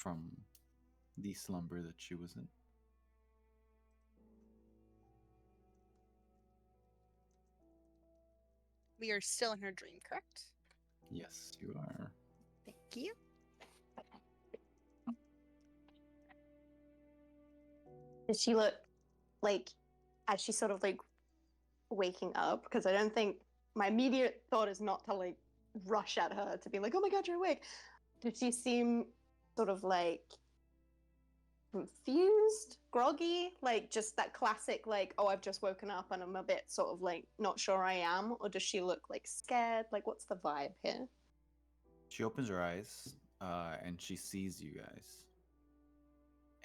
from the slumber that she was in. We are still in her dream, correct? Yes, you are. Thank you. Does she look like, as she's sort of like waking up? Because I don't think my immediate thought is not to like rush at her to be like, oh my god, you're awake. Does she seem sort of like confused, groggy, like just that classic like, oh, I've just woken up and I'm a bit sort of like not sure I am? Or does she look like scared? Like, what's the vibe here? She opens her eyes and she sees you guys.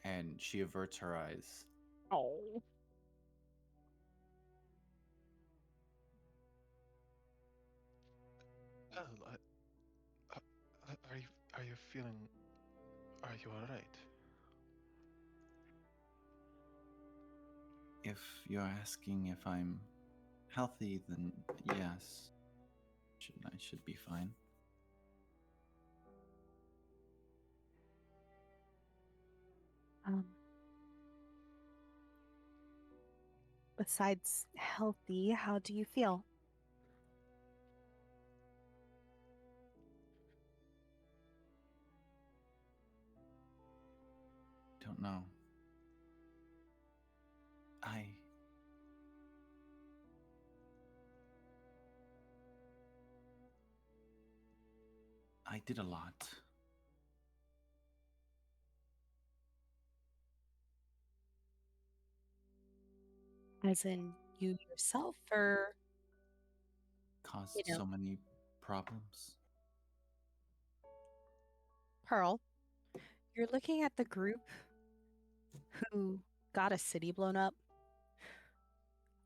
And she averts her eyes. Oh. Are you feeling? Are you all right? If you're asking if I'm healthy, then yes. I should be fine. Besides healthy, how do you feel? Don't know. I did a lot. As in you yourself, or Caused so many problems. Pearl, you're looking at the group who got a city blown up.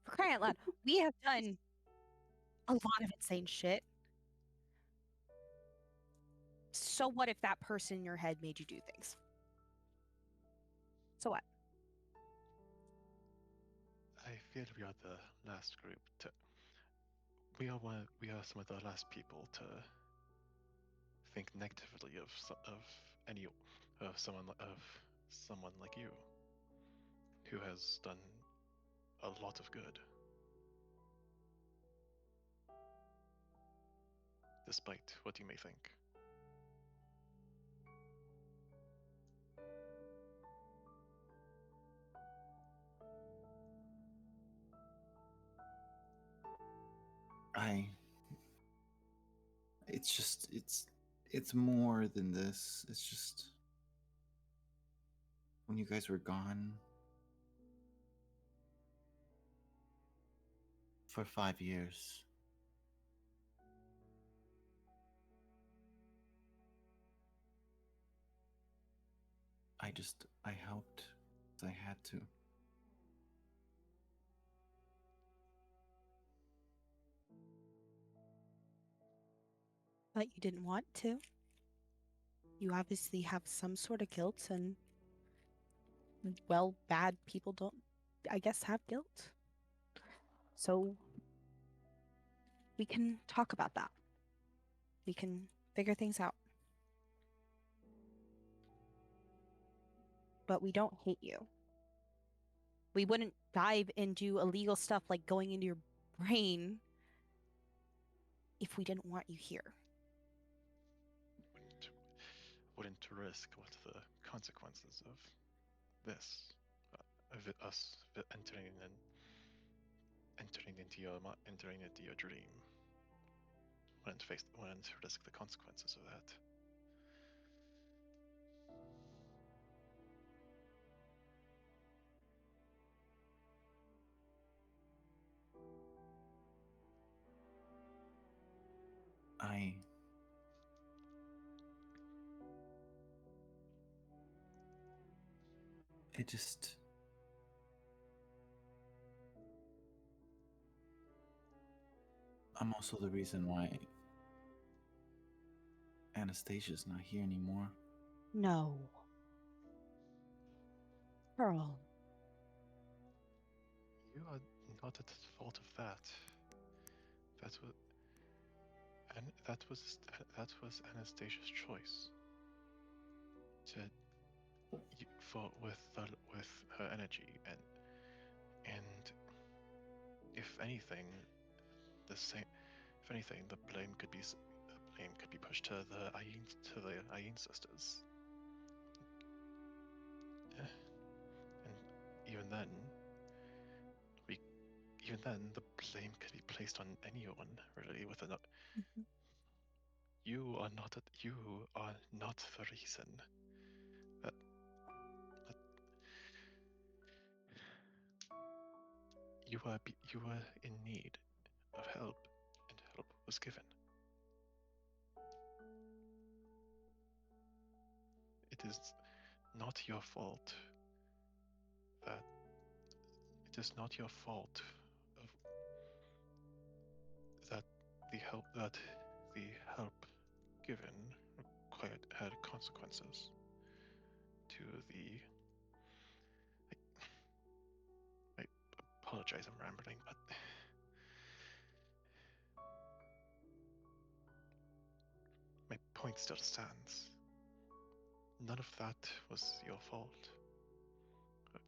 For crying out loud, we have done a lot of insane shit. So what if that person in your head made you do things? So what? I feel we are the last group to. We are some of the last people to think negatively of someone like you, who has done a lot of good, despite what you may think. It's more than this. It's just when you guys were gone for 5 years. I helped as I had to. But you didn't want to. You obviously have some sort of guilt, and well, bad people don't, I guess, have guilt. So we can talk about that. We can figure things out. But we don't hate you. We wouldn't dive into illegal stuff like going into your brain if we didn't want you here. Wouldn't risk what the consequences of this, of us entering into your dream. Wouldn't risk the consequences of that. I'm also the reason why Anastasia's not here anymore. No. Pearl. You are not at the fault of that. That was Anastasia's choice. with her energy, and if anything, the blame could be pushed to the Ayin sisters. And even then, the blame could be placed on anyone, really. Mhm. You are not the reason that you were in need of help, and help was given. It is not your fault that it is not your fault of, that the help given had consequences to the. I apologize, I'm rambling, but my point still stands. None of that was your fault.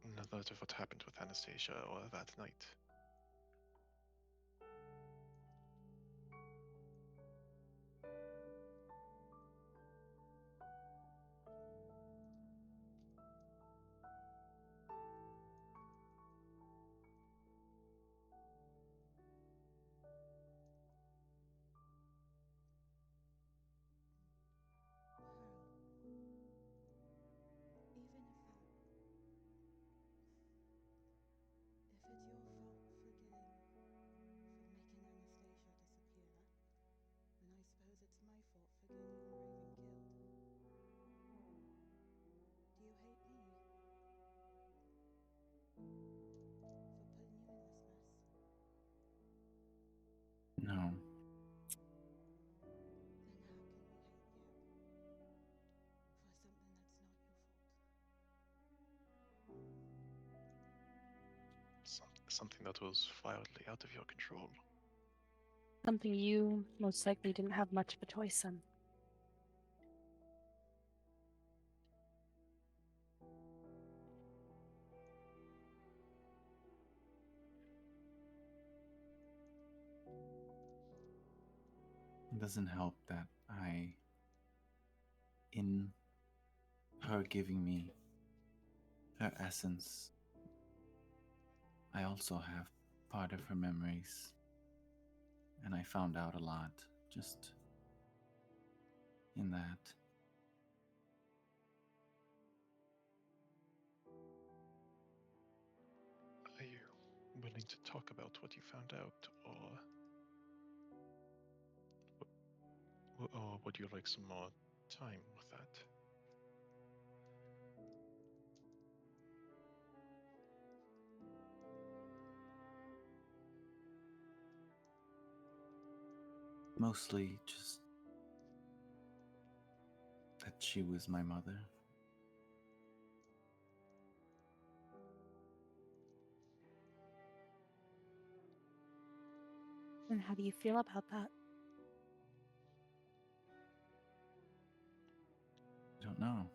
None of what happened with Anastasia or that night. Even if it's your fault for making Anastasia disappear, then I suppose it's my fault for getting you and Raven killed. Do you hate me for putting you in this mess? No. Then how can we hate you for something that's not your fault? Something that was wildly out of your control. Something you most likely didn't have much of a choice in. It doesn't help that in her giving me her essence, I also have part of her memories. And I found out a lot just in that. Are you willing to talk about what you found out, or would you like some more time with that? Mostly just that she was my mother. And how do you feel about that? I don't know.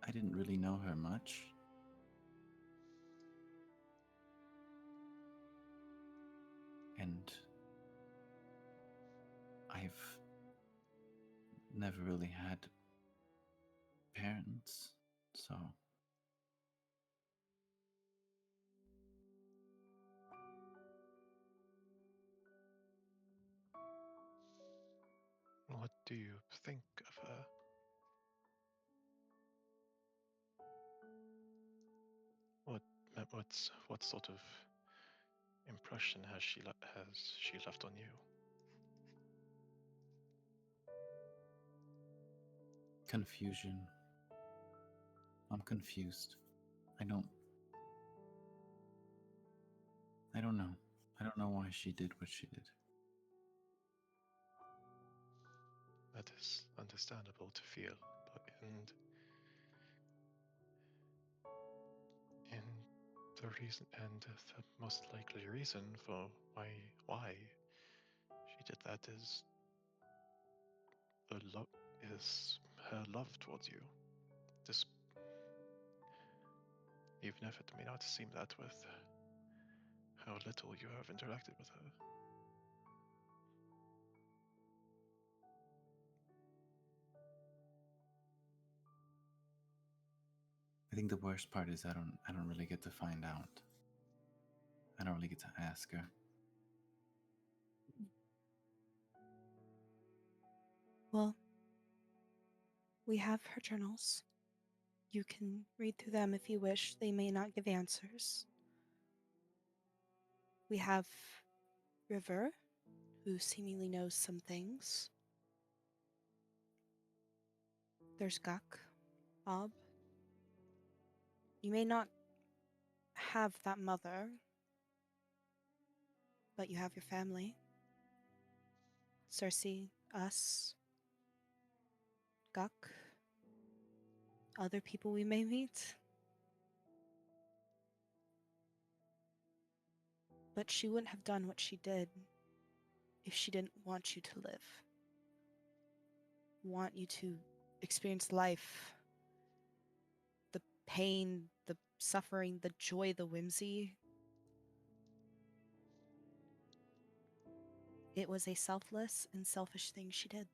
I didn't really know her much. And I've never really had parents, so What do you think of her? What sort of impression has she left on you? confusion. I'm confused. I don't know. I don't know why she did what she did. That is understandable to feel, and the reason, and the most likely reason for why she did that is is her love towards you. This, even if it may not seem that with how little you have interacted with her. I think the worst part is I don't really get to find out. I don't really get to ask her. Well, we have her journals. You can read through them if you wish. They may not give answers. We have River, who seemingly knows some things. There's Guk, Bob. You may not have that mother, but you have your family. Circe, us, Guk, other people we may meet. But she wouldn't have done what she did if she didn't want you to live. Want you to experience life. The pain, the suffering, the joy, the whimsy. It was a selfless and selfish thing she did.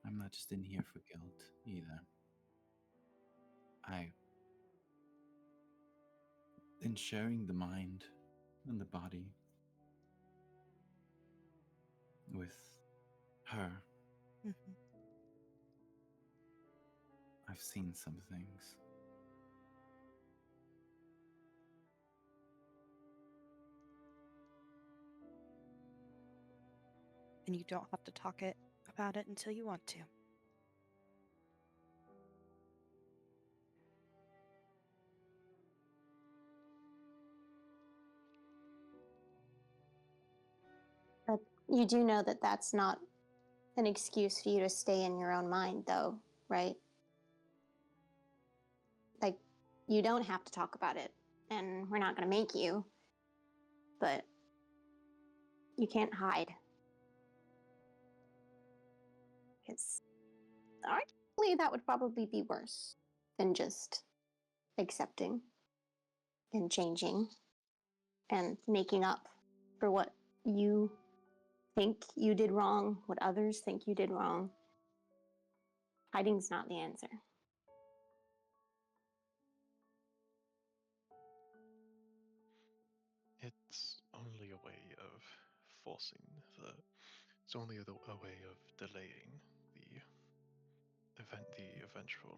I'm not just in here for guilt either. In sharing the mind and the body with her, Mm-hmm. I've seen some things. And you don't have to talk about it until you want to. But you do know that that's not an excuse for you to stay in your own mind, though, right? Like, you don't have to talk about it, and we're not going to make you, but you can't hide. Because arguably that would probably be worse than just accepting and changing and making up for what you think you did wrong, what others think you did wrong. Hiding's not the answer. It's only a way of forcing the. It's only a way of delaying the eventual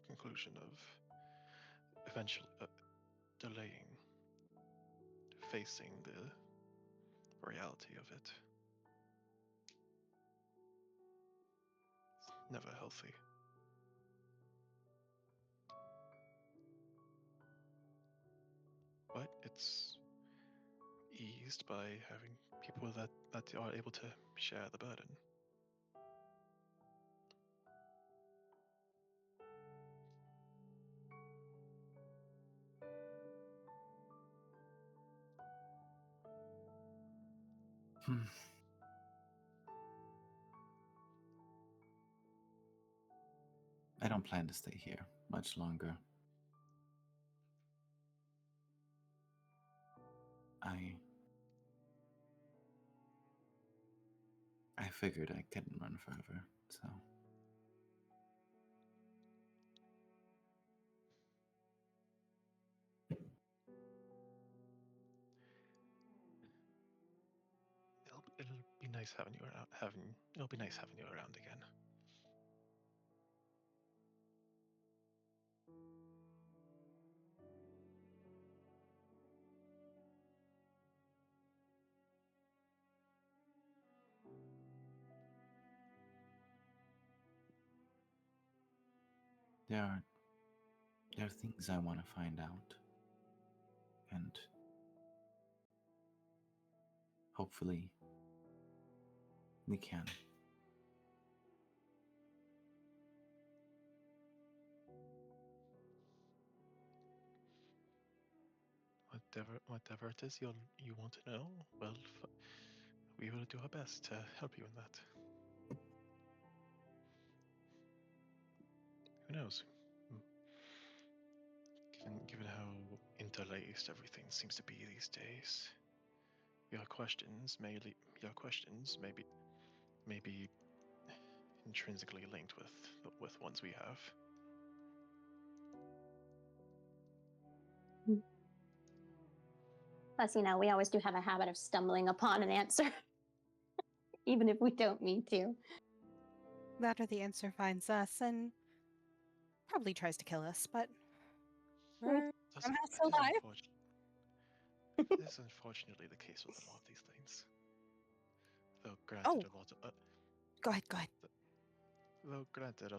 conclusion of eventually delaying facing the reality of it. It's never healthy. But it's eased by having people that are able to share the burden. I don't plan to stay here much longer. I figured I couldn't run forever, so. It'll be nice having you around. It'll be nice having you around again. There are things I want to find out, and hopefully we can. whatever it is you want to know, well, we will do our best to help you in that. Who knows? Hmm. Given how interlaced everything seems to be these days, your questions may be intrinsically linked with ones we have. Plus, we always do have a habit of stumbling upon an answer, even if we don't mean to. That or the answer finds us and probably tries to kill us, but we're That's, somehow that still is alive. That is unfortunately the case with a lot of these things. Though granted, Oh. a lot of, Go ahead. though granted,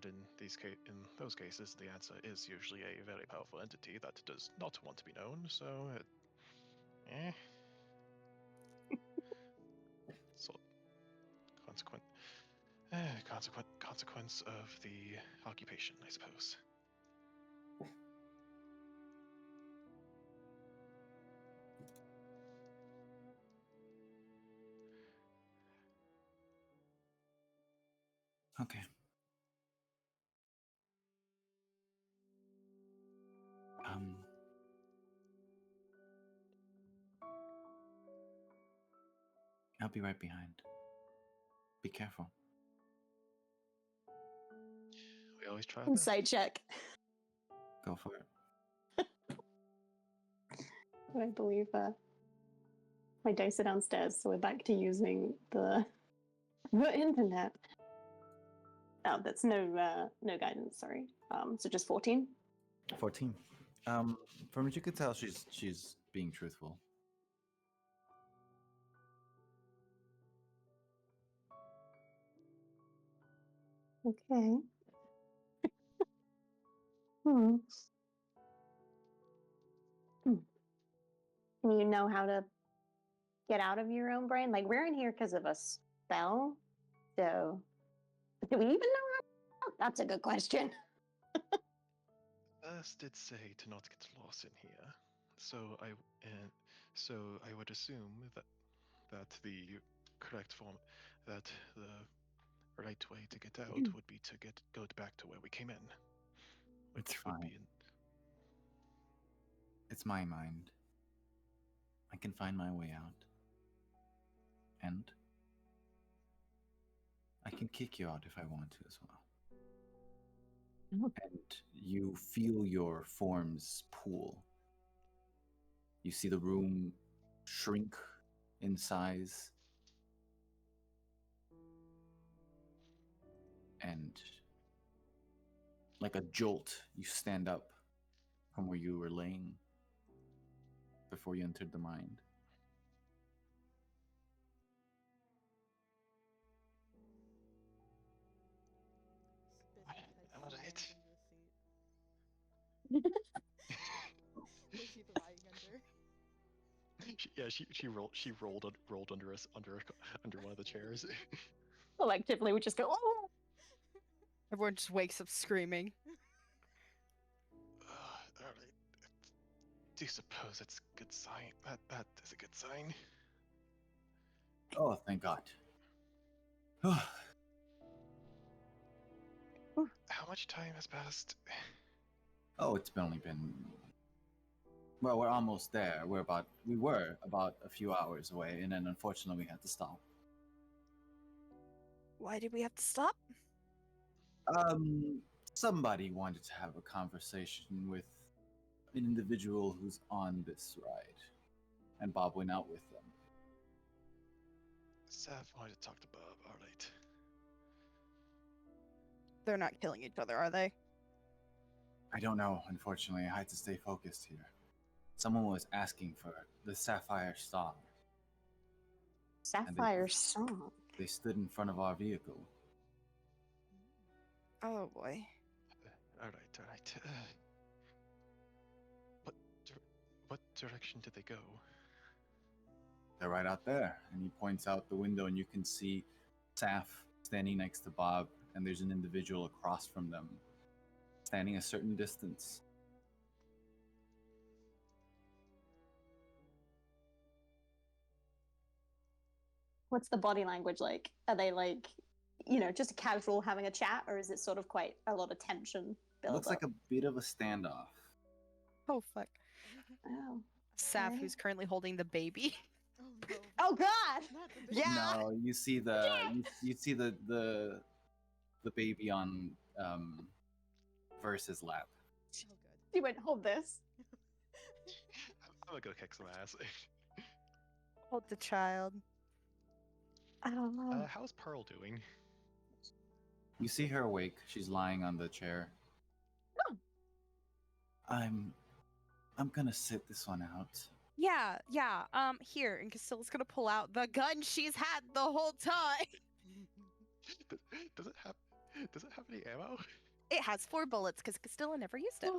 in those cases, the answer is usually a very powerful entity that does not want to be known. So, so consequence of the occupation, I suppose. Okay. I'll be right behind. Be careful. We always try. Insight check. Go for it. I believe my dice are downstairs, so we're back to using the internet. Oh, that's no guidance. Sorry. So just 14. 14. From what you could tell, she's being truthful. Okay. Hmm. You know how to get out of your own brain? Like, we're in here because of a spell. So, do we even know how? That's a good question. First did say to not get lost in here, so I would assume that the correct form, that the right way to get out would be to go back to where we came in, which It's would fine. be It's my mind. I can find my way out. And I can kick you out if I want to as well. And you feel your forms pool. You see the room shrink in size. And like a jolt, you stand up from where you were laying before you entered the mind. Spitting takes Alright. from your seat. What she's lying under. She rolled under us under one of the chairs. Collectively, we just go, oh! Everyone just wakes up screaming. Alright. Do you suppose it's a good sign? That is a good sign. Oh, thank God. How much time has passed? Oh, it's only been. Well, we're almost there. We were about a few hours away, and then unfortunately we had to stop. Why did we have to stop? Somebody wanted to have a conversation with an individual who's on this ride, and Bob went out with them. Sav wanted to talk to Bob. Alright. They're not killing each other, are they? I don't know. Unfortunately, I had to stay focused here. Someone was asking for the Sapphire Star. Sapphire song. They stood in front of our vehicle. Oh boy. Alright. What direction did they go? They're right out there. And he points out the window, and you can see Saf standing next to Bob, and there's an individual across from them, standing a certain distance. What's the body language like? Are they like, just casual having a chat, or is it sort of quite a lot of tension build Looks like a bit of a standoff. Oh fuck. Oh. Saf, Okay. who's currently holding the baby. Oh no. Oh God! Not the big Yeah. No, you see you see the baby on Verse's lap. Oh good. She went, hold this. I'm gonna go kick some ass. Hold the child. I don't know. How's Pearl doing? You see her awake. She's lying on the chair. Oh. I'm gonna sit this one out. Yeah. Here, and Castilla's gonna pull out the gun she's had the whole time. Does it have any ammo? It has 4 bullets because Castilla never used it.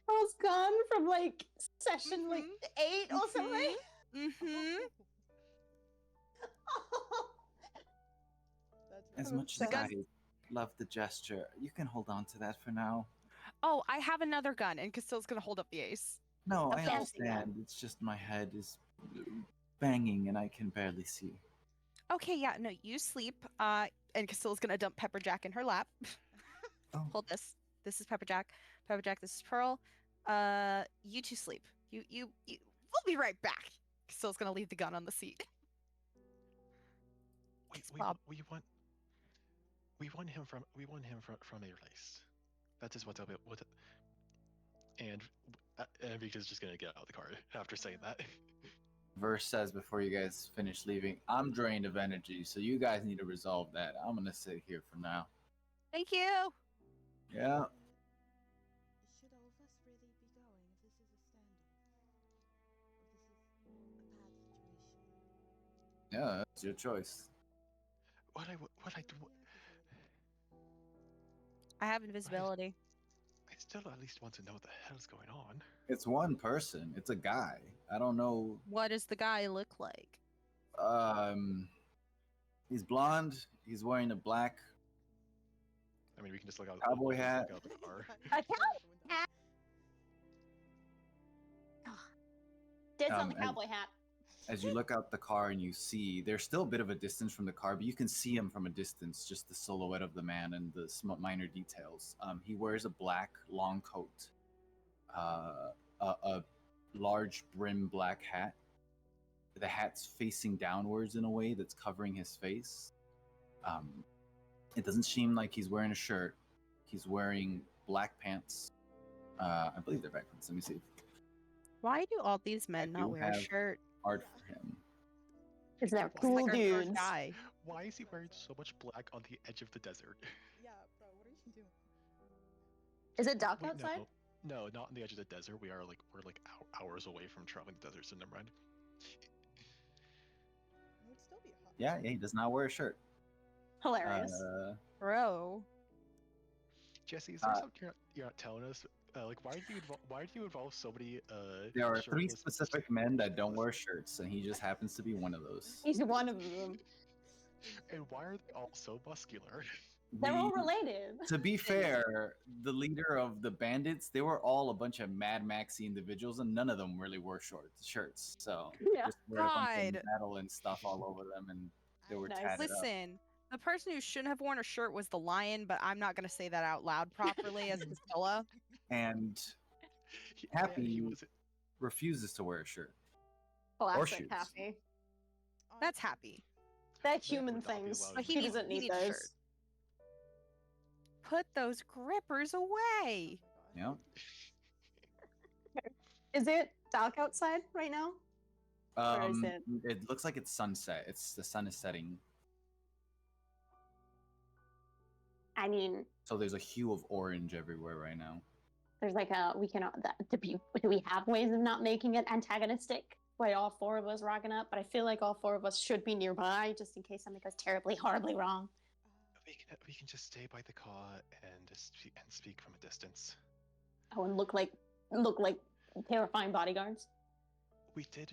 Pearl's gone from like session like 8 or something. Mm-hmm. That's As rough. much The as gun- I love the gesture, you can hold on to that for now. Oh, I have another gun, and Castilla's gonna hold up the ace. No, I Okay. understand. It's just my head is banging and I can barely see. Okay, yeah, no, you sleep. And Castilla's gonna dump Pepperjack in her lap. Oh. Hold this. This is Pepperjack. Pepperjack, this is Pearl. You two sleep. You. We'll be right back. Castilla's gonna leave the gun on the seat. Bob. We won him from a race. That is what and Vika's just gonna get out of the car after saying that. Verse says before you guys finish leaving, I'm drained of energy, so you guys need to resolve that. I'm gonna sit here for now. Thank you. Yeah. Should all of us really be going if this is a standoff? Or this is a bad situation? Yeah, that's your choice. What I do. I have invisibility. I still at least want to know what the hell's going on. It's one person. It's a guy. I don't know. What does the guy look like? He's blonde. He's wearing a black. I mean, we can just look out. Cowboy hat. Look out the car. A cowboy hat. Dibs on the and- cowboy hat. As you look out the car and you see, there's still a bit of a distance from the car, but you can see him from a distance, just the silhouette of the man and the minor details. He wears a black long coat, a large brim black hat. The hat's facing downwards in a way that's covering his face. It doesn't seem like he's wearing a shirt. He's wearing black pants. I believe they're black pants. Let me see. Why do all these men I not do wear a have- shirt? Art for him. Because they're It's cool Like our third dudes. guy. Why is he wearing so much black on the edge of the desert? Yeah, bro, what are you doing? Is it dark Wait, outside? no, not on the edge of the desert. We're hours away from traveling the desert, so never mind. It would still be hot. Yeah, he does not wear a shirt. Hilarious. Bro. Jesse, is there something you're not telling us? Why do you involve so many? There are 3 shirtless- specific men that don't wear shirts, and he just happens to be one of those. He's one of them. And why are they all so muscular? They're all We- related. To be fair, the leader of the bandits, they were all a bunch of Mad Maxy individuals, and none of them really wore shirts. So Yeah. just wear a bunch of God. metal and stuff all over them, and they were Nice. tatted up. Listen, the person who shouldn't have worn a shirt was the lion, but I'm not going to say that out loud properly as Castilla. And He Happy was refuses to wear a shirt. Classic shoes. Happy. That's happy. They're That human would not be things. allowed But in He the doesn't he need needs a those. shirt. Put those grippers away. Yeah. Is it dark outside right now? Or is it- It looks like it's sunset. The sun is setting, I mean, so there's a hue of orange everywhere right now. there's like do we have ways of not making it antagonistic by all 4 of us rocking up? But I feel like all 4 of us should be nearby just in case something goes terribly, horribly wrong. We can just stay by the car and speak from a distance. Oh, and look like terrifying bodyguards. We did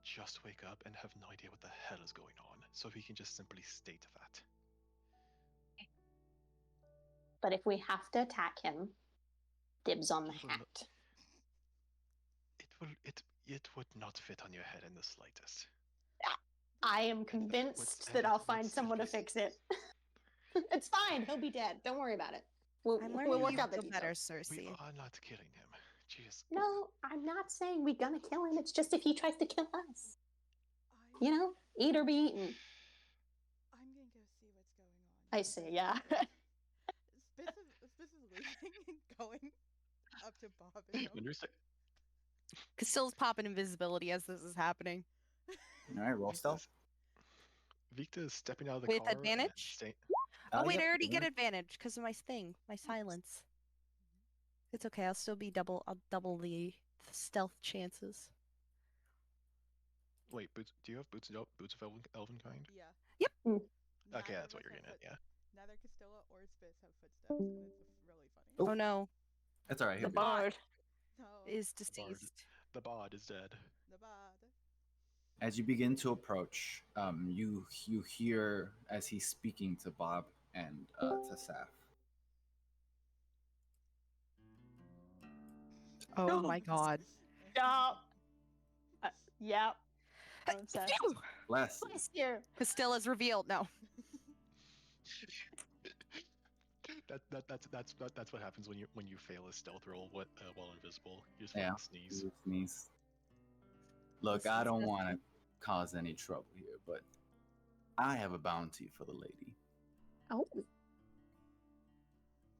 just wake up and have no idea what the hell is going on, so we can just simply state that. But if we have to attack him, dibs on the Well, hat. It would not fit on your head in the slightest. I am convinced that I'll find someone to fix it. It's fine. He'll be dead. Don't worry about it. We'll I'm we'll learning work you out the feel better, details. Circe. We are not killing him. Jeez. No, I'm not saying we're gonna kill him. It's just if he tries to kill us, I, you know, eat or be eaten. I'm gonna go see what's going on. I see. Yeah. Spiss is leaving and going up to Bob and them. Understand? Castilla's popping invisibility as this is happening. All right, roll stealth. Victa is stepping out of the With car. and then advantage? staying- Oh wait, yep, I already get yeah. advantage because of my thing, my silence. It's okay. I'll still be double. I'll double the stealth chances. Wait, boots? Do you have boots? Boots of Elvenkind? Yeah. Yep. Mm. Okay, Neither that's of what us you're have getting at. Yeah. Neither Castilla or Spiss have footsteps, and it's really funny. Oh. Oh no, That's all right. The he'll be- bard. No. is The bard. deceased. The bod is dead. The bad. As you begin to approach, you hear as he's speaking to Bob and to Saf. Oh my god. Stop. Yep. I'm obsessed. Bless. Bless you. Castilla's revealed. No. That's what happens when you fail a stealth roll while invisible. You just Yeah. fucking sneeze. You sneeze. Look, This I is don't just- want to cause any trouble here, but I have a bounty for the lady, Oh.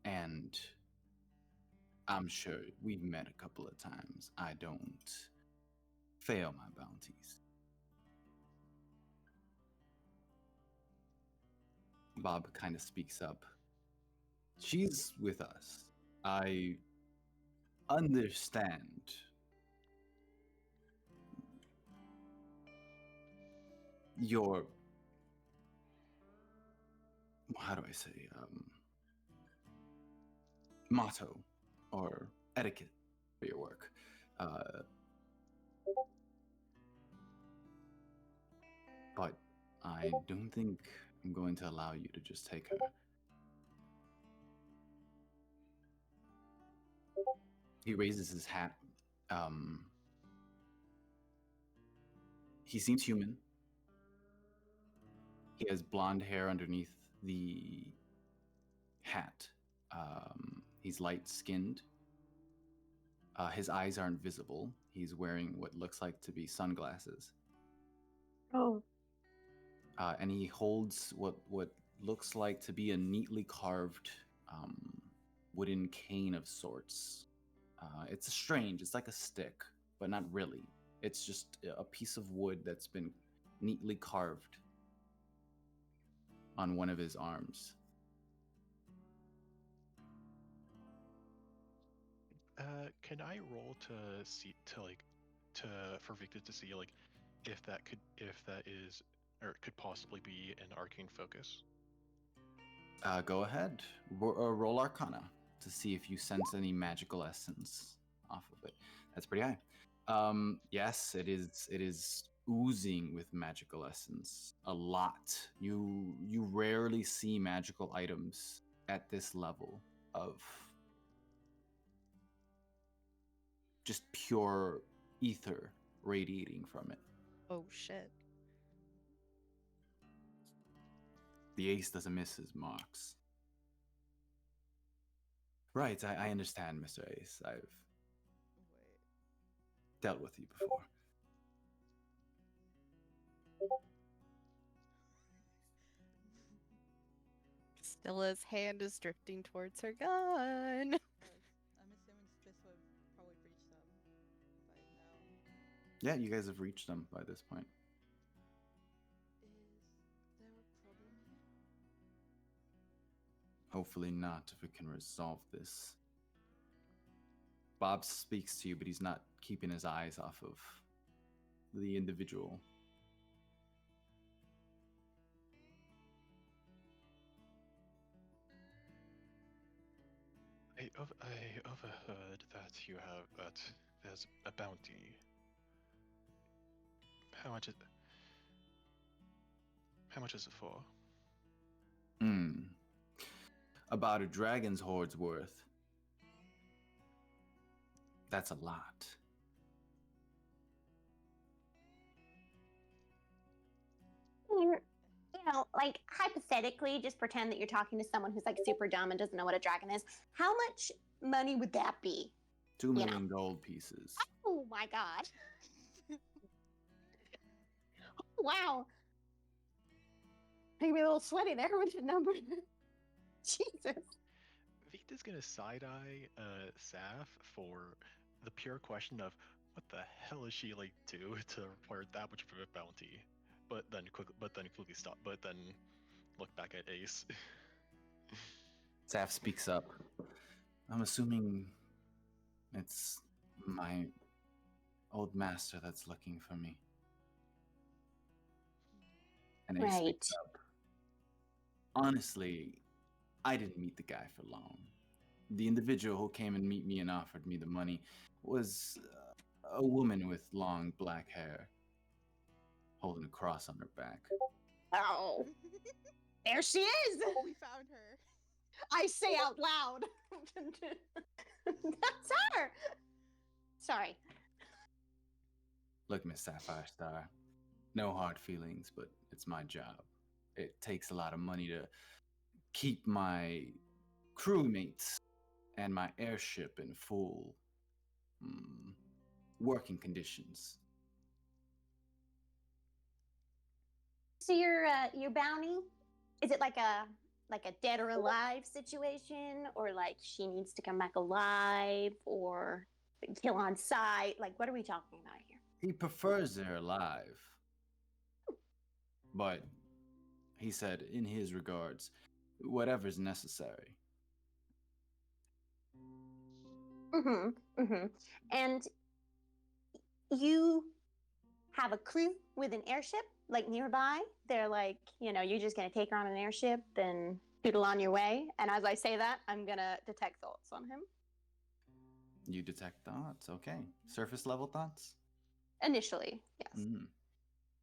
and I'm sure we've met a couple of times. I don't fail my bounties. Bob kind of speaks up. She's with us. I understand your, how do I say, motto or etiquette for your work. But I don't think I'm going to allow you to just take her. He raises his hat. He seems human. He has blonde hair underneath the hat. He's light-skinned. His eyes aren't visible. He's wearing what looks like to be sunglasses. Oh. And he holds what looks like to be a neatly carved wooden cane of sorts. It's strange. It's like a stick, but not really. It's just a piece of wood that's been neatly carved on one of his arms. Can I roll to see for Victor to see like if that is or could possibly be an arcane focus? Go ahead. Roll Arcana to see if you sense any magical essence off of it. That's pretty high. Yes, it is oozing with magical essence. A lot. You rarely see magical items at this level of just pure ether radiating from it. Oh shit. The ace doesn't miss his marks. Right, I understand, Mr. Ace. I've Wait. dealt with you before. Castilla's hand is drifting towards her gun. I'm assuming Spiss would probably reach them by now. Yeah, you guys have reached them by this point. Is there a problem here? Hopefully not, if we can resolve this. Bob speaks to you, but he's not keeping his eyes off of the individual. I overheard that there's a bounty. How much is it for? About a dragon's hoard's worth. That's a lot. Well, like hypothetically, just pretend that you're talking to someone who's like super dumb and doesn't know what a dragon is. How much money would that be? 2 You know. million gold pieces. Oh my god. Wow. Made me a little sweaty there with the number. Jesus. Vita's gonna side-eye Saf for the pure question of what the hell is she like do to require that much of a bounty? But then quickly stop. But then look back at Ace. Saf speaks up. I'm assuming it's my old master that's looking for me. And Ace speaks Right. up. Honestly, I didn't meet the guy for long. The individual who came and meet me and offered me the money was a woman with long black hair, holding a cross on her back. Oh. There she is! We found her. I say out loud. That's her! Sorry. Look, Miss Sapphire Star, no hard feelings, but it's my job. It takes a lot of money to keep my crewmates and my airship in full working conditions. So your bounty, is it like a dead or alive situation, or like she needs to come back alive, or kill on sight? Like, what are we talking about here? He prefers they're alive. But he said, in his regards, whatever's necessary. And you have a crew with an airship, like nearby? They're like, you're just gonna take her on an airship and doodle on your way. And as I say that, I'm gonna detect thoughts on him. You detect thoughts, okay. Surface level thoughts? Initially, yes.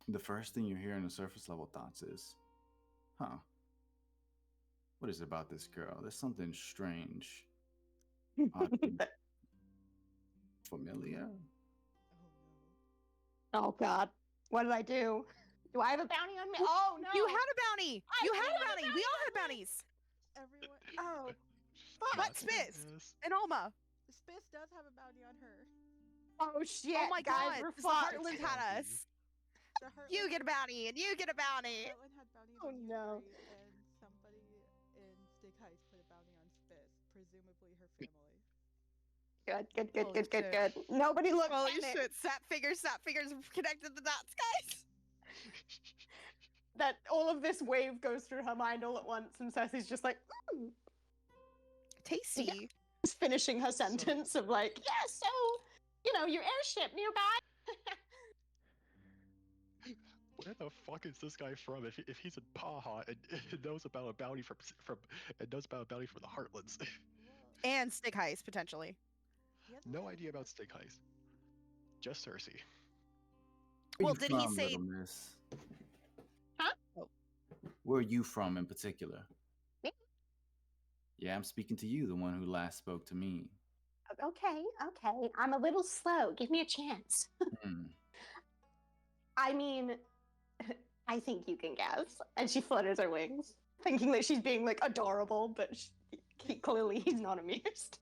The first thing you hear in the surface level thoughts is, what is it about this girl? There's something strange. Oddly familiar? Oh God, what did I do? Do I have a bounty on me? Oh no! You had a bounty. I You had had a a bounty. We all had bounties. Everyone. Oh, But Not Spiz this. and Alma. Spiz does have a bounty on her. oh shit! Oh my guys, God, we're the fucked. Heartland had us. The You get a bounty, and you get a bounty. Heartland had bounties Oh, on you, no. Grace, and somebody in Stick Heist put a bounty on Spiz, presumably her family. Good. Holy shit. Nobody look Holy at it. shit! Snap fingers connected the dots, guys. That all of this wave goes through her mind all at once, and Ceci's just like, Tasty. just finishing her sentence of like, yeah, so, your airship nearby. Where the fuck is this guy from? If he's in Paha and knows about a bounty from the Heartlands. Well, And Stick Heist, potentially. he hasn't No said idea about what- Stick Heist. Just Circe. Where Well, you did he from, say- little miss? Huh? Oh. Where are you from in particular? Me? Yeah, I'm speaking to you, the one who last spoke to me. Okay. I'm a little slow. Give me a chance. Hmm. I mean, I think you can guess. And she flutters her wings, thinking that she's being like adorable, but clearly he's not amused.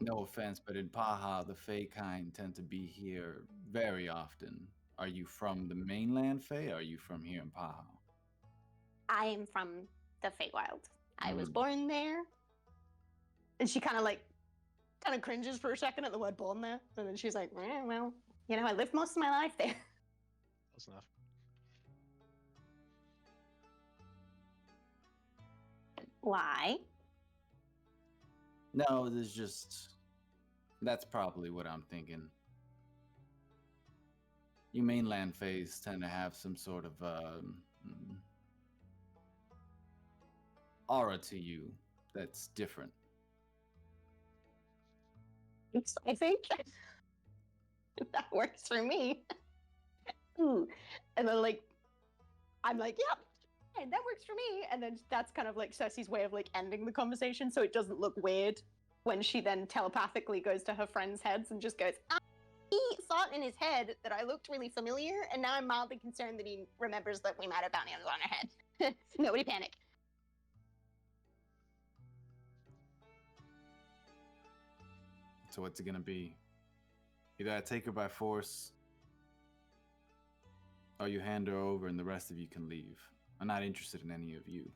No offense, but in Paha, the Fae kind tend to be here very often. Are you from the mainland Fae, or are you from here in Paha? I am from the Feywild. I was Mm. born there. And she kind of cringes for a second at the word born there. And then she's like, well, I lived most of my life there. Close enough. Why? No, that's probably what I'm thinking. You mainland Faes tend to have some sort of aura to you that's different. I think that works for me. Ooh. And then I'm like, yep, fine, that works for me. And then that's kind of like Ceci's way of like ending the conversation so it doesn't look weird when she then telepathically goes to her friends' heads and just goes, he thought in his head that I looked really familiar, and now I'm mildly concerned that he remembers that we might have bounty hunters on our head. Nobody panic. So what's it gonna be? Either I take her by force, or you hand her over and the rest of you can leave. I'm not interested in any of you.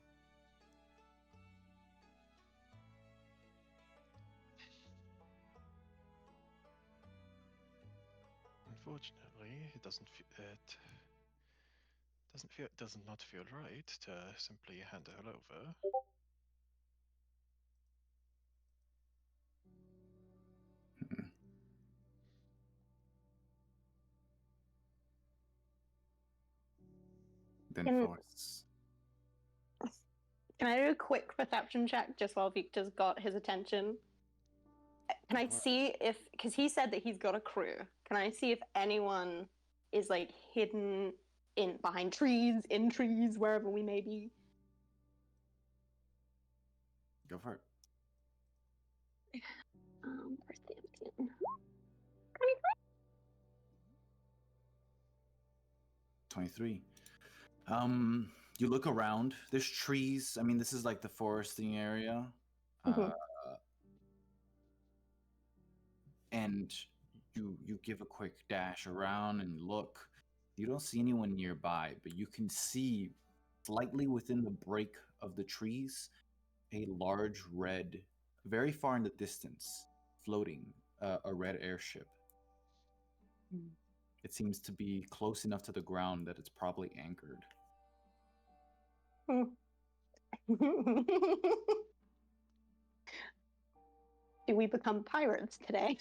Unfortunately, it doesn't does not feel right to simply hand her over. Then Can- force. Can I do a quick perception check just while Victor's got his attention? Can I see if, because he said that he's got a crew, can I see if anyone is like hidden in behind trees, in trees, wherever we may be? Go for it. Perception. 23. You look around. There's trees. I mean, this is like the foresting area. Mhm. And you give a quick dash around and look. You don't see anyone nearby, but you can see slightly within the break of the trees a large red, very far in the distance, floating a red airship. It seems to be close enough to the ground that it's probably anchored. Do we become pirates today?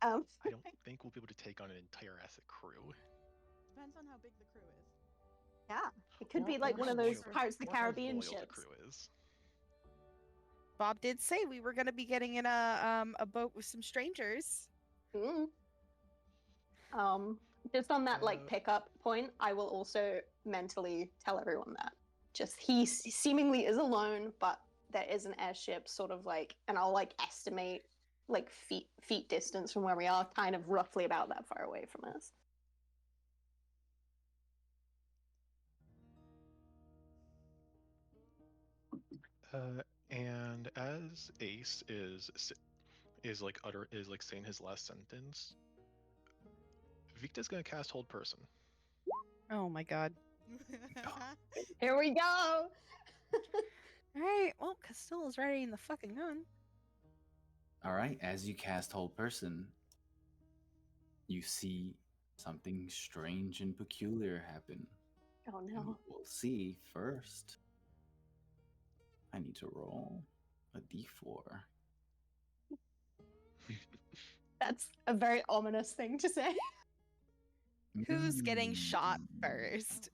Oh my god. I don't think we'll be able to take on an entire asset crew. Depends on how big the crew is. Yeah, it could Or- be like or one how of those loyal- Pirates of the or how Caribbean loyal the ships. crew is. Bob did say we were going to be getting in a boat with some strangers. Mm. Just on that like Uh, pickup point, I will also mentally tell everyone that. Just he seemingly is alone, but there is an airship sort of like, and I'll like estimate like feet distance from where we are, kind of roughly about that far away from us. And as Ace is saying his last sentence, Victor's gonna cast Hold Person. Oh my god. Here we go. Alright, well, Castilla's ready in the fucking gun. All right, as you cast Hold Person, you see something strange and peculiar happen. Oh And no. we'll see first. I need to roll a d4. That's a very ominous thing to say. Who's getting shot Mm. first?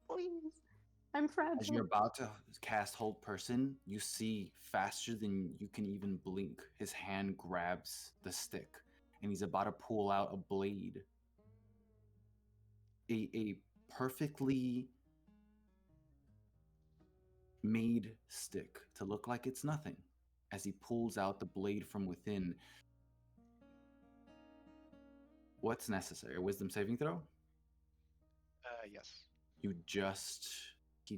Please. I'm As you're fragile. about to cast Hold Person, you see faster than you can even blink. His hand grabs the stick, and he's about to pull out a blade. A perfectly made stick to look like it's nothing. As he pulls out the blade from within, what's necessary? A wisdom saving throw? Yes. He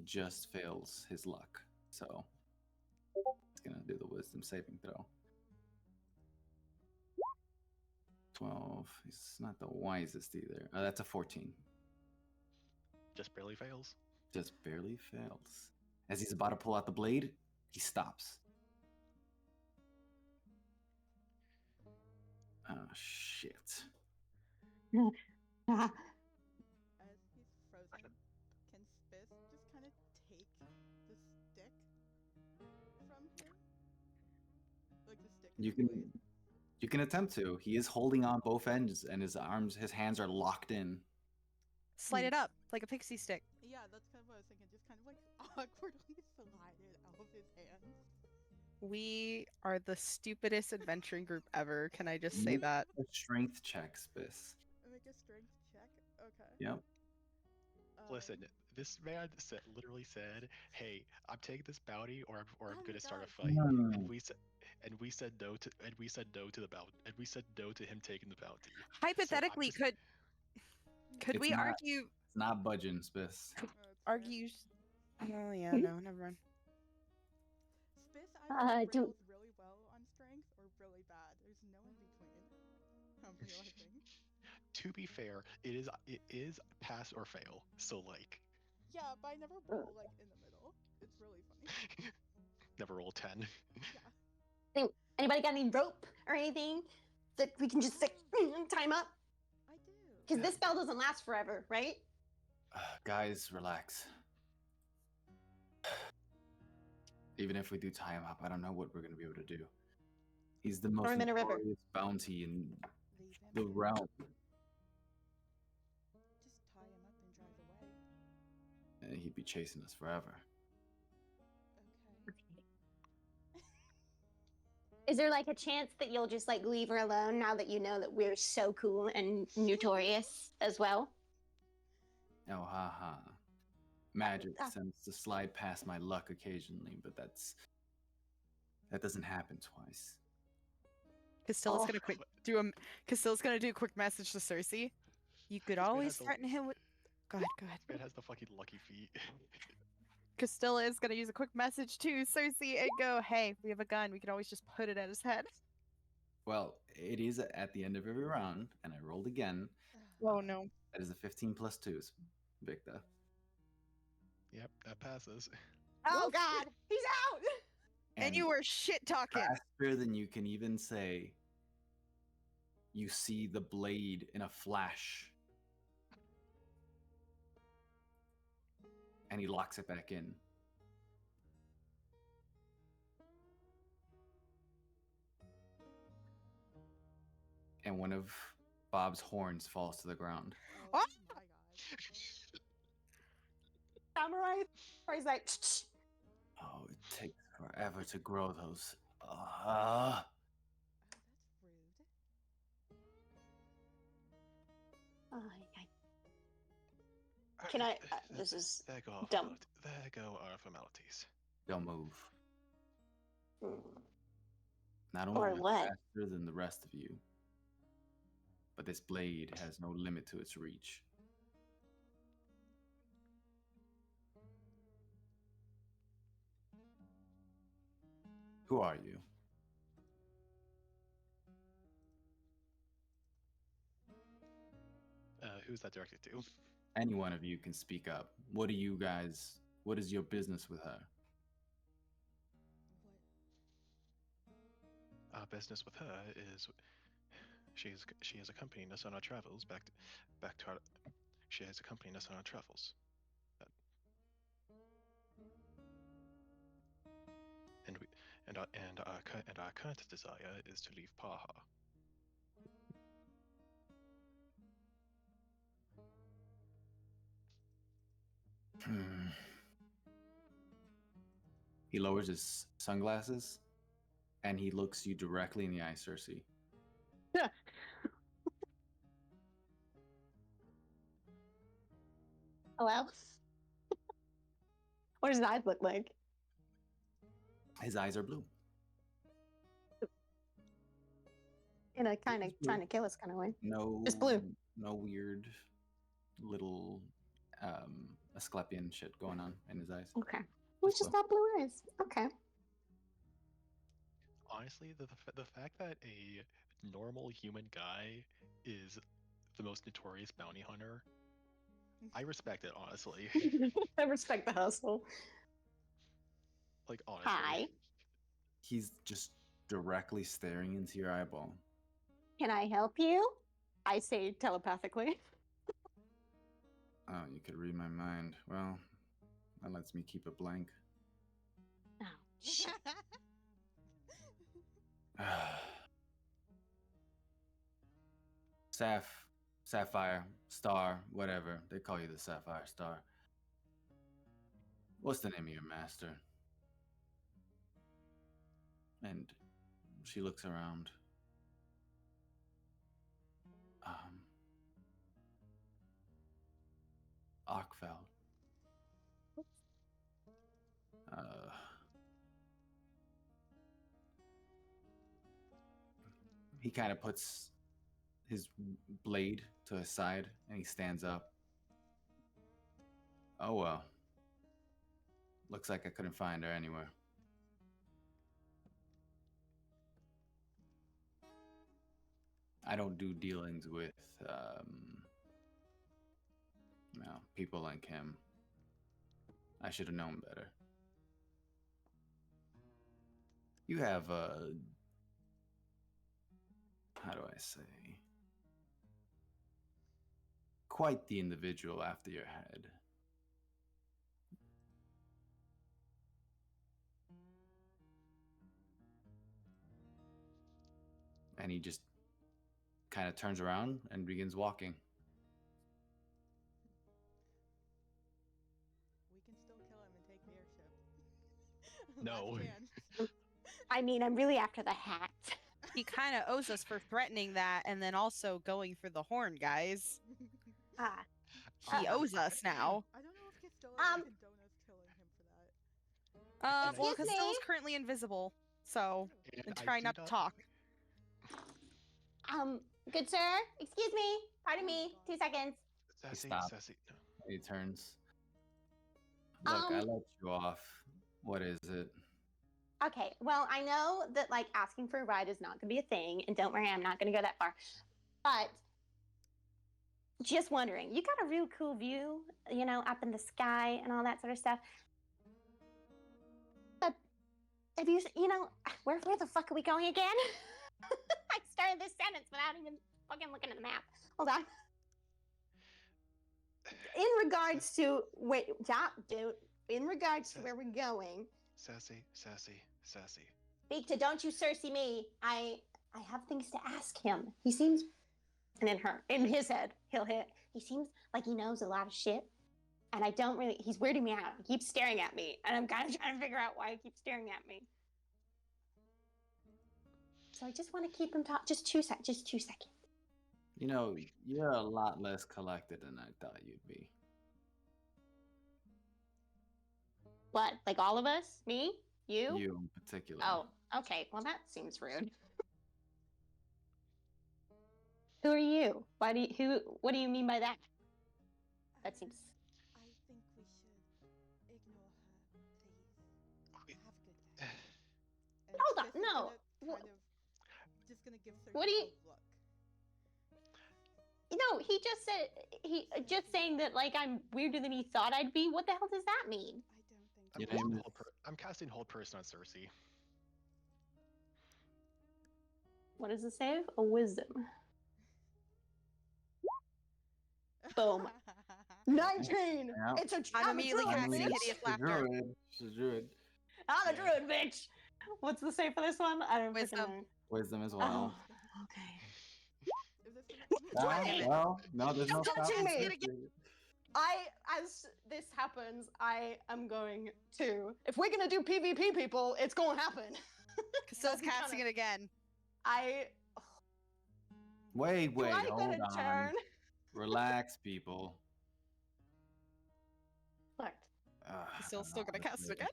just fails his luck. So he's gonna do the wisdom saving throw. 12. He's not the wisest either. That's a 14. Just barely fails. Just barely fails. As he's about to pull out the blade, he stops. Oh shit. As he's frozen, can Spiss just kind of take the stick from him? Like the stick and You the can blade? you can attempt to. He is holding on both ends and his hands are locked in. Slide it up like a pixie stick. Yeah, that's kind of what I was thinking. Just kind of like awkwardly slide it out of his hands. We are the stupidest adventuring group ever. Can I just say Make that? a strength check, Spiss. Make a strength check. Okay. Yep. Listen, this man literally said, "Hey, I'm taking this bounty, or I'm Oh gonna my start a God. fight." And Hmm. we said no to the bounty, and we said no to him taking the bounty. Hypothetically, just- could It's we not- argue It's not budging, Spiss. That's fair. argue? Oh yeah, no, never mind. Spiss either do- rolls really well on strength or really bad. There's no in between. I'm realizing. To be fair, it is pass or fail. So like, Yeah, but I never roll like in the middle. It's really funny. never roll 10. Yeah, Anybody got any rope or anything that we can just like time up? I do. Because this spell doesn't last forever, right? Guys, relax. Even if we do tie him up, I don't know what we're gonna be able to do. He's the most him in a river. notorious bounty in Leave him. the realm. Just tie him up and drive away. And he'd be chasing us forever. Okay. Is there like a chance that you'll just like leave her alone now that you know that we're so cool and notorious as well? Oh, ha. Magic Ah. tends to slide past my luck occasionally, but that doesn't happen twice. Castilla's Oh. gonna Castilla's gonna do a quick message to Circe. You could man always has a- threaten him with. Go ahead. This man has the fucking lucky feet. Castilla is gonna use a quick message to Circe and go, "Hey, we have a gun. We could always just put it at his head." Well, it is at the end of every round, and I rolled again. Oh no. That is a 15 plus 2s, Victor. Yep, that passes. Oh God, he's out! And you were shit talking. faster than you can even say, you see the blade in a flash. And he locks it back in. And one of Bob's horns falls to the ground. Oh Oh! my God. Samurai. Or he's like, Oh, it takes forever to grow those. Oh, that's rude. Can I? This is There go our dumb. There go our formalities. They'll move. mm, Not Or only what? faster than the rest of you, but this blade has no limit to its reach. Who are you? Who's that directed to? Any one of you can speak up. What is your business with her? What? Our business with her is she is accompanying us on our travels back to our. She is accompanying us on our travels. And our current desire is to leave Paha. He lowers his sunglasses and he looks you directly in the eye, Circe. Hello? What does his eyes look like? His eyes are blue. In a kind of Just blue. trying to kill us kind of way. No, Just blue. No weird little Asclepian shit going on in his eyes. Okay. Well, it's Just just not blue eyes. Okay. Honestly, the fact that a normal human guy is the most notorious bounty hunter, I respect it, honestly. I respect the hustle. Like, honestly. Hi. He's just directly staring into your eyeball. Can I help you? I say telepathically. Oh, you could read my mind. Well, that lets me keep it blank. Oh, shit. Sapphire, Star, whatever. They call you the Sapphire Star. What's the name of your master? And she looks around. Arkfeld. He kind of puts his blade to his side and he stands up. Oh well. Looks like I couldn't find her anywhere. I don't do dealings with people like him. I should have known better. You have how do I say? Quite the individual after your head. And he just kind of turns around and begins walking. We can still kill him and take the airship. No. Last chance. I mean, I'm really after the hat. He kind of owes us for threatening that and then also going for the horn, guys. Ah, He owes us now. I don't know if Castola would condone us killing him for that. Well, Excuse Costello's me? currently invisible, so And and I try do not to talk. good sir, excuse me. Pardon me. 2 seconds. Sassy, stopped. sassy. No. He turns. Look, I let you off. What is it? Okay, well, I know that like asking for a ride is not going to be a thing, and don't worry, I'm not going to go that far. But just wondering, you got a real cool view, up in the sky and all that sort of stuff. But have you, where the fuck are we going again? I started this sentence without even fucking looking at the map. Hold on. In regards to in regards to where we're going. Sassy, sassy, sassy. Speak to don't you Circe me. I have things to ask him. He seems, and in his head, he seems like he knows a lot of shit. And he's weirding me out. He keeps staring at me. And I'm kind of trying to figure out why he keeps staring at me. So I just want to keep him talk. Just 2 seconds. You're a lot less collected than I thought you'd be. What? Like all of us? Me? You? You in particular. Oh, okay. Well, that seems rude. Who are you? What do you mean by that? That seems. I think we should ignore her, please. Have a good day. And Hold on, Sis is no. just gonna give Circe What do you- a look. No, he just said just saying that like I'm weirder than he thought I'd be. What the hell does that mean? I don't think. Your name is- I'm casting hold person on Circe. What does it say? A wisdom. Boom. 19. Yeah. It's a. I'm immediately a druid, casting bitch. hideous laughter. She's a druid. I'm a druid, bitch. What's the say for this one? I don't Wisdom. freaking know. Wisdom as well. Oh, okay. Is this gonna- Twenty! Well, no, there's no Don't touch stopping me! Circe. As this happens, I am going to. If we're gonna do PvP, people, it's gonna happen. Costello's Doesn't casting kinda- it again. Wait, Do I hold get a on. turn? Relax, people. Look, Costello's still gonna cast it again?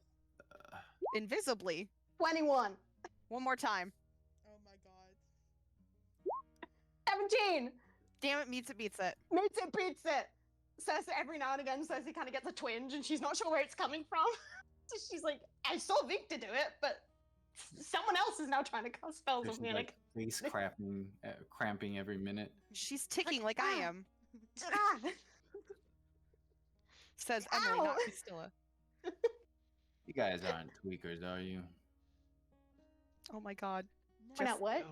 Uh, Invisibly. 21, One more time. Oh my god. 17. Damn it, meets it, beats it. Meets it, beats it. Says it every now and again. Says he kind of gets a twinge, and she's not sure where it's coming from. So she's like, I saw Victor do it, but someone else is now trying to cast spells she's on me. like face cramping every minute. She's ticking like I am, Ah! says Emily, not Ow. Castilla. You guys aren't tweakers, are you? Oh my god. We're not what?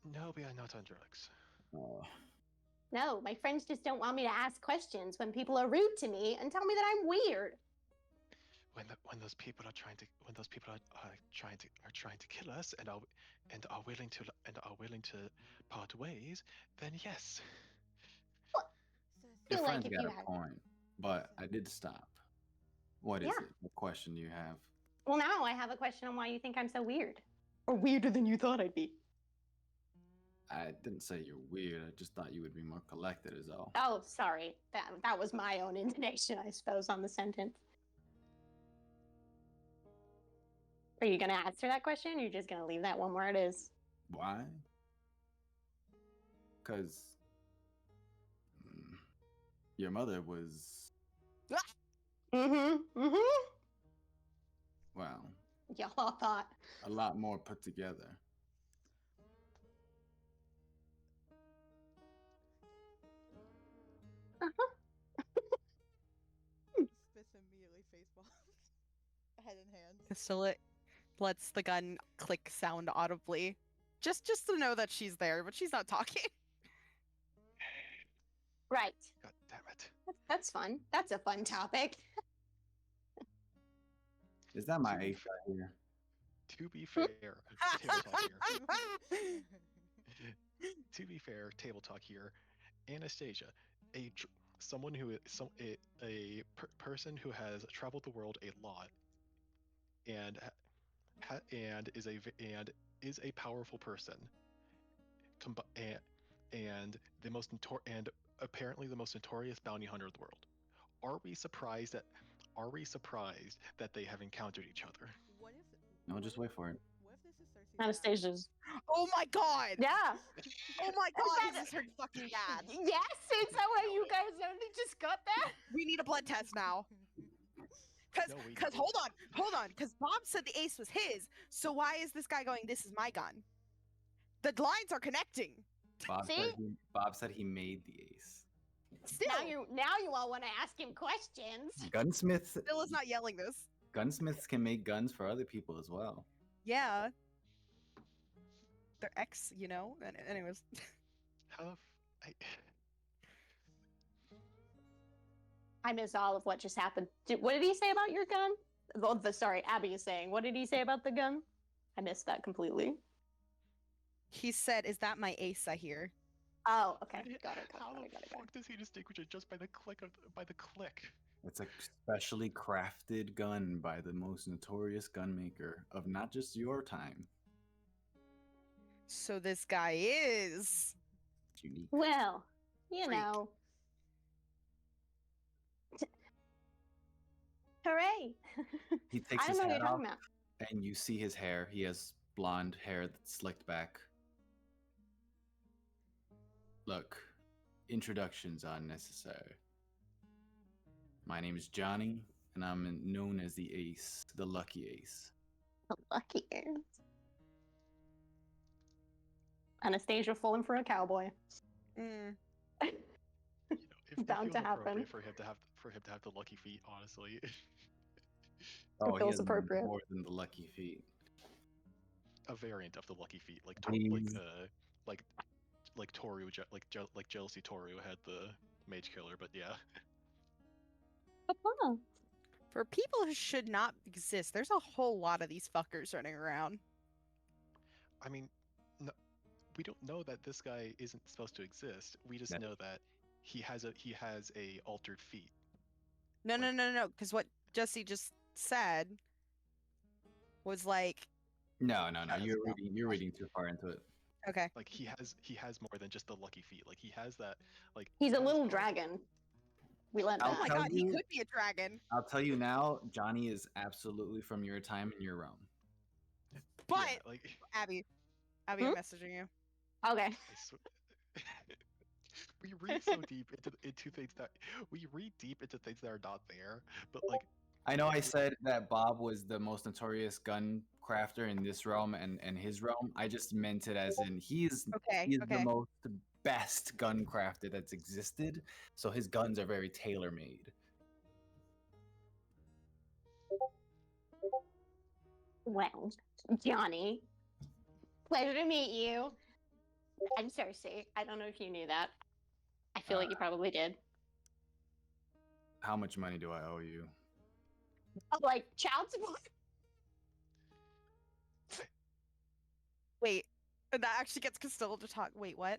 No, we are not on drugs. Oh. No, my friends just don't want me to ask questions when people are rude to me and tell me that I'm weird. When those people are trying to kill us and are willing to part ways, then yes. Your Feel like friend's if got you a had. point, but I did stop. What is Yeah. it? What question do you have? Well, now I have a question on why you think I'm so weird. Or weirder than you thought I'd be. I didn't say you're weird. I just thought you would be more collected, is all. Oh, sorry. That was my own intonation, I suppose, on the sentence. Are you gonna answer that question? Or you're just gonna leave that one where it is? Why? Because your mother was, Mm-hmm. well, Y'all all thought. a lot more put together. Spitz immediately face head in hand. Castilla lets the gun click sound audibly. Just to know that she's there, but she's not talking. Right. God damn it. That's fun. That's a fun topic. Is that my To be ace right here? To be fair, table talk here. To be fair, table talk here. Anastasia, someone who is a person who has traveled the world a lot and and is a powerful person. And the and apparently the most notorious bounty hunter of the world. Are we surprised that they have encountered each other? What if? No, what just if- wait for it. What if this is Circe's Anastasia's. Oh my god! Yeah. Oh my god, that- is this her fucking dad? Yes, is that why you guys only just got that? We need a blood test now. No, we Cause don't. hold on, cause Bob said the ace was his, so why is this guy going, this is my gun? The lines are connecting. See? Bob said he made the ace. Still, Now you all want to ask him questions. Gunsmiths Still is not yelling this. Gunsmiths can make guns for other people as well. Yeah. They're ex, you know? Anyways. How the I missed all of what just happened. What did he say about your gun? Sorry, Abby is saying. What did he say about the gun? I missed that completely. He said, is that my ace I hear? Oh, okay. Got it. How the fuck does he distinguish it just by the click? It's a specially crafted gun by the most notorious gunmaker of not just your time. So this guy is... It's unique. Well, you Freak. know. Hooray! He takes I his don't know what hat you're off, talking about. and you see his hair. He has blonde hair that's slicked back. Look, introductions are necessary. My name is Johnny, and I'm known as the Ace, the Lucky Ace. Lucky ears. Anastasia falling for a cowboy. Mm. You know, if Bound it to feels happen. appropriate for him to have the lucky feet, honestly. Oh, he feels has appropriate. more than the lucky feet. A variant of the lucky feet, like He's- Toru, like Jealousy Toru had the mage killer, but yeah. Oh. For people who should not exist, there's a whole lot of these fuckers running around. I mean, no, we don't know that this guy isn't supposed to exist. We just That- know that he has a altered feet. No, Like- no, because what Jesse just said was like, No. Has- You're reading too far into it. okay, Like he has more than just the lucky feet. Like he has that. Like He's he a has little all- dragon. We learned oh I'll that. my tell god, he you- could be a dragon. I'll tell you now, Johnny is absolutely from your time and your realm. But, Yeah, like Abby, I'm messaging you. Okay. I we read so deep into things that we read deep into things that are not there. But like I know I said that Bob was the most notorious gun crafter in this realm and his realm. I just meant it as in he's Okay, the most best gun crafter that's existed. So his guns are very tailor made. Well, Johnny, pleasure to meet you. I'm Circe. I don't know if you knew that. I feel like you probably did. How much money do I owe you? Oh, like child support? Wait, that actually gets Castilla to talk. Wait, what?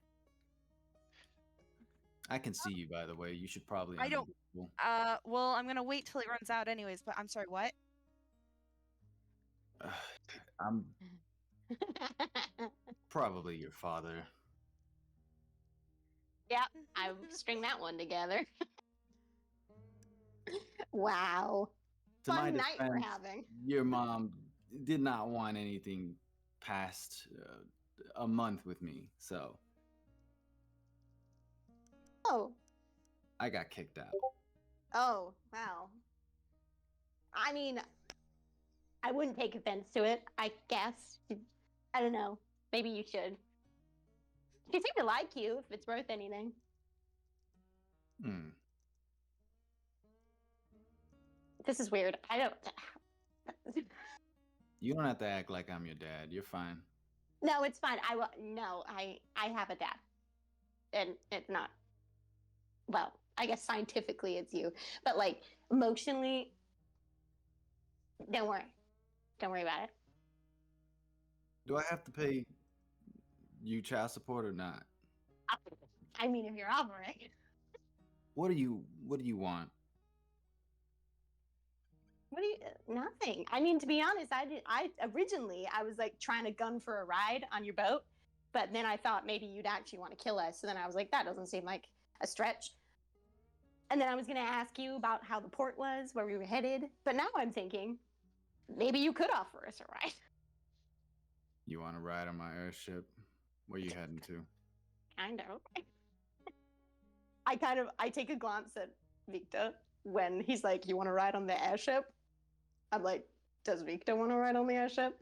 I can see you, by the way. You should probably. I don't- unenable. Well, I'm gonna wait till it runs out anyways, but I'm sorry, what? I'm probably your father. I string that one together. Wow. To my Fun night we're defense, having. your mom did not want anything past a month with me, so Oh, I got kicked out. oh, wow. I mean, I wouldn't take offense to it, I guess. I don't know. Maybe you should. She seemed to like you, if it's worth anything. Hmm. This is weird. I don't. You don't have to act like I'm your dad. You're fine. No, it's fine. I will. No, I have a dad, and it's not. Well, I guess scientifically it's you, but like emotionally, don't worry. Don't worry about it. Do I have to pay you child support or not? I mean, if you're offering. What do you want? What do you? Nothing. I mean, to be honest, I originally I was like trying to gun for a ride on your boat, but then I thought maybe you'd actually want to kill us. So then I was like, that doesn't seem like a stretch. And then I was gonna ask you about how the port was, where we were headed. But now I'm thinking, maybe you could offer us a ride. You want to ride on my airship? Where you heading to? Kind of. I take a glance at Victor when he's like, "You want to ride on the airship?" I'm like, "Does Victor want to ride on the airship?"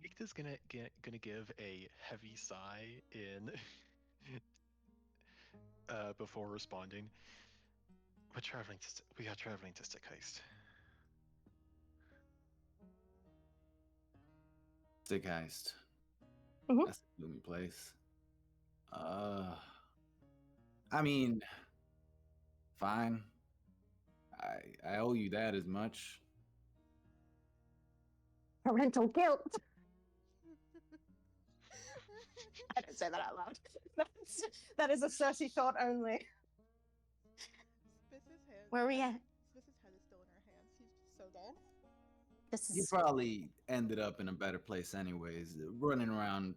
Victor's gonna give a heavy sigh in before responding. We are traveling to Stick Heist. Stick Heist. Mhm. That's a gloomy place. I mean, fine. I owe you that as much. Parental guilt. I don't say that out loud. That is a Circe thought only. Spiss's hand. Where are we at? Spiss's head is still in her hands. He's just so dead. This You is probably ended up in a better place anyways. Running around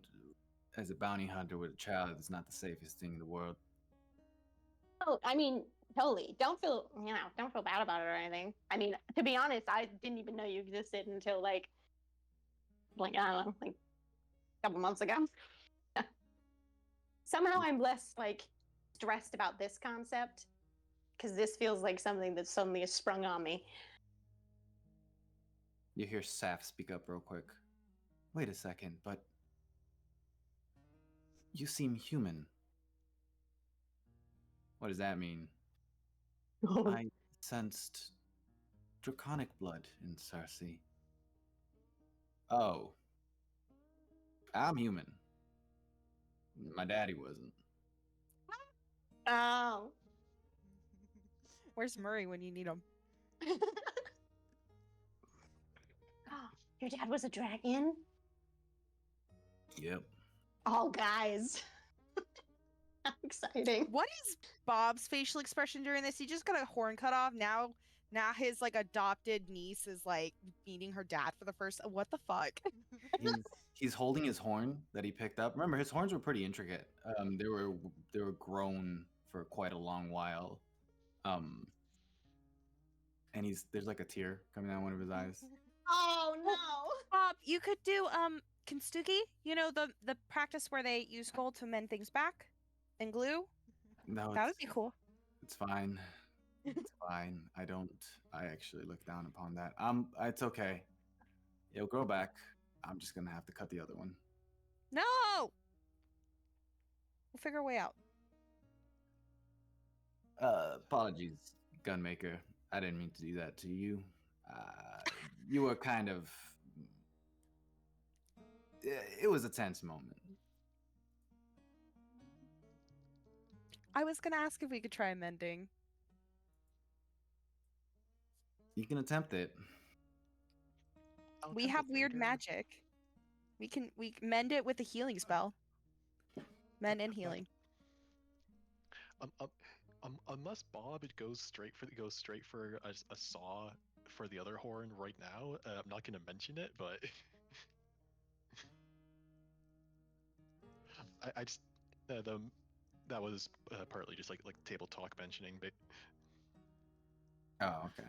as a bounty hunter with a child is not the safest thing in the world. Oh, I mean, totally. Don't feel bad about it or anything. I mean, to be honest, I didn't even know you existed until like I don't know, like a couple months ago. Somehow I'm less like stressed about this concept because this feels like something that suddenly has sprung on me. You hear Saf speak up real quick. Wait a second, but you seem human. What does that mean? I sensed draconic blood in Circe. Oh, I'm human. My daddy wasn't. Oh. Where's Murray when you need him? Your dad was a dragon? Yep. Oh, guys. How exciting. What is Bob's facial expression during this? He just got a horn cut off. Now his like adopted niece is like meeting her dad for the first. What the fuck? He's holding his horn that he picked up. Remember, his horns were pretty intricate. They were grown for quite a long while. And there's like a tear coming down one of his eyes. Oh, no. Bob, you could do Kintsugi. You know the practice where they use gold to mend things back and glue. No, That would be cool. It's fine. It's fine. I actually look down upon that. It's okay. It'll grow back. I'm just gonna have to cut the other one. No. We'll figure a way out. Apologies, Gunmaker. I didn't mean to do that to you. You were kind of. It was a tense moment. I was gonna ask if we could try mending. You can attempt it. I'll We attempt have it weird later. magic. We can mend it with a healing spell. Mend and healing. Unless Bob goes straight for a saw for the other horn right now. I'm not gonna mention it, but I just that was partly just like table talk mentioning, but Oh, okay.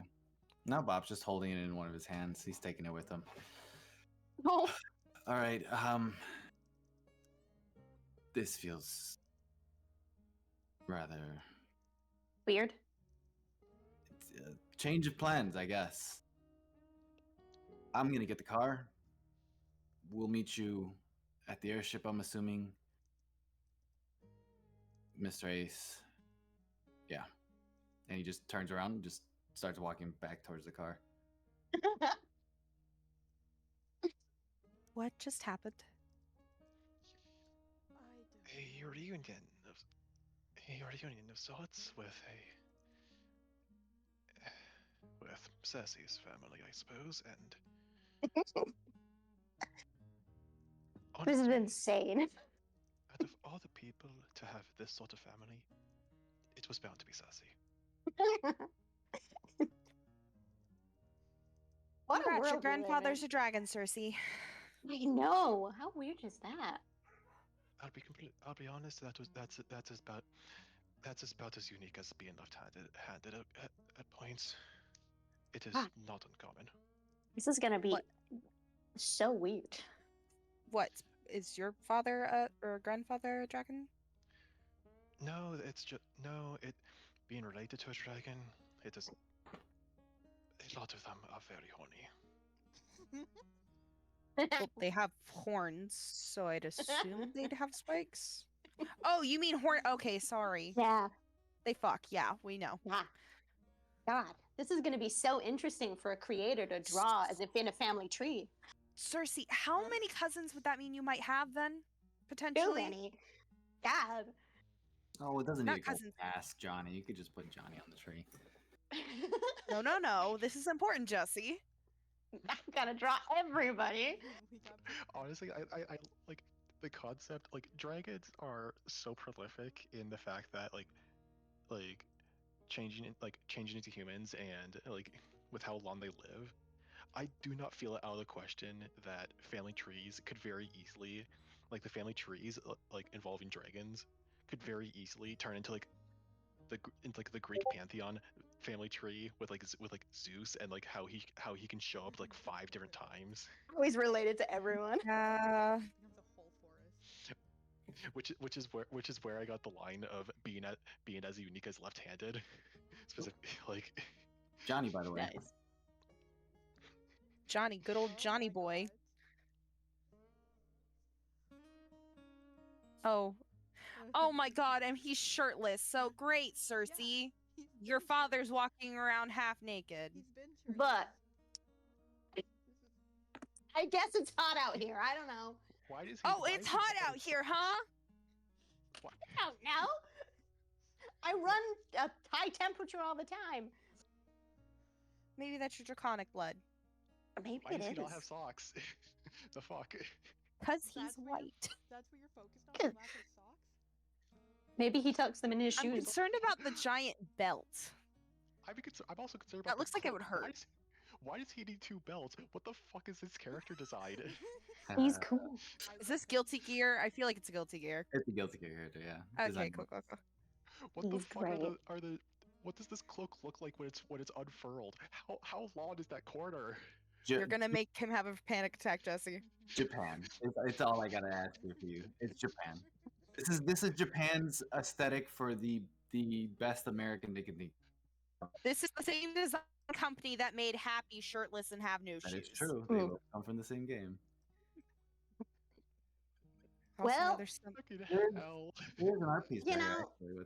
No, Bob's just holding it in one of his hands. He's taking it with him. Oh, All right. This feels rather weird. change of plans, I guess. I'm gonna get the car. We'll meet you at the airship, I'm assuming. Mr. Ace. Yeah. And he just turns around and just starts walking back towards the car. What just happened? I don't. A reunion of sorts with Circe's family, I suppose, and This is honestly, insane. out of all the people to have this sort of family, it was bound to be Circe. What a Congrats, your world we live grandfather's in. a dragon, Circe. I know. How weird is that? I'll be honest. That's about as unique as being left-handed at points. It is Ah. not uncommon. This is gonna be What? so weird. What is your father or grandfather a dragon? No, it's just no. It being related to a dragon. It is. A lot of them are very horny. Well, they have horns, so I'd assume they'd have spikes. Oh, you mean horn? Okay, sorry. Yeah. They fuck. Yeah, we know. Yeah. God, this is gonna be so interesting for a creator to draw as if in a family tree. Circe, how many cousins would that mean you might have then? Too Potentially? many. God. Oh, it doesn't Not need to go cousins. past Johnny. You could just put Johnny on the tree. No, no, no. This is important, Jesse. I gotta draw everybody. We got Honestly, I like the concept. Like dragons are so prolific in the fact that like changing into humans and like with how long they live. I do not feel it out of the question that family trees could very easily, like the family trees like involving dragons, could very easily turn into like the Greek pantheon family tree with like Zeus and like how he can show up like 5 different times, Always related to everyone. Uh, becomes a whole forest. which is where I got the line of being as unique as left-handed, specifically like Johnny, by the way. Nice. Johnny, good old Oh Johnny my boy. God. Oh. Oh my god, and he's shirtless. So great, Circe. Yeah, he's Your been father's shirtless. walking around half naked. He's been shirtless. But This is- I guess it's hot out here. I don't know. why does he? Oh, why it's is he hot got out his- here, huh? why- I don't know. I run a high temperature all the time. Maybe that's your draconic blood. Maybe Why it does he is. not have socks? The fuck? Because he's That's where you're- white. That's what you're focused on, the lack of socks? Maybe he tucks them in his I'm shoes. concerned about the giant belt. I'm also concerned about That looks like it would hurt. Why does he need 2 belts? What the fuck is his character design? He's cool. I Is love this it. Guilty Gear? I feel like it's a Guilty Gear. It's a guilty character, yeah. Okay, Design cool, book. cool, cool. What the He's fuck great. are the what does this cloak look like when it's unfurled? How long is that corner? You're gonna make him have a panic attack, Jesse. Japan. It's all I gotta ask you for you. It's Japan. This is Japan's aesthetic for the best American they can think. This is the same design company that made Happy shirtless and have no That shoes. is true. They Ooh. both come from the same game. Also, Well- there's some... Fucking Here's- hell. Here's an art piece You right here, know- actually.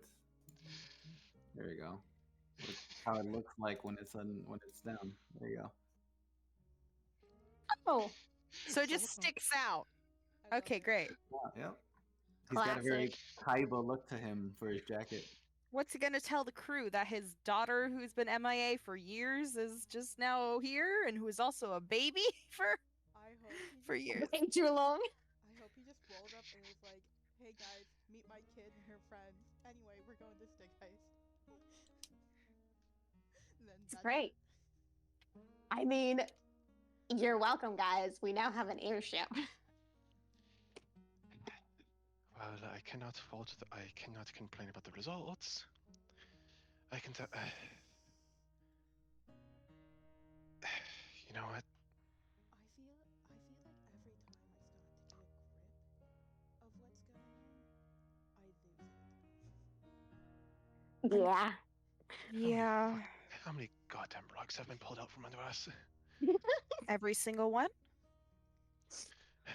There you go. With how it looks like when it's down. There you go. Oh, So it just sticks out. I love Okay, it. great. Yeah, yep. He's got a very classic. Kaiba look to him for his jacket. What's he gonna tell the crew that his daughter, who's been MIA for years, is just now here, and who is also a baby for I hope he for just- years? way too long. I hope he just rolled up and was like, "Hey guys, meet my kid and her friends. Anyway, we're going to stick heist." Then It's that's great. I mean, you're welcome, guys. We now have an airship. Well, I cannot complain about the results. I can tell. know what? I feel like every time I start to get a grip of what's going on, I lose it. Yeah. Yeah. How many goddamn rugs have been pulled out from under us? Every single one? I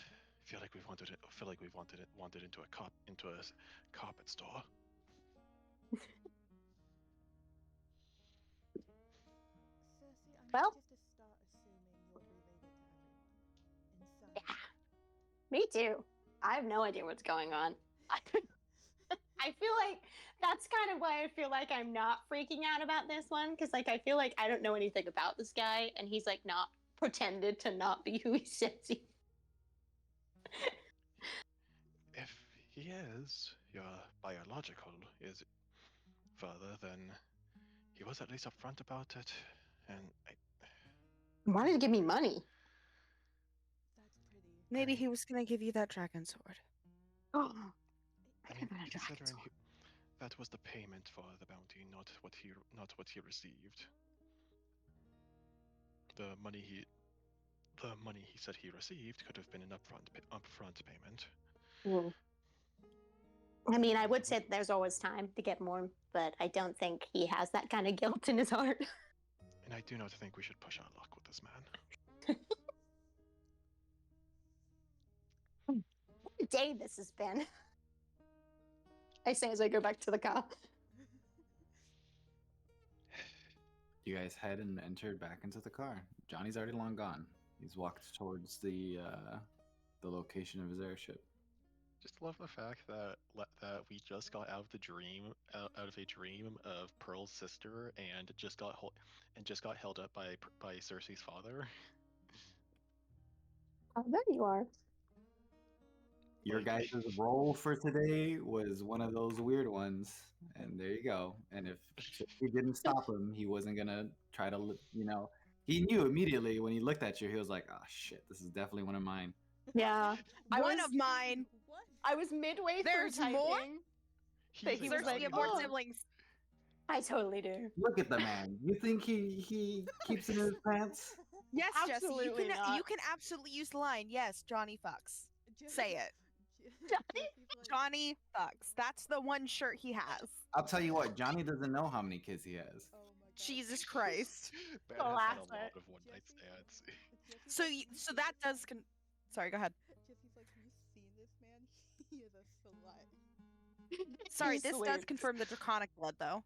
feel like we've wanted into a carpet store. Circe, I Well- need you to start assuming you're related to everyone in some way. Me too. I have no idea what's going on. I feel like that's kind of why I feel like I'm not freaking out about this one, because like I feel like I don't know anything about this guy, and he's like not pretended to not be who he says he. If he is your biological father, then he was at least upfront about it, and Wanted to give me money. That's pretty. Maybe he was gonna give you that dragon sword. Oh, I mean, considering that was the payment for the bounty, not what he received. The money he said he received could have been an upfront payment. I mean, I would say there's always time to get more, but I don't think he has that kind of guilt in his heart. And I do not think we should push our luck with this man. What a day this has been. I say as I go back to the car. You guys head and enter back into the car. Johnny's already long gone. He's walked towards the location of his airship. Just love the fact that we just got out of a dream of Pearl's sister and just got held up by Circe's father. Oh, there you are. Your Like- guys' role for today was one of those weird ones, and there you go. And if he didn't stop him, he wasn't gonna try to, he knew immediately when he looked at you. He was like, "Oh shit, this is definitely one of mine." Yeah. I One was- of mine. What? I was midway There's through more? typing. He's he a was Cersei, like, you have more "Oh." siblings. I totally do. Look at the man. You think he keeps it in his pants? Yes, Jesse, Absolutely you not. can absolutely use the line. Yes, Johnny fucks. Say it. Johnny? Johnny fucks. That's the one shirt he has. I'll tell you what, Johnny doesn't know how many kids he has. Oh my god. Jesus Christ. Ben has had a lot Classic. of one-night stands. Jesse's So like, you, "Have so you that seen-" does sorry, go ahead. Jesse's like, have you seen this man? He is a slut. Sorry, He's this does sweet. confirm the draconic blood though.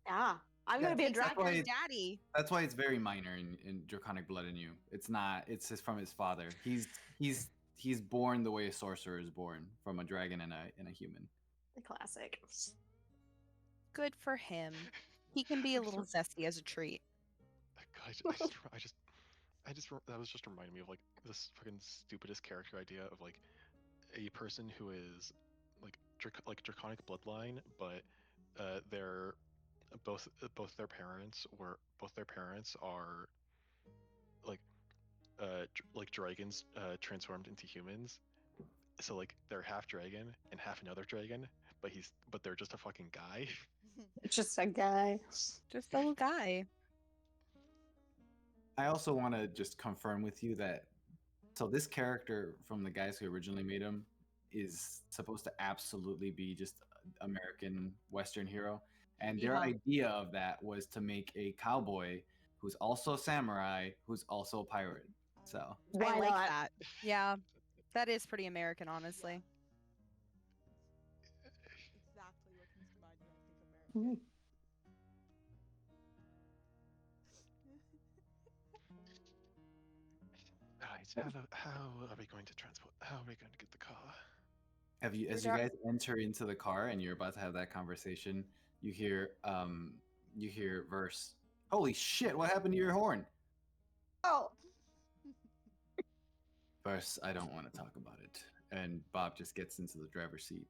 Yeah. I'm Yeah, gonna be a Takes after dragon. his daddy. That's why it's very minor in draconic blood in you. It's not. It's just from his father. He's born the way a sorcerer is born, from a dragon and a human. The classic. Good for him. He can be a I'm little zesty as a treat. That was just reminding me of like this fucking stupidest character idea of like a person who is like draconic bloodline, but they're both their parents are like like dragons transformed into humans. So like they're half dragon and half another dragon, but they're just a fucking guy. It's just a guy. Just a little guy. I also want to just confirm with you that so this character from the guys who originally made him is supposed to absolutely be just American Western hero, and their Yeah. idea of that was to make a cowboy who's also a samurai, who's also a pirate. So Why I like not? that. Yeah. That is pretty American, honestly. Exactly what comes to mind when I think American. Mhm. Alright, how are we going to transport? How are we going to get the car? as you guys enter into the car and you're about to have that conversation, you hear Verse. Holy shit! What happened to your horn? Oh. Verse, I don't want to talk about it. And Bob just gets into the driver's seat.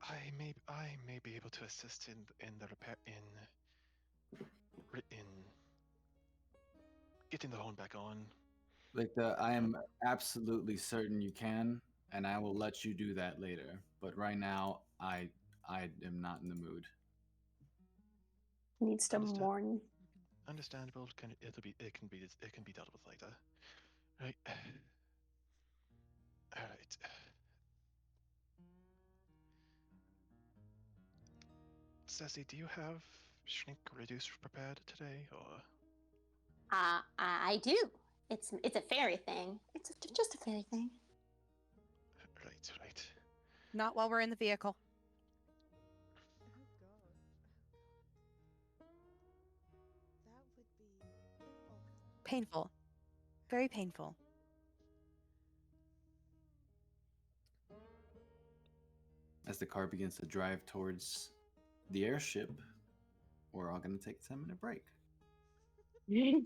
I may be able to assist in the repair in getting the horn back on. I am absolutely certain you can, and I will let you do that later. But right now, I am not in the mood. Needs to Understand- mourn. Understandable. It can be dealt with later. Right. All right. Sassy, do you have shrink reduce prepared today, or I do. It's a fairy thing. It's just a fairy thing. right? Not while we're in the vehicle. Oh god. That would be awful. Painful. Very painful. As the car begins to drive towards the airship, we're all going to take a 10-minute break. We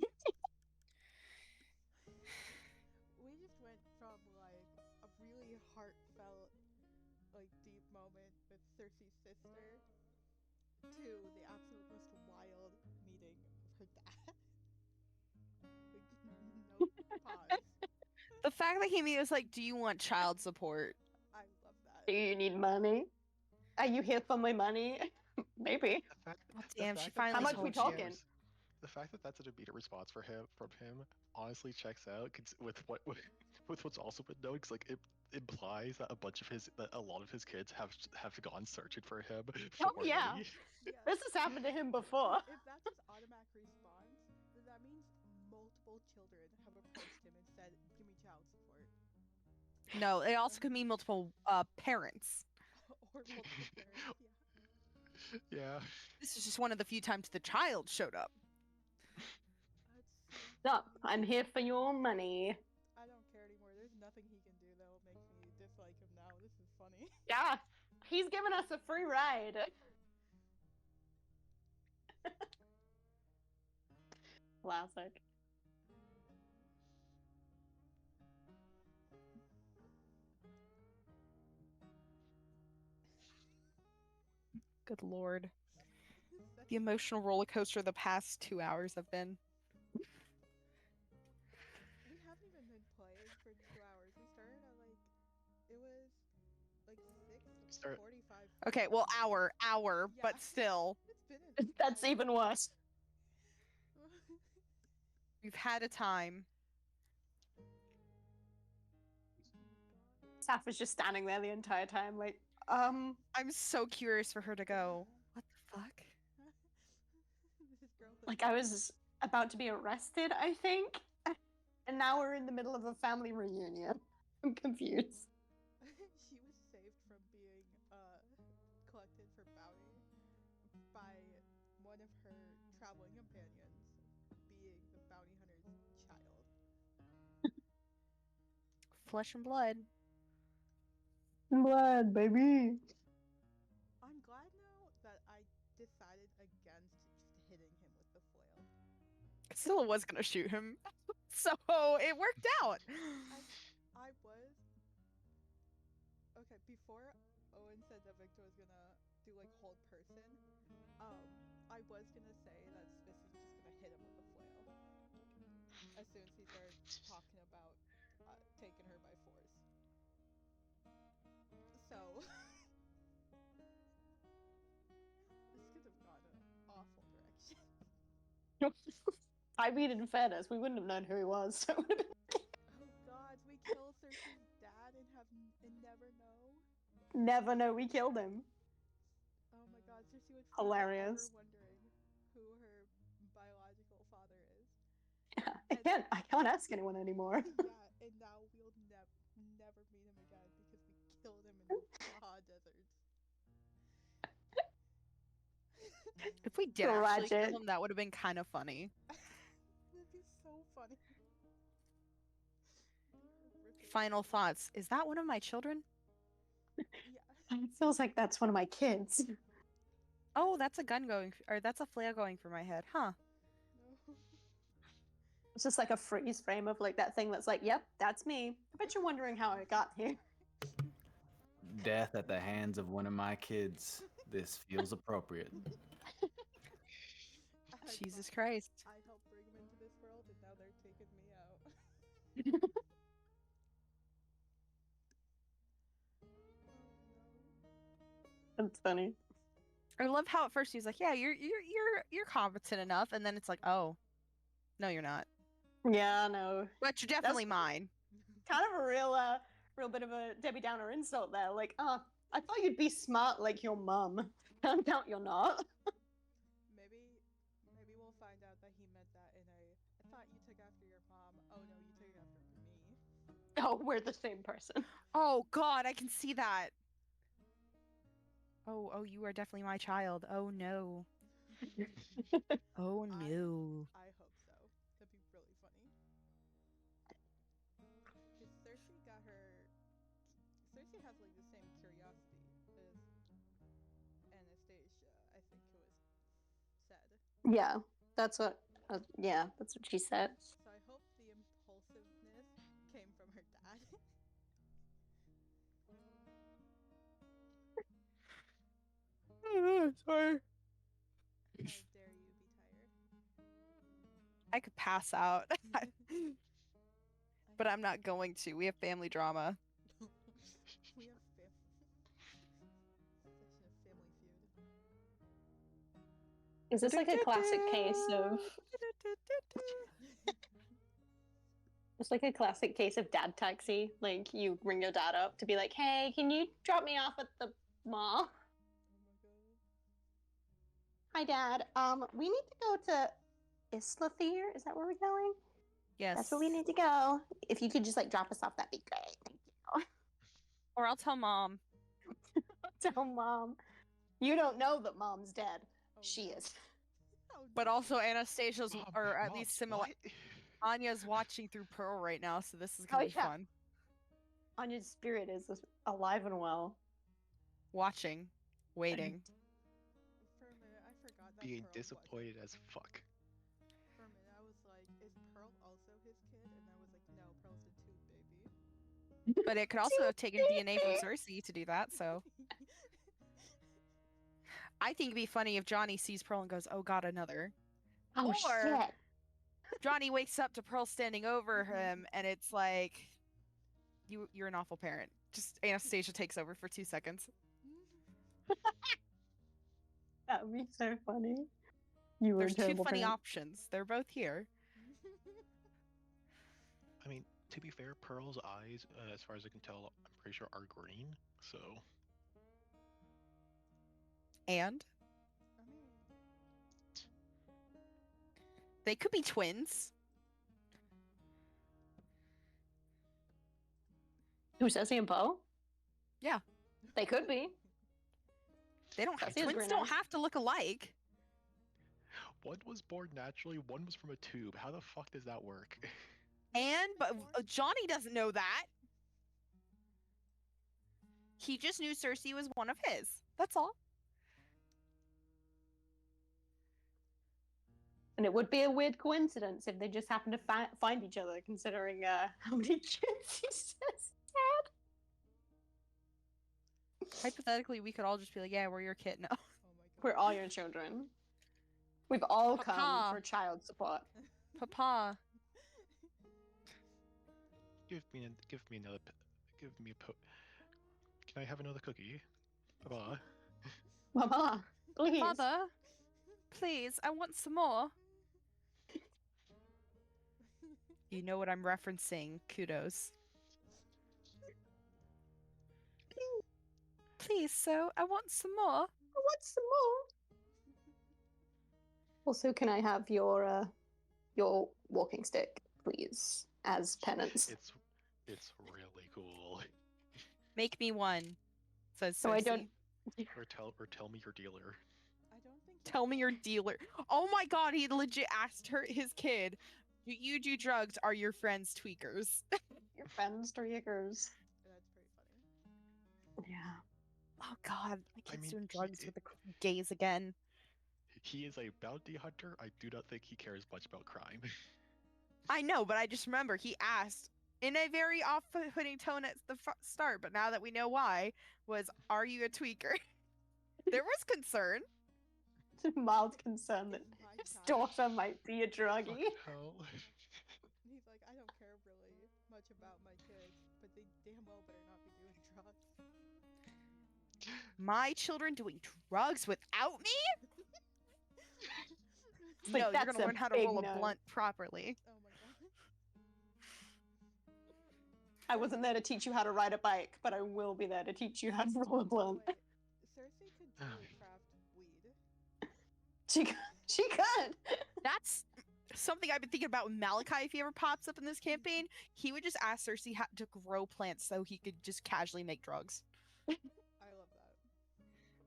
just went from like a really heartfelt, like deep moment with Circe's sister to the absolute most wild meeting of her dad. Like, no pause. The fact that he was like, "Do you want child support?" I love that. Do you need money? Are you here for my money? Maybe. The fact, Well, the damn, she fact that finally How much that's we an told you. talking? immediate The fact that that's an immediate response from him honestly checks out with what's also been known, because like it implies that a lot of his kids have gone searching for him Oh, for yeah. money. Yes. This has happened to him before. If that's his automatic response, then that means multiple children have approached him and said, "Give me child support," No, it also could mean multiple parents. or multiple parents. Yeah. Yeah. This is just one of the few times the child showed up. That's so Stop. funny. I'm here for your money. I don't care anymore. There's nothing he can do that will make me dislike him now. This is funny. Yeah. He's giving us a free ride. Classic. Good lord. That's- The emotional roller coaster the past 2 hours have been. We haven't even been playing for 2 hours. We started at like, it was like Start- 6:45. Okay, well, hour, Yeah. but still, It's been an That's hour. even worse. we've had a time. Saf was just standing there the entire time, like, I'm so curious for her to go, what the fuck? This girl was like I was about to be arrested, I think. And now we're in the middle of a family reunion. I'm confused. she was saved from being collected for bounty by one of her traveling companions being the bounty hunter's child. Flesh and blood. Blood, baby. I'm glad now that I decided against just hitting him with the flail. Still was gonna shoot him. So it worked out. I was okay before Owen said that Victor was gonna do like hold person. I was gonna say that Spiss is just gonna hit him with a flail as soon as he started talking about taking her by force. So this could have gone an awful direction. I mean, in fairness, we wouldn't have known who he was. So it would have been Oh God, we kill Circe's dad and never know. never know we killed him. Oh my God, Circe would Hilarious. forever wondering who her biological father is. I can't ask anyone anymore. Yeah, and now we'll never meet him again because we killed him in the Baja deserts. If we did actually Tragic. kill him, that would have been kind of funny. That'd be so funny. Horrific. Final thoughts. Is that one of my children? Yeah. It feels like that's one of my kids. Oh, that's a gun going, or that's a flare going for my head. Huh. No. It's just like a freeze frame of like that thing that's like, yep, that's me. I bet you're wondering how I got here. Death at the hands of one of my kids. This feels appropriate. Jesus Christ. I helped bring him into this world, and now they're taking me out. Oh no. That's funny. I love how at first he was like, "Yeah, you're competent enough," and then it's like, "Oh, no, you're not. Yeah, no. But you're definitely mine." Kind of a real bit of a Debbie Downer insult there. Like, I thought you'd be smart like your mum. Turned out you're not. Maybe we'll find out that he meant that in a. I thought you took after your mom. Oh no, you took after me. Oh, we're the same person. Oh God, I can see that. Oh, you are definitely my child. Oh no. Oh no. I hope so. That'd be really funny. Because Cersei got her. Cersei has like the same curiosity as Anastasia. I think it was said. Yeah, that's what. Yeah, that's what she said. So I hope the impulsiveness came from her dad. Sorry. How dare you be tired? I could pass out. But I'm not going to. We have family drama. We have section of Family Feud. Is this like a classic case of? It's like a classic case of dad taxi. Like you ring your dad up to be like, "Hey, can you drop me off at the mall?" Oh my god. Hi, Dad. We need to go to Isla Theater. Is that where we're going? Yes. That's where we need to go. If you could just like drop us off, that'd be great. Thank you. Or I'll tell Mom. Tell Mom. You don't know that Mom's dead. Oh, She no. is. Oh, But no. also Anastasia's, Mom, or at Mom, least similar. what? Anya's watching through Pearl right now, so this is gonna Oh, be yeah. fun. Anya's spirit is alive and well. Watching, waiting. For a minute, I forgot that Being Pearl disappointed as fuck. For a minute, I was like, is Pearl also his kid? And I was like, no, Pearl's a tooth baby. But it could also have taken DNA from Circe to do that, so. I think it'd be funny if Johnny sees Pearl and goes, "Oh God, another." Oh, Or- shit. Johnny wakes up to Pearl standing over him, and it's like, you're an awful parent. Just Anastasia takes over for 2 seconds. That would be so funny. You were There's a two terrible funny parent. options. They're both here. I mean, to be fair, Pearl's eyes, as far as I can tell, I'm pretty sure are green. So And I mean, they could be twins. Who, Cersei and Poe? Yeah. They could be. They don't. Cersei has Twins green don't eyes. have to look alike. one was born naturally, one was from a tube. How the fuck does that work? But Johnny doesn't know that. He just knew Circe was one of his. That's all. And it would be a weird coincidence if they just happened to find each other, considering how many kids he says had. Hypothetically, we could all just be like, "Yeah, we're your kid now." oh my god. We're all your children. We've all come Papa. for child support. Papa. Give me another. Give me a Can I have another cookie? Baba. Mama, please. Mother, please, I want some more. You know what I'm referencing. Kudos. Please, so I want some more. I want some more. Also, can I have your walking stick, please, as penance? It's really cool. Make me one, says So I Cersei. don't. Or tell me your dealer. I don't think. Tell me your dealer. Oh my God, he legit asked his kid, "Do you do drugs? Are your friends tweakers?" Your friends, Trickers. That's pretty funny. Yeah. Oh God, my kid's mean, doing drugs with the gays again. He is a bounty hunter. I do not think he cares much about crime. I know, but I just remember he asked in a very off-putting tone at the start, but now that we know why, was, "Are you a tweaker?" There was concern. Mild concern that Is my his child- daughter might be a druggie. Fuck hell. He's like, I don't care really much about my kids, but they damn well better not be doing drugs. My children doing drugs without me? It's like, No, you're that's gonna a learn how to big roll a no. blunt properly. Oh my god. I wasn't there to teach you how to ride a bike, but I will be there to teach you how to roll a blunt. Wait, Circe could totally craft weed. She could. That's something I've been thinking about with Malachi. If he ever pops up in this campaign, he would just ask Circe how to grow plants so he could just casually make drugs. I love that.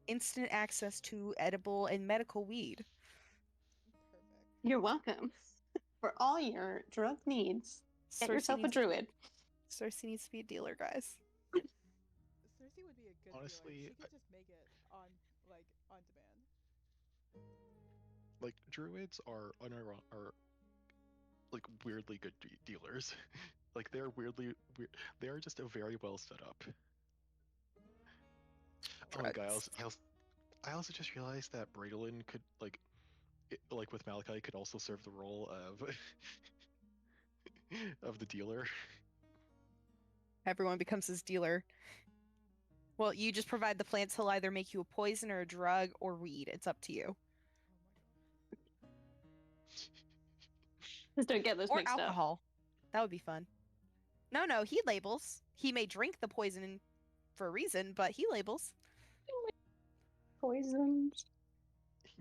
Instant access to edible and medical weed. Perfect. You're welcome. For all your drug needs, get yourself a druid. Circe needs to be a dealer, guys. Circe would be a good Honestly, dealer. She could just make it on demand. Like druids are like weirdly good dealers. Like they're weirdly weird. They are just a very well set up. Oh my god! I also just realized that Bradolin could like with Malachi could also serve the role of of the dealer. Everyone becomes his dealer. Well, you just provide the plants. He'll either make you a poison or a drug or weed. It's up to you. Oh my god. Just don't get those Or mixed up. alcohol. That would be fun. No, he labels. He may drink the poison for a reason, but he labels. Poisons.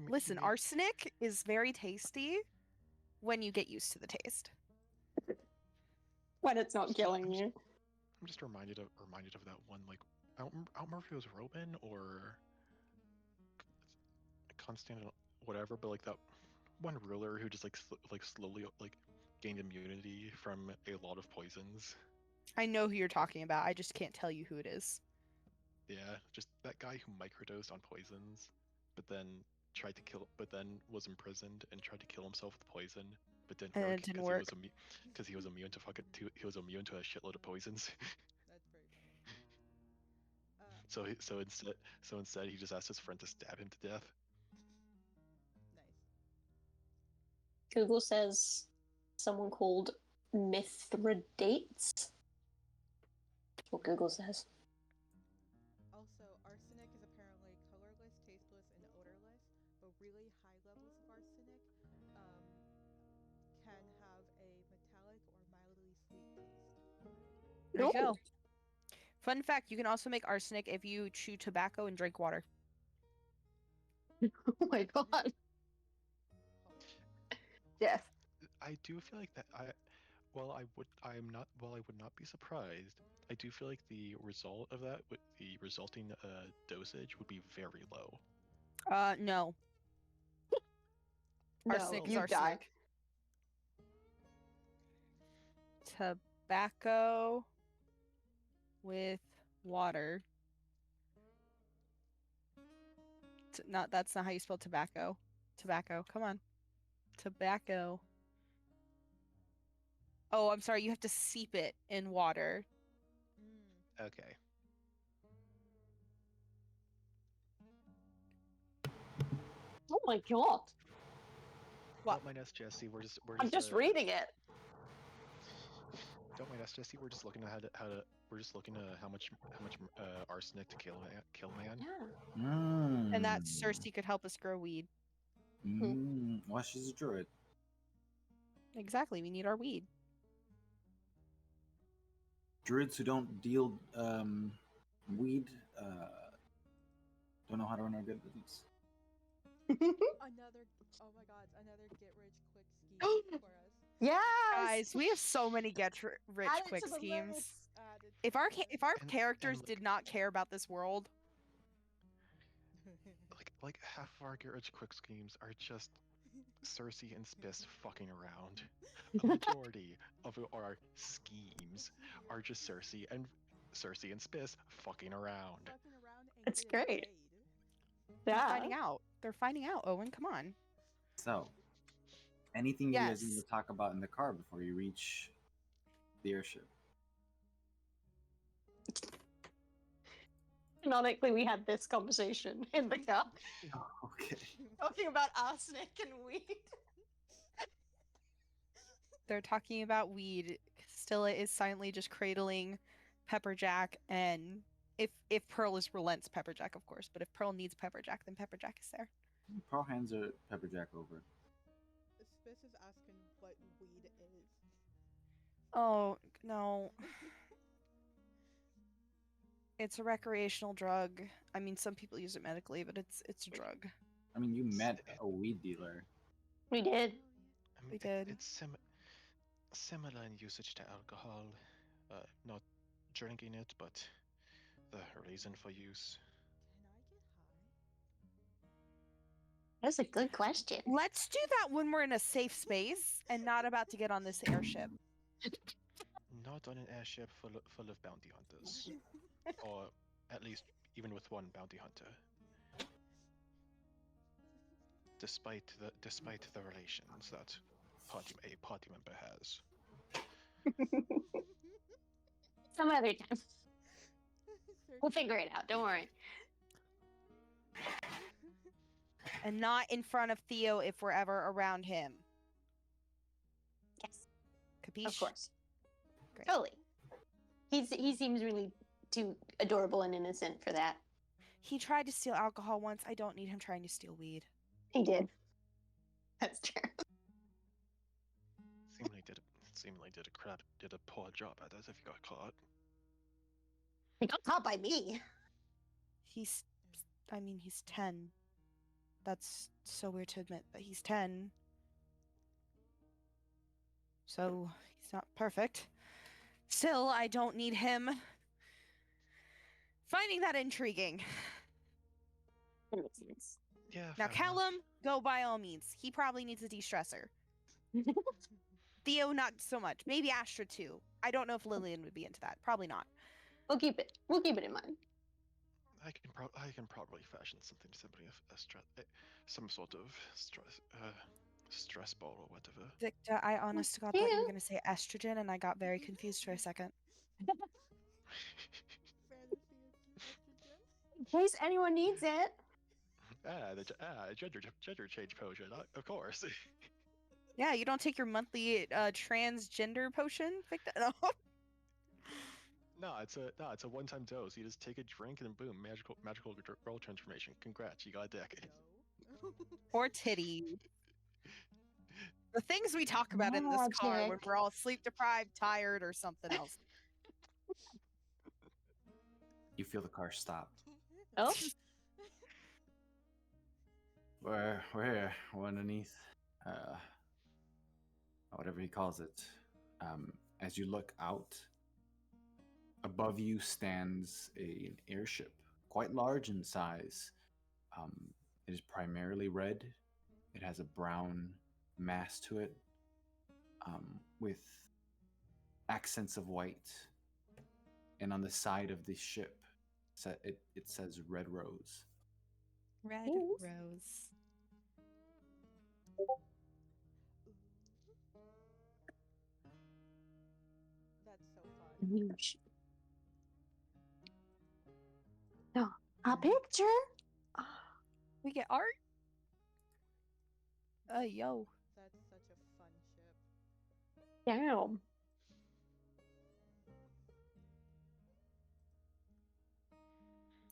Listen, arsenic is very tasty when you get used to the taste. When it's not killing you. I'm just reminded of that one, like I don't remember if it was Robin or Constantine, whatever, but like that one ruler who just like slowly like gained immunity from a lot of poisons. I know who you're talking about. I just can't tell you who it is. Yeah, just that guy who microdosed on poisons, but then was imprisoned and tried to kill himself with poison, but didn't And work it didn't work. because he was immune to he was immune to a shitload of poisons. That's very funny. So instead he just asked his friend to stab him to death. Nice. Google says someone called Mithridates. That's what Google says. Also, arsenic is apparently colorless, tasteless, and odorless, but really high levels of arsenic can have a metallic or mildly sweet taste. There you go. Fun fact, you can also make arsenic if you chew tobacco and drink water. Oh my god. Yes. I do feel like that I would not be surprised. I do feel like the result of that the resulting dosage would be very low. No. Arsenic is you die. arsenic. Tobacco with water. That's not how you spell tobacco. Tobacco. Come on. Tobacco. Oh, I'm sorry. You have to steep it in water. Okay. Oh my god. What? Don't mind us, Jesse. I'm just reading it. Don't mind us, Jesse. We're just looking at how much arsenic to kill man. Yeah. And that Circe could help us grow weed. Well, she's a druid. Exactly. We need our weed. Druids who don't deal weed don't know how to run a good business. Another get rich quick scheme for us. Yes. Guys, we have so many rich Add it quick to the schemes. list. If our And- characters and did not care about this world, like half of our get rich quick schemes are just Circe and Spiss fucking around. A majority of our schemes are just Circe and Spiss fucking around. Fucking around and It's getting great. laid. Yeah. they're finding out. Owen, come on. So, anything you guys need Yes. to talk about in the car before you reach the airship? Canonically, we had this conversation in the car. Okay. Talking about arsenic and weed. They're talking about weed. Stilla is silently just cradling Pepperjack and If Pearl is relents Pepperjack, of course, but if Pearl needs Pepperjack, then Pepperjack is there. Pearl hands her Pepperjack over. Spiss is asking what weed is. Oh no, it's a recreational drug. I mean, some people use it medically, but it's a drug. I mean, you met a weed dealer. We did. I mean, We did. It's similar in usage to alcohol. Not drinking it, but the reason for use. Can I get high? That's a good question. Let's do that when we're in a safe space and not about to get on this airship. Not on an airship full of bounty hunters, or at least even with one bounty hunter. Despite the relations that a party member has. Some other time. Circe- We'll figure it out. Don't worry. And not in front of Theo if we're ever around him. Yes, Capiche? of course. Great. Totally. He seems really too adorable and innocent for that. He tried to steal alcohol once. I don't need him trying to steal weed. He did. That's true. Seemingly did a poor job at it if you got caught. He got caught by me. He's 10. That's so weird to admit, but he's 10. So he's not perfect. Still, I don't need him finding that intriguing. That makes sense. Yeah. Now, fair enough. Callum, go by all means. He probably needs a de-stressor. Theo, not so much. Maybe Astra too. I don't know if Lillian would be into that. Probably not. We'll keep it in mind. I can probably fashion something simply some sort of stress ball or whatever. Victor, I honest to God thought you Yeah. were going to say estrogen, and I got very confused for a second. Fantasy estrogen? In case anyone needs it. Gender change potion, of course. Yeah, you don't take your monthly transgender potion, Victor? No. it's a one-time dose. You just take a drink and boom, magical girl transformation. Congrats, you got a dick. No. Or titty. The things we talk about in this car when Magic. we're all sleep deprived, tired, or something else. You feel the car stop. Oh, We're here. We're underneath. Whatever he calls it. As you look out, above you stands an airship, quite large in size. It is primarily red. It has a brown mass to it, with accents of white. And on the side of the ship, it says Red Rose. Red Ooh. Rose. That's so fun. huge. No, a picture. We get art? Yo. That's such a fun ship. Damn.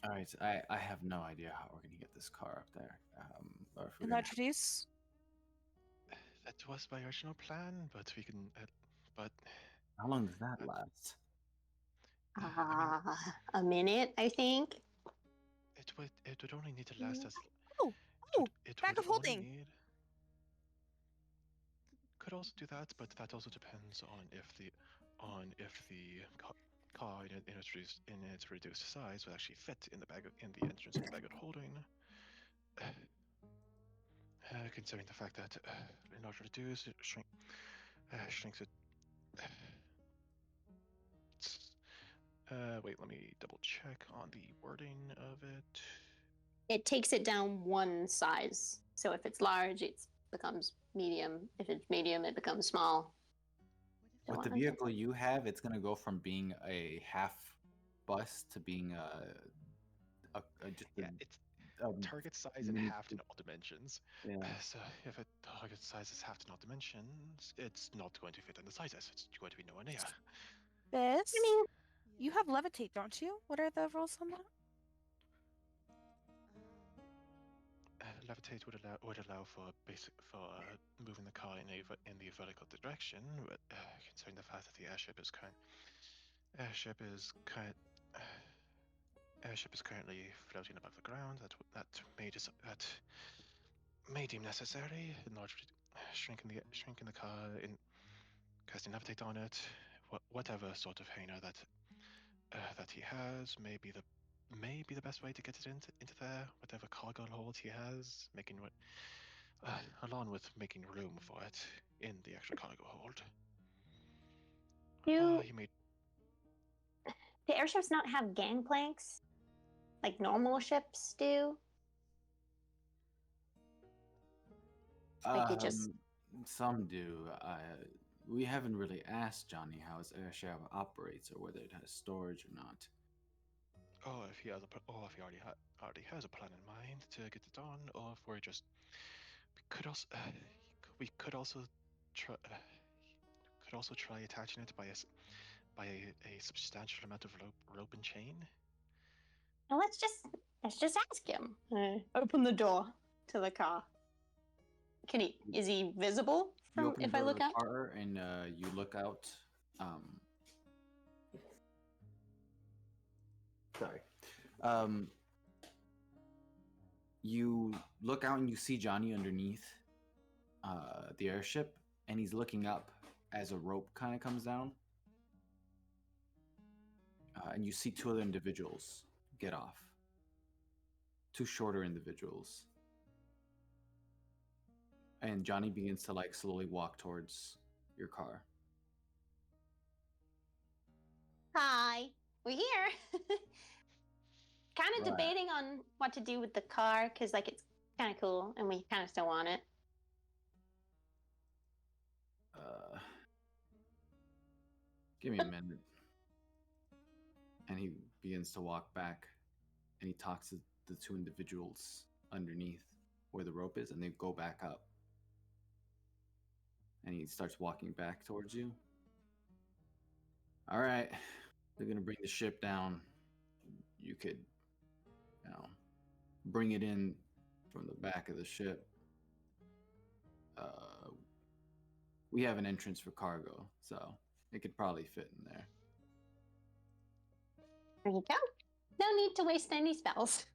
All right, I have no idea how we're gonna get this car up there. Or if we're And gonna- introduce? That was my original plan, but we can. But How long does that last? A minute, I think. it would only need to last as. Oh, it bag would of holding. only need- Could also do that, but that also depends on if the car in its reduced size would actually fit in the entrance of the bag of holding. Considering the fact that in order to reduce it shrinks it. Wait, let me double check on the wording of it. It takes it down one size. So if it's large, it becomes medium. If it's medium, it becomes small. So With the on. vehicle you have, it's gonna go from being a half bus to being just Yeah, it's target size and halved in all dimensions. yeah. So if a target size is halved in all dimensions, it's not going to fit in the sizes. It's going to be nowhere near. This? I mean, You have levitate, don't you? What are the rules on that? Levitate would allow for moving the car in the vertical direction, but considering the fact that the airship is currently floating above the ground, that may deem necessary in order to shrinking the car in casting levitate on it. Whatever sort of hanger that he has may be the best way to get it into there. Whatever cargo hold he has, along with making room for it in the actual cargo hold. Do He made the airships not have gangplanks like normal ships do? Like you just Some do. We haven't really asked Johnny how his airship operates or whether it has storage or not. if he already has a plan in mind to get it on, or if we could also try attaching it by a substantial amount of rope and chain. well, let's just ask him. Open the door to the car. Is he visible You from open if the I door of look the out? car and you look out. Sorry. You look out and you see Johnny underneath the airship, and he's looking up as a rope kind of comes down. And you see two other individuals get off. Two shorter individuals. And Johnny begins to slowly walk towards your car. Hi, we're here. Kind of Right. debating on what to do with the car because it's kind of cool and we kind of still want it. Give me a minute. And he begins to walk back, and he talks to the two individuals underneath where the rope is, and they go back up. And he starts walking back towards you. All right, they're gonna bring the ship down. You could, bring it in from the back of the ship. We have an entrance for cargo, so it could probably fit in there. There you go. No need to waste any spells.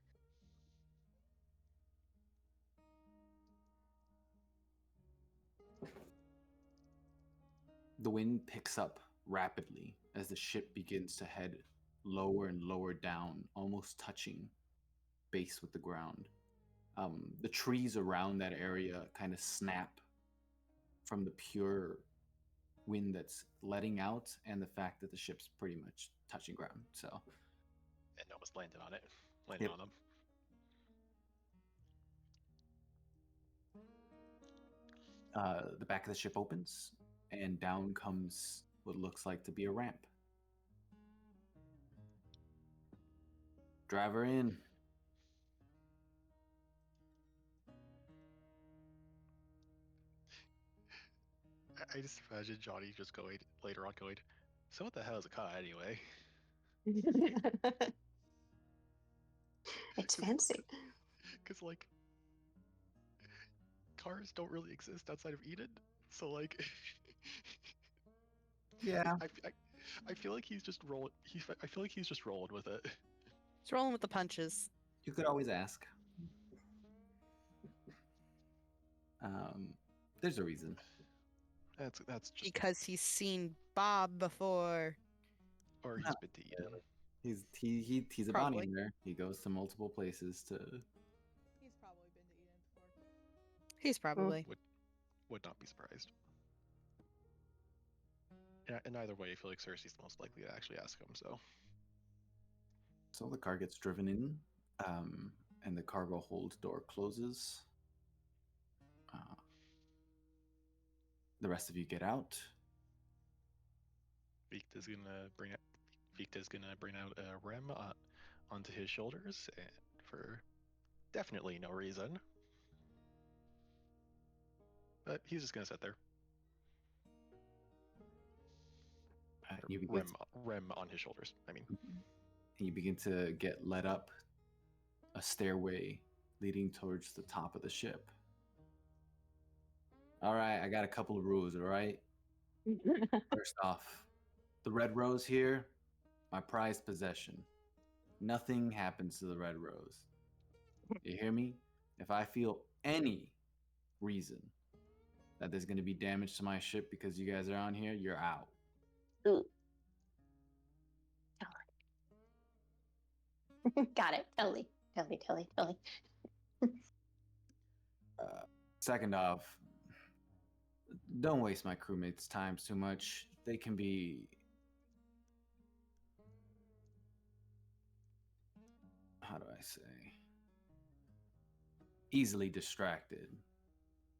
The wind picks up rapidly as the ship begins to head lower and lower down, almost touching base with the ground. The trees around that area kind of snap from the pure wind that's letting out and the fact that the ship's pretty much touching ground. So, And almost landed on it. Landed Yep. on them. The back of the ship opens, and down comes what looks like to be a ramp. Driver in. I just imagine Johnny just going later on going, so what the hell is a car anyway? It's fancy. Because cars don't really exist outside of Eden, so Yeah. I feel like he's just rolling. I feel like he's just rolling with it. He's rolling with the punches. You could always ask. There's a reason. That's just Because he's seen Bob before. or he's been to Eden. He's a Probably. bounty hunter. He goes to multiple places to. He's probably been to Eden before. He's probably. Would not be surprised. Yeah, and either way, I feel like Circe's the most likely to actually ask him. So the car gets driven in, and the cargo hold door closes. The rest of you get out. Victa's gonna bring out a rem onto his shoulders for definitely no reason. But he's just gonna sit there. You begin Rem on his shoulders. I mean, you begin to get led up a stairway leading towards the top of the ship. All right, I got a couple of rules, all right? First off, the red rose here, my prized possession. Nothing happens to the red rose. You hear me? If I feel any reason that there's going to be damage to my ship because you guys are on here, you're out. Ooh. Got it. Totally. Second off, don't waste my crewmates' time too much. They can be, how do I say, easily distracted.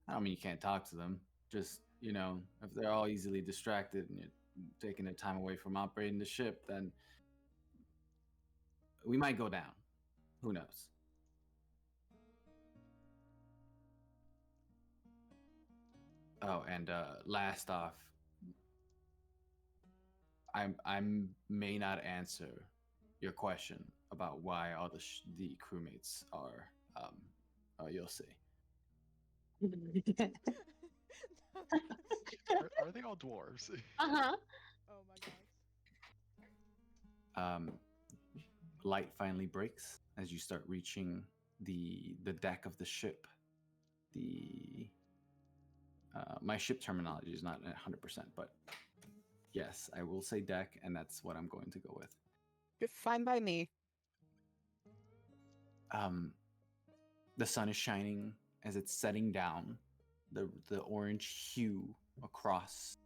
I don't mean you can't talk to them. Just, you know, if they're all easily distracted and you're taking their time away from operating the ship, then we might go down. Who knows? Oh, and last off, I may not answer your question about why all the crewmates are. You'll see. are they all dwarves? Uh-huh. Oh my gosh. Light finally breaks as you start reaching the deck of the ship. The my ship terminology is not 100%, but yes, I will say deck, and that's what I'm going to go with. Fine by me. The sun is shining as it's setting down, the orange hue across.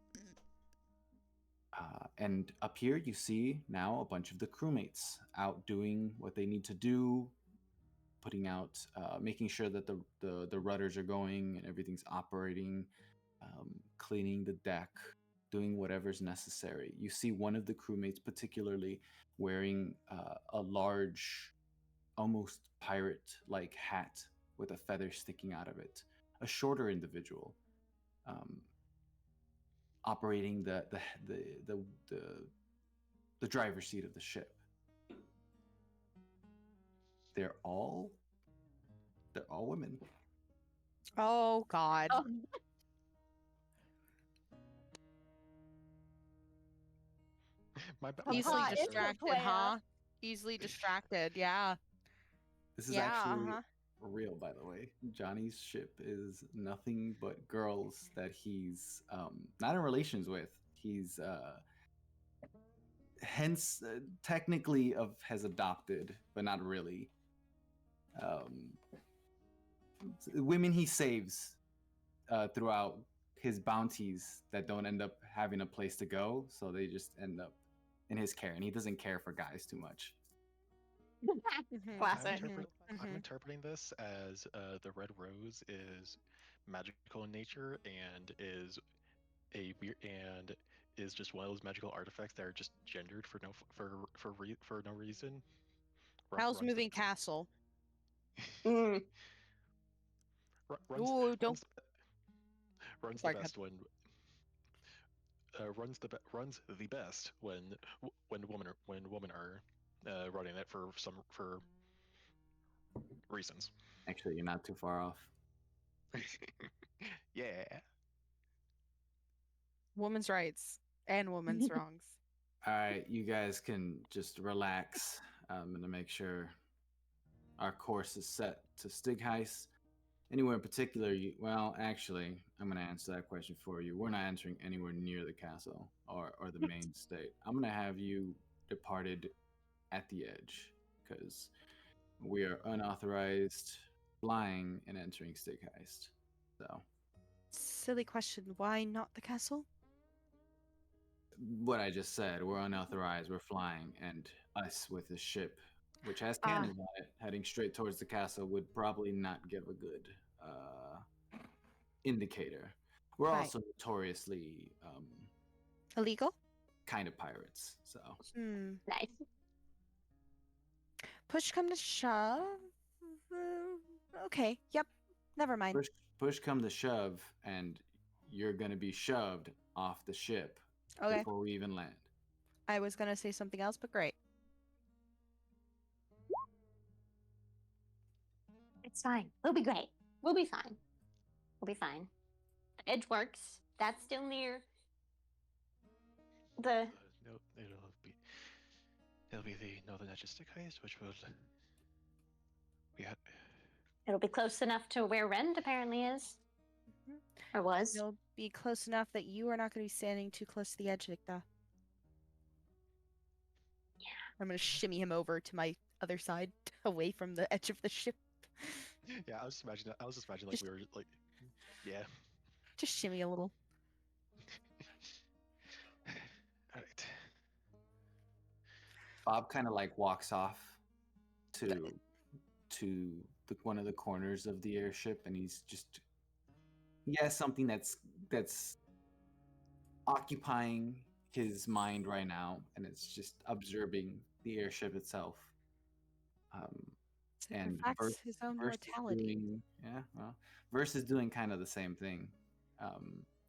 And up here, you see now a bunch of the crewmates out doing what they need to do, putting out, making sure that the rudders are going and everything's operating, cleaning the deck, doing whatever's necessary. You see one of the crewmates particularly wearing a large, almost pirate-like hat with a feather sticking out of it. A shorter individual, operating the driver's seat of the ship. They're all women. Oh God. Oh. My bad. Easily Papa is a distracted, player. huh? Easily distracted, yeah. This is Yeah, actually uh-huh. real, by the way. Johnny's ship is nothing but girls that he's not in relations with. He's hence technically has adopted, but not really. Women he saves throughout his bounties that don't end up having a place to go, so they just end up in his care, and he doesn't care for guys too much. Mhm. Classic. I'm interpreting this as the red rose is magical in nature and is just one of those magical artifacts that are just gendered for no reason. How's Runs the moving castle? Mm. runs Ooh, don't. runs the Sorry, go best when runs the best when women are running it for reasons. Actually, you're not too far off. Yeah. Women's rights and women's wrongs. All right, you guys can just relax. I'm gonna make sure our course is set to Stigheist. Anywhere in particular? Well, actually, I'm gonna answer that question for you. We're not entering anywhere near the castle or the main state. I'm gonna have you departed at the edge because we are unauthorized flying and entering Stigheist. So, Silly question. Why not the castle? what I just said, we're unauthorized, we're flying, and us with the ship, which has cannons on it, heading straight towards the castle, would probably not give a good indicator. We're Right. also notoriously Illegal? kind of pirates, so Nice. Push come to shove. Okay. Yep. Never mind. push come to shove, and you're gonna be shoved off the ship Okay. before we even land. I was gonna say something else, but great. It's fine. We'll be great. We'll be fine. We'll be fine. The edge works. That's still near the. No, it'll be the northern edge of Stick Heist, which will It'll be close enough to where Rend apparently is. Mhm. Or was. It'll be close enough that you are not going to be standing too close to the edge, Victa. Yeah. I'm going to shimmy him over to my other side, away from the edge of the ship. Yeah, I was just imagining like Just- we were like, yeah. Just shimmy a little. All right. Bob kind of like walks off to one of the corners of the airship, and he's just he has something that's occupying his mind right now, and it's just observing the airship itself. And Sacrifice his own Verse is mortality. doing, yeah, well, Verse is doing kind of the same thing.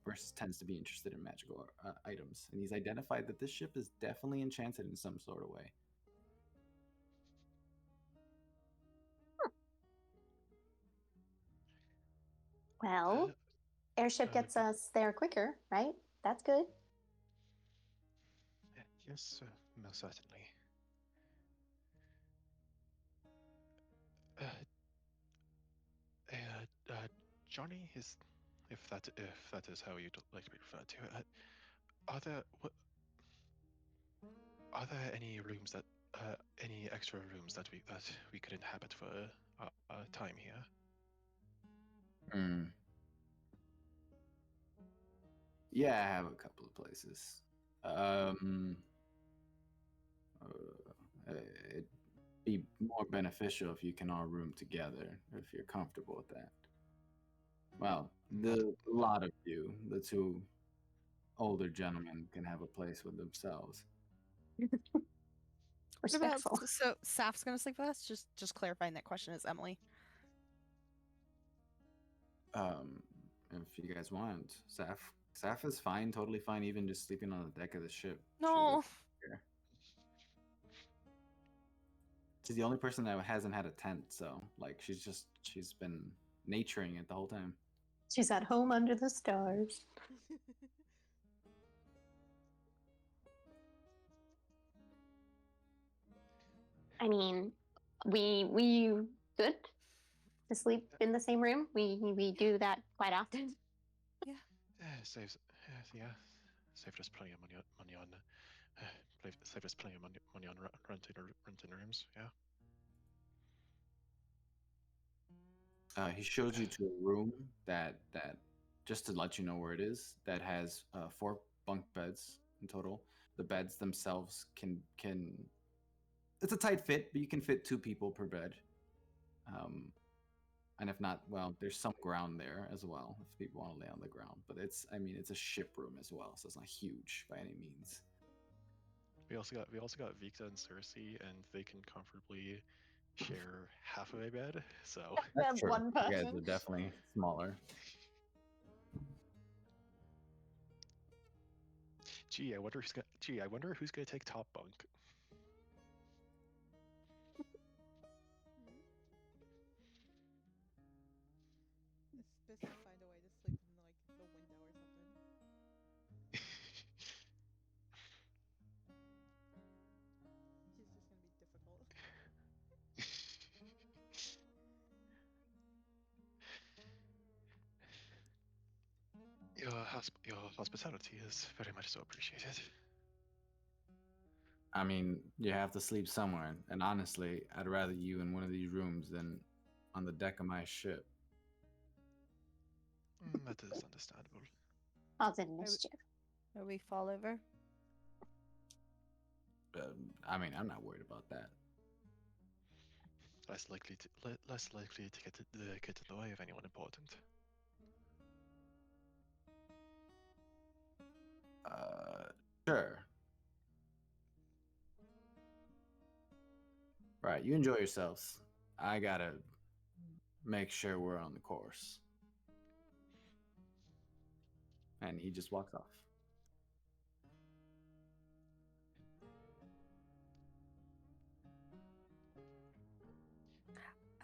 Verse tends to be interested in magical items, and he's identified that this ship is definitely enchanted in some sort of way. Well, airship gets us there quicker, right? That's good. Yes, most certainly. Johnny is, if that is how you'd like to be referred to, are there any rooms that any extra rooms that we could inhabit for our time here? Hmm. Yeah, I have a couple of places. It'd be more beneficial if you can all room together, if you're comfortable with that. Well, the lot of you, the two older gentlemen, can have a place with themselves. What about, Respectful. so Saf's going to sleep with us? Just clarifying that question is Emily. If you guys want, Saf is fine, totally fine, even just sleeping on the deck of the ship. She No. doesn't care. She's the only person that hasn't had a tent, so like she's been naturing it the whole time. She's at home under the stars. I mean, we good to sleep in the same room. We do that quite often. Saves saved us plenty of money on saved us plenty of money on renting rooms. Yeah. He shows you to a room that just to let you know where it is, that has 4 bunk beds in total. The beds themselves can it's a tight fit, but you can fit 2 people per bed. And if not, well, there's some ground there as well if people want to lay on the ground. But it's a ship room as well, so it's not huge by any means. We also got Victa and Circe, and they can comfortably share half of a bed. So That's true. One You guys person. are definitely smaller. I wonder who's gonna take top bunk. Spiss will find a way to sleep in like the window or something. She's just gonna be difficult. Your hospitality is very much so appreciated. I mean, you have to sleep somewhere, and honestly, I'd rather you in one of these rooms than on the deck of my ship. That is understandable. Cause in mischief. Or we fall over? I mean, I'm not worried about that. Less likely to get in the way of anyone important. Sure. Right, you enjoy yourselves. I gotta make sure we're on the course. And he just walks off.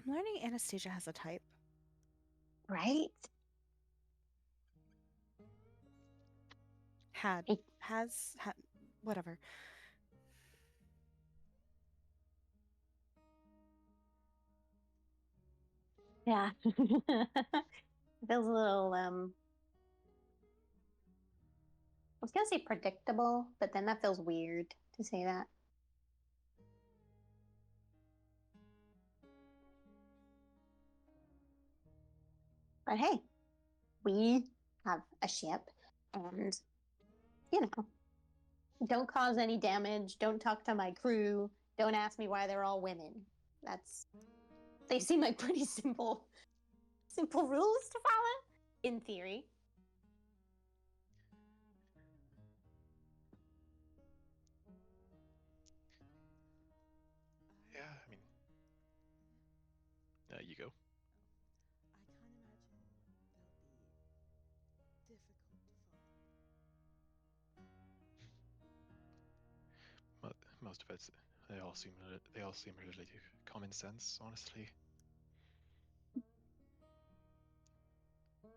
I'm learning Anastasia has a type. Right? Had. Hey. Has. Whatever. Yeah. Feels a little I was gonna say predictable, but then that feels weird to say that. But hey, we have a ship, and don't cause any damage, don't talk to my crew, don't ask me why they're all women. They seem like pretty simple rules to follow, in theory. Yeah, I mean, you go. I can't imagine they'll be difficult to follow. Most of it, they all seem really common sense, honestly.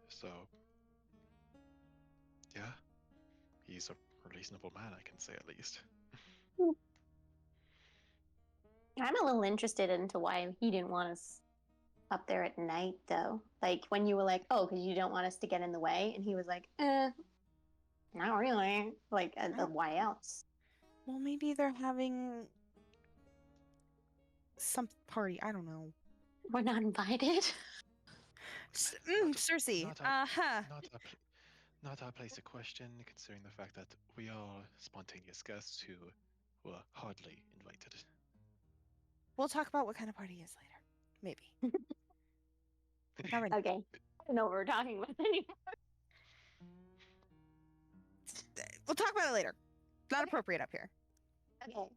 So, yeah, he's a reasonable man, I can say at least. I'm a little interested into why he didn't want us up there at night, though. Like when you were like, "Oh, because you don't want us to get in the way," and he was like, not really." Like, Oh. why else? Well, maybe they're having some party. I don't know. We're not invited. Circe. Not a place to question, considering the fact that we are spontaneous guests who were hardly invited. We'll talk about what kind of party is later. Maybe. Not right now. Okay, I don't know what we're talking about anymore. We'll talk about it later. Not appropriate up here. Okay.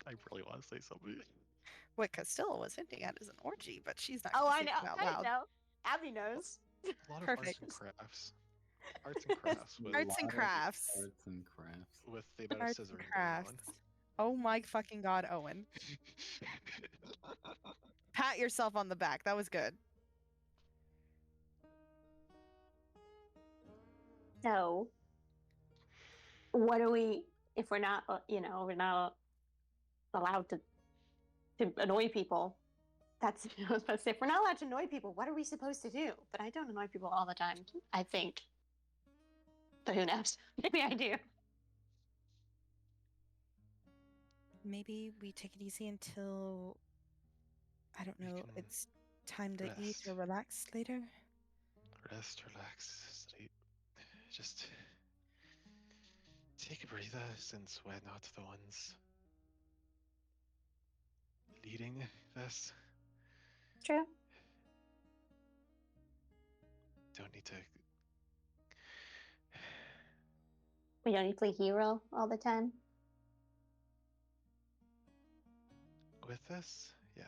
I really want to say something. What Castilla was hinting at is an orgy, but she's not. Oh, gonna I say know. it out I loud. know. Abby knows. A lot of Perfect. arts and crafts with Arts and crafts. Arts and crafts. with the amount of Arts and scissoring going on. crafts. Oh my fucking god, Owen. Pat yourself on the back. That was good. So, what do we? If we're not, we're not allowed to annoy people. That's I was supposed to say. If we're not allowed to annoy people, what are we supposed to do? But I don't annoy people all the time. I think. But who knows? Maybe I do. Maybe we take it easy until, I don't know, can it's time to eat rest. or relax later. Rest, relax, sleep. Just take a breather since we're not the ones leading this. True. Don't need to. We don't need to play hero all the time. With this, yeah.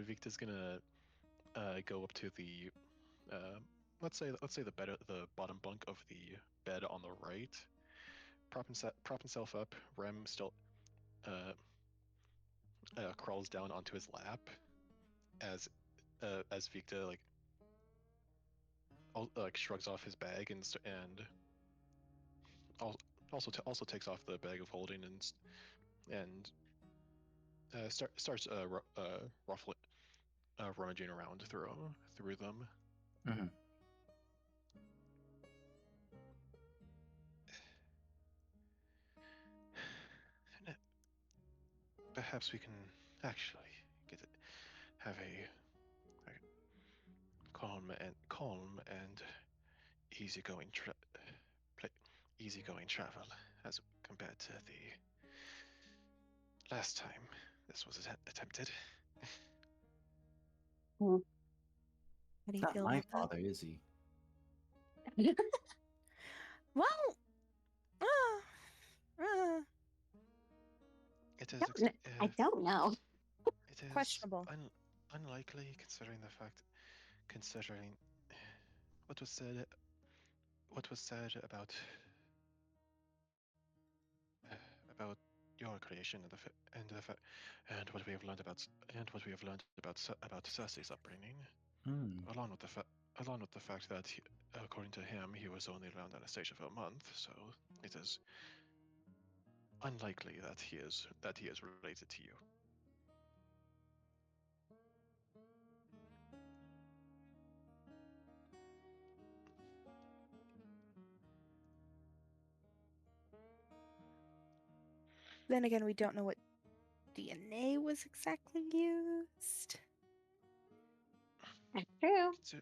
Victor's gonna go up to the let's say the bottom bunk of the bed on the right. Prop himself up. Rem still crawls down onto his lap as Victor like shrugs off his bag and also takes off the bag of holding and starts rummaging around through them. Mm-hmm. Perhaps we can actually have a calm and easygoing easygoing travel as compared to the last time this was attempted. How do you Not feel my about that? father, is he? Well, It is. I don't know. It is questionable. unlikely considering what was said what was said about your creation and and what we have learned about Circe's upbringing, Hmm. along with the fact that according to him he was only around Anastasia for a month, so it is unlikely that he is related to you. Then again, we don't know what DNA was exactly used. That's true. Consi-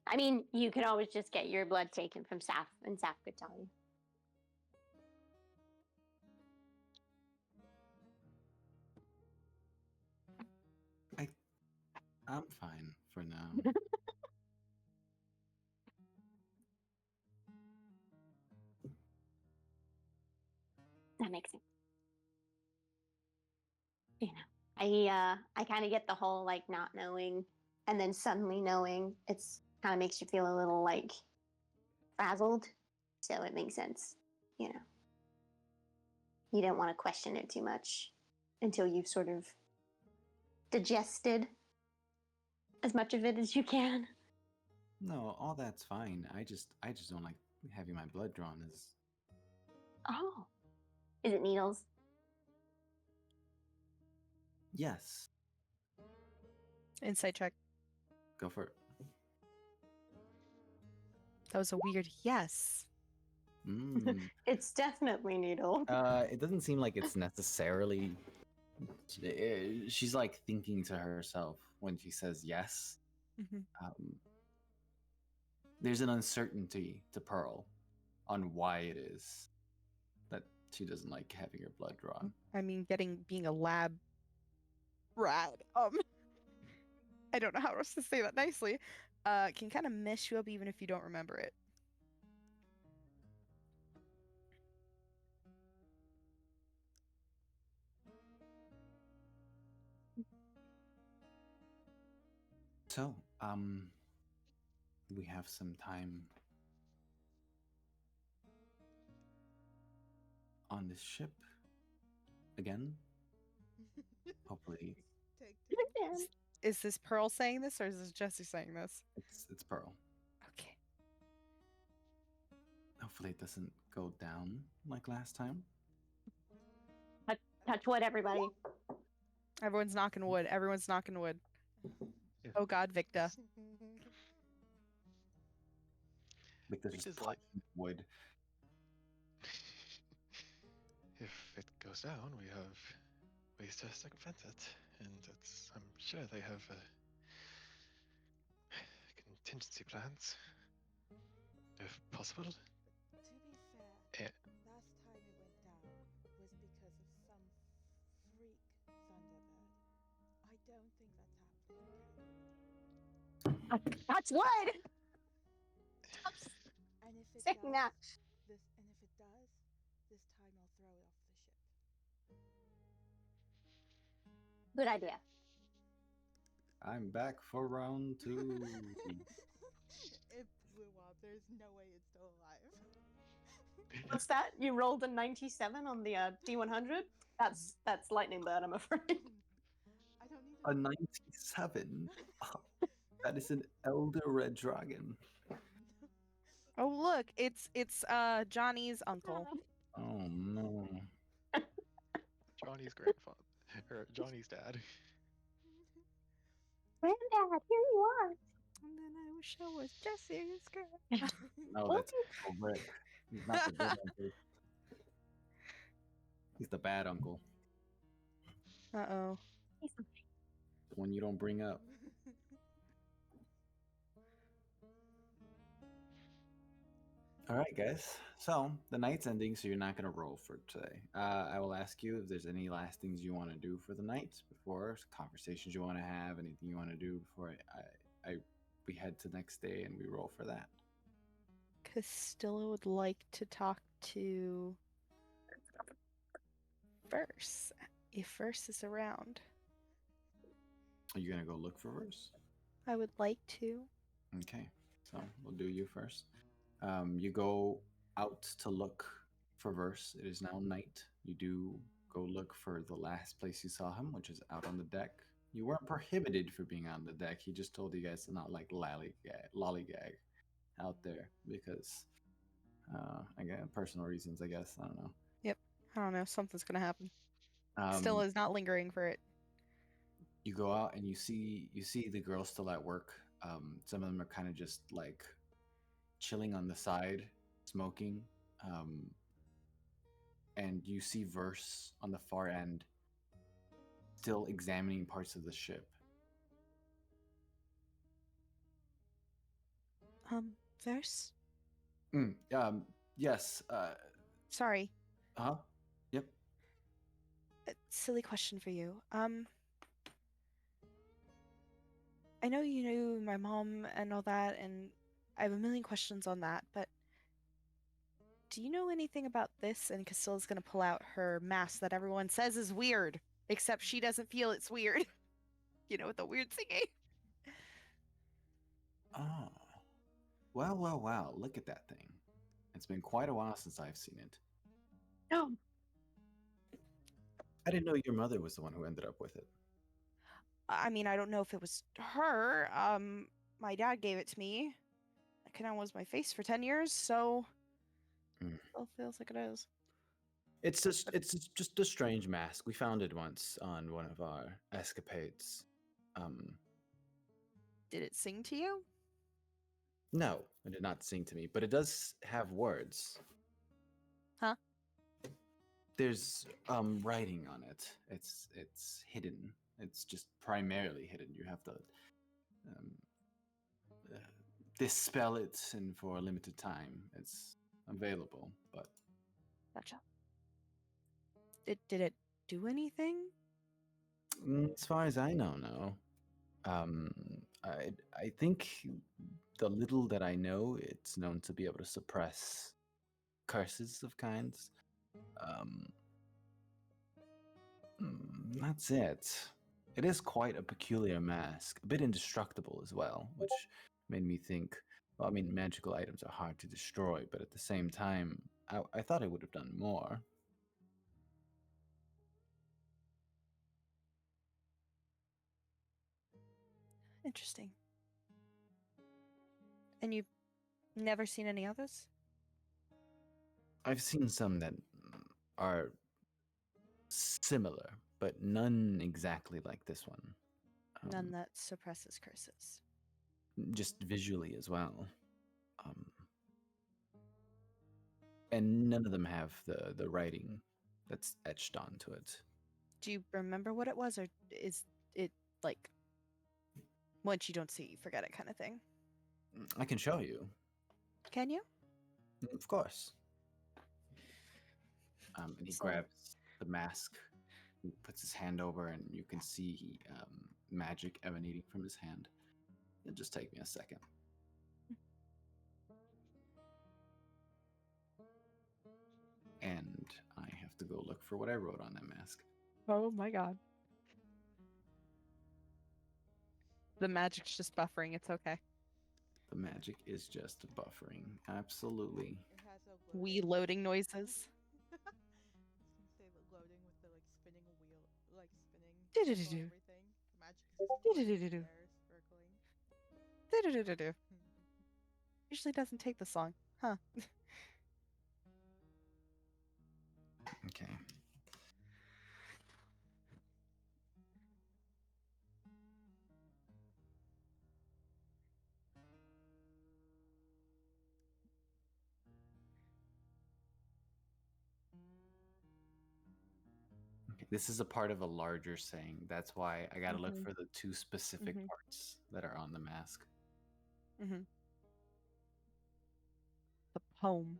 I mean, you could always just get your blood taken from Saf, and Saf could tell you. I'm fine for now. That makes sense. You I kind of get the whole like not knowing and then suddenly knowing. It's kind of makes you feel a little like frazzled. So it makes sense. You know, you don't want to question it too much until you've sort of digested as much of it as you can. No, all that's fine. I just don't like having my blood drawn. As Oh, is it needles? yes, Insight check. go for it. That was a weird yes. Mm. It's definitely needle. It doesn't seem like it's necessarily. She's like thinking to herself when she says yes. Mhm. There's an uncertainty to Pearl on why it is that she doesn't like having her blood drawn. I mean, being a lab rat, I don't know how else to say that nicely, can kind of mess you up even if you don't remember it. So, we have some time on this ship again. Hopefully, Take two. Man. Is this Pearl saying this or is this Jesse saying this? it's Pearl. Okay. Hopefully, it doesn't go down like last time. Touch wood, everybody. Everyone's knocking wood. Everyone's knocking wood. If- Oh God, Victor. Victor's Victor's just like- punching wood. If it goes down, we have ways to circumvent it, and I'm sure they have contingency plans, if possible. To be fair, Eh. last time it went down was because of some freak Thunderbird. I don't think that's happening again. Touch wood. And if it Saying that. and if it does, this time I'll throw it off the ship. Good idea. I'm back for round 2. It blew up. There's no way it's still alive. What's that? You rolled a 97 on the D100? That's lightning bird, I'm afraid. I don't need A 97. That is an elder red dragon. Oh look, it's Johnny's uncle. Oh no. Johnny's grandfather, or Johnny's dad. Granddad, here you are. And then I wish I was Jesse's girl. No, that's Uncle Rick. He's not the good uncle. He's the bad uncle. Uh-oh. The one you don't bring up. All right, guys. So the night's ending, so you're not going to roll for today. I will ask you if there's any last things you want to do for the night before conversations you want to have, anything you want to do before we head to next day and we roll for that. Castilla would like to talk to Verse, if Verse is around. Are you going to go look for Verse? I would like to. Okay. So we'll do you first. You go out to look for Verse. It is now night. You do go look for the last place you saw him, which is out on the deck. You weren't prohibited for being on the deck. He just told you guys to not like lollygag out there because, again, personal reasons, I guess. I don't know. I don't know. Something's gonna happen. Um, Still is not lingering for it. you go out and you see the girls still at work. Some of them are kind of just like chilling on the side, smoking. And you see Verse on the far end, still examining parts of the ship. Verse? Yes. Sorry. Huh? Yep. Silly question for you. I know you knew my mom and all that, and I have a million questions on that, but do you know anything about this? And Castilla's gonna pull out her mask that everyone says is weird, except she doesn't feel it's weird. You know, with the weird singing. Oh. Well. Look at that thing. It's been quite a while since I've seen it. No. I didn't know your mother was the one who ended up with it. I mean, I don't know if it was her. My dad gave it to me. It kind of was my face for 10 years, so Mm. still feels like it is. It's just a strange mask. We found it once on one of our escapades. Did it sing to you? No, it did not sing to me, but it does have words. Huh? There's writing on it. It's hidden. It's just primarily hidden. You have to dispel it, and for a limited time, it's available. But Gotcha. Did it do anything? as far as I know, no. I think the little that I know, it's known to be able to suppress curses of kinds. That's it. It is quite a peculiar mask, a bit indestructible as well, which made me think. Well, I mean, magical items are hard to destroy, but at the same time, I thought it would have done more. Interesting. And you've never seen any others? I've seen some that are similar, but none exactly like this one. None that suppresses curses. Just visually as well. And none of them have the writing that's etched onto it. Do you remember what it was, or is it like once you don't see, you forget it kind of thing? I can show you. Can you? Of course. And he So- grabs the mask, he puts his hand over, and you can see magic emanating from his hand. It'll just take me a second. And I have to go look for what I wrote on that mask. Oh my god. The magic's just buffering. It's okay. The magic is just buffering. Absolutely. It has a Wee loading noises. I was gonna say the loading with the like spinning wheel, like spinning Do-do-do-do. everything. The magic is just Do-do-do-do-do. there, sparkling. Do-do-do-do-do. Usually doesn't take this long. Huh. Okay. This is a part of a larger saying. That's why I gotta look Mhm. for the two specific Mhm. parts that are on the mask. Mm-hmm. The poem.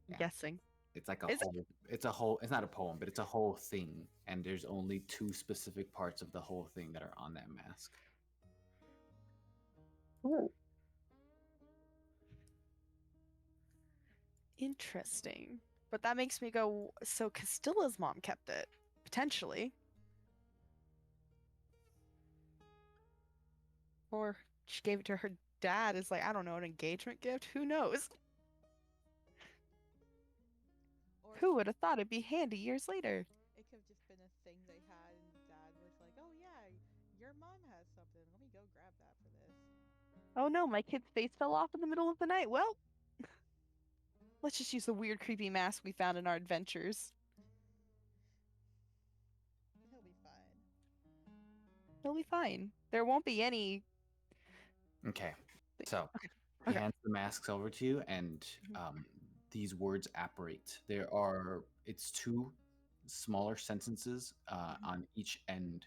I'm Yeah. guessing. It's like a Is it? whole. It's a whole. It's not a poem, but it's a whole thing, and there's only two specific parts of the whole thing that are on that mask. Ooh. Interesting. But that makes me go, so Castilla's mom kept it. Potentially. Or she gave it to her dad is like, I don't know, an engagement gift? Who knows? Or Who would have thought it'd be handy years later? it could have just been a thing they had, and Dad was like, "Oh yeah, your mom has something. Let me go grab that for this." Oh no, my kid's face fell off in the middle of the night. Well, let's just use the weird, creepy mask we found in our adventures. He'll be fine. He'll be fine. There won't be any. Okay. So Okay. he Okay. hands the masks over to you, and Mhm. these words apparate. It's two smaller sentences on each end,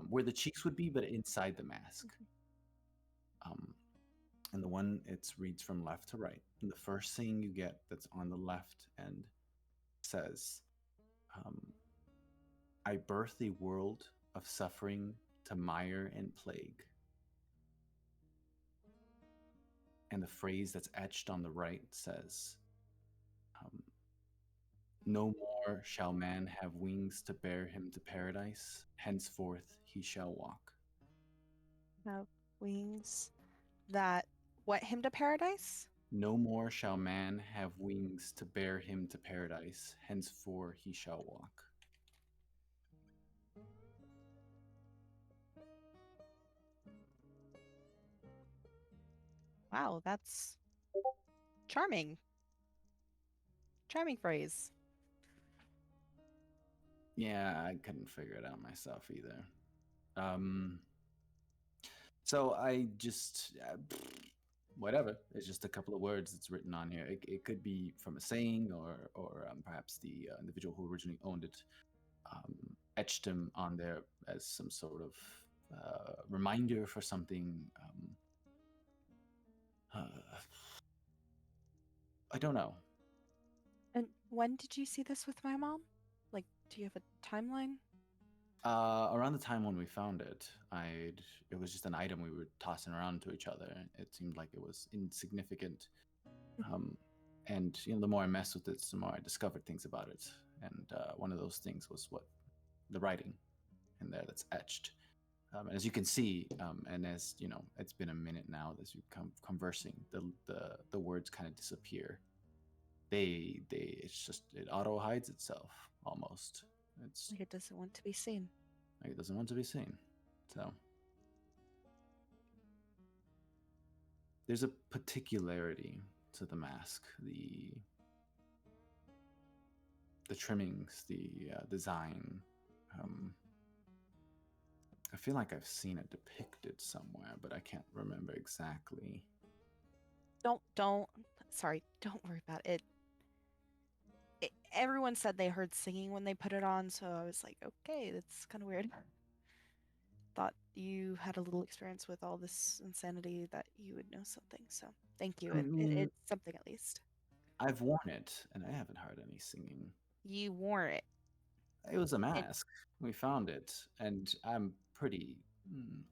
where the cheeks would be, but inside the mask. And the one it reads from left to right. And the first thing you get that's on the left end says, I birth a world of suffering to mire and plague. And the phrase that's etched on the right says, no more shall man have wings to bear him to paradise, henceforth he shall walk. Have wings that what him to paradise? No more shall man have wings to bear him to paradise, henceforth he shall walk. Wow, that's charming. Charming phrase. Yeah, I couldn't figure it out myself either. So I just whatever. It's just a couple of words that's written on here. It could be from a saying, or perhaps the individual who originally owned it etched him on there as some sort of reminder for something. I don't know. And when did you see this with my mom? Like, do you have a timeline? Around the time when we found it, it was just an item we were tossing around to each other. It seemed like it was insignificant. And the more I messed with it, the more I discovered things about it. And one of those things was the writing in there that's etched. And as you can see, and as it's been a minute now as you come conversing, the words kind of disappear. It's just it auto hides itself almost. It's Like it doesn't want to be seen. like it doesn't want to be seen. So there's a particularity to the mask, the trimmings, the design. I feel like I've seen it depicted somewhere, but I can't remember exactly. Don't worry about it. Everyone said they heard singing when they put it on, so I was like, okay, that's kind of weird. Thought you had a little experience with all this insanity that you would know something, so thank you. I mean, It's something at least. I've worn it, and I haven't heard any singing. You wore it. It was a mask. We found it, and I'm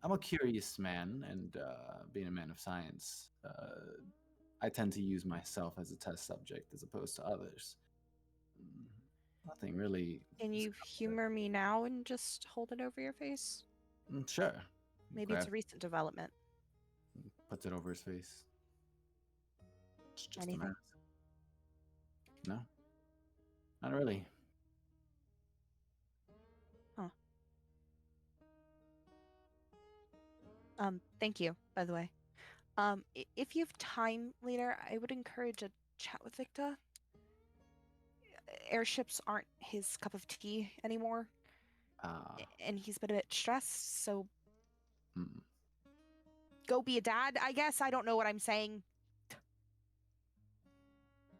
a curious man, and being a man of science, I tend to use myself as a test subject as opposed to others. Nothing really. Can you humor me now and just hold it over your face? Sure. Maybe it's a recent development. Puts it over his face. It's just Anything? a mask. No, not really. Huh. Thank you, by the way. If you have time later, I would encourage a chat with Victor. Airships aren't his cup of tea anymore, and he's been a bit stressed, so go be a dad, I guess. I don't know what I'm saying.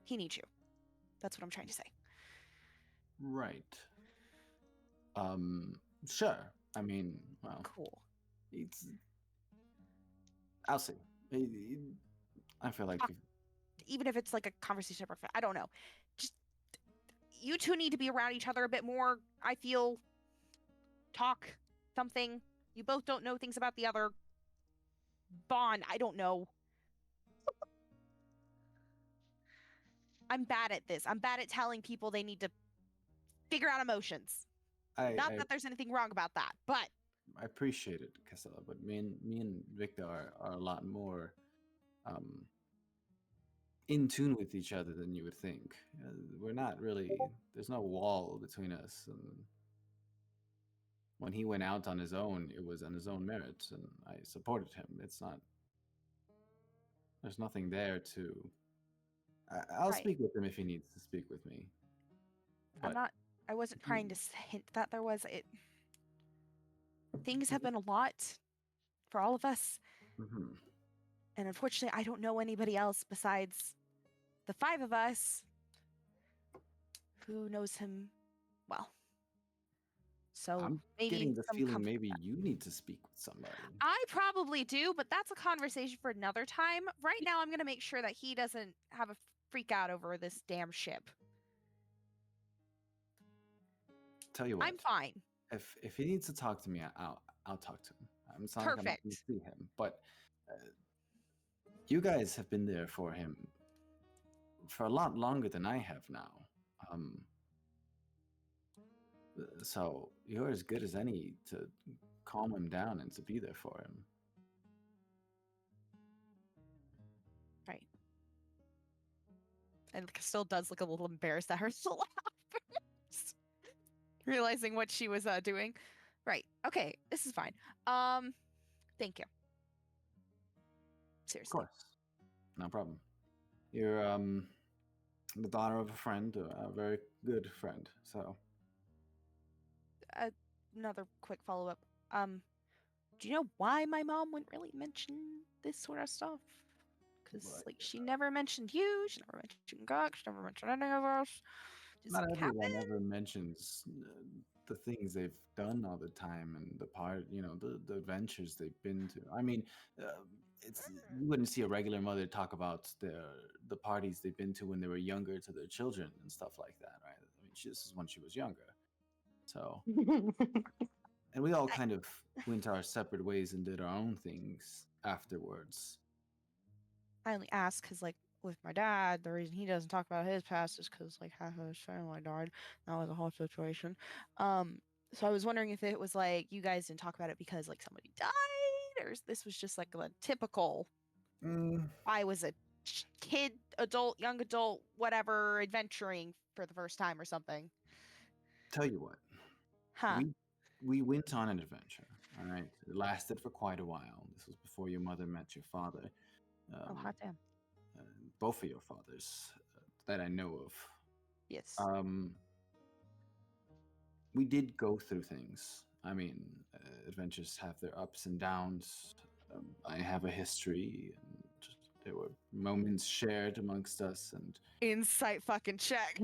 He needs you. That's what I'm trying to say. Right. Sure. I mean, well, cool. I'll see. I feel like even if it's like a conversation over, I don't know. Just you two need to be around each other a bit more. I feel talk something. You both don't know things about the other. Bond. I don't know. I'm bad at this. I'm bad at telling people they need to figure out emotions. Not that there's anything wrong about that, but I appreciate it, Casella, but me and Victor are a lot more in tune with each other than you would think. We're not really. There's no wall between us. And when he went out on his own, it was on his own merits, and I supported him. It's not. There's nothing there to. I'll Right. speak with him if he needs to speak with me. I'm But not. I wasn't trying to hint that there was it. Things have been a lot for all of us, mhm. and unfortunately, I don't know anybody else besides the five of us who knows him well. So I'm maybe getting the some feeling comfort. maybe you need to speak with somebody. I probably do, but that's a conversation for another time. Right now, I'm going to make sure that he doesn't have a freak out over this damn ship. Tell you what, I'm fine. if he needs to talk to me, I'll talk to him. It's not like I'm not going to Perfect. see him, but you guys have been there for him for a lot longer than I have now. So you're as good as any to calm him down and to be there for him. Right. And Castile does look a little embarrassed at her to laugh, realizing what she was doing. Right. Okay. This is fine. Thank you. Of Seriously. course, no problem. You're the daughter of a friend, a very good friend. So Another quick follow up. Do you know why my mom wouldn't really mention this sort of stuff? Because Right. like she never mentioned you, she never mentioned Gok, she never mentioned any of us. Just not happened. everyone ever mentions the things they've done all the time and the adventures they've been to. I mean, it's you wouldn't see a regular mother talk about the parties they've been to when they were younger to their children and stuff like that, right? I mean, this is when she was younger. So, and we all kind of went our separate ways and did our own things afterwards. I only ask because, like, with my dad, the reason he doesn't talk about his past is because, like, half of his family died. That was a whole situation. So I was wondering if it was like you guys didn't talk about it because, like, somebody died, or this was just like a typical. Mm, I was a kid, adult, young adult, whatever, adventuring for the first time or something. tell you what, Huh? we went on an adventure. All right, it lasted for quite a while. This was before your mother met your father. Oh, hot damn. Uh, both of your fathers that I know of. Yes. We did go through things. I mean, adventures have their ups and downs. I have a history, and there were moments shared amongst us. And Insight fucking check.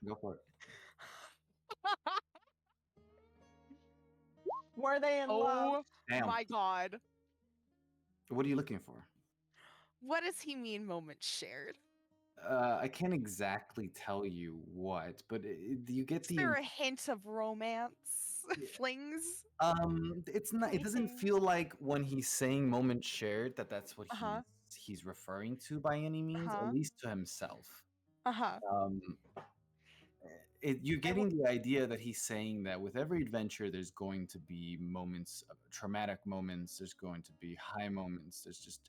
go for it. Were they in love? Oh Damn. my god. What are you looking for? What does he mean moment shared? I can't exactly tell you what, but you get Is the. there a hint of romance? Flings? It's not. It doesn't Anything. feel like when he's saying "moment shared" that's what Uh-huh. he's referring to by any means, at Uh-huh. least to himself. Uh-huh. You're I w- getting the idea that he's saying that with every adventure, there's going to be moments, traumatic moments. There's going to be high moments. There's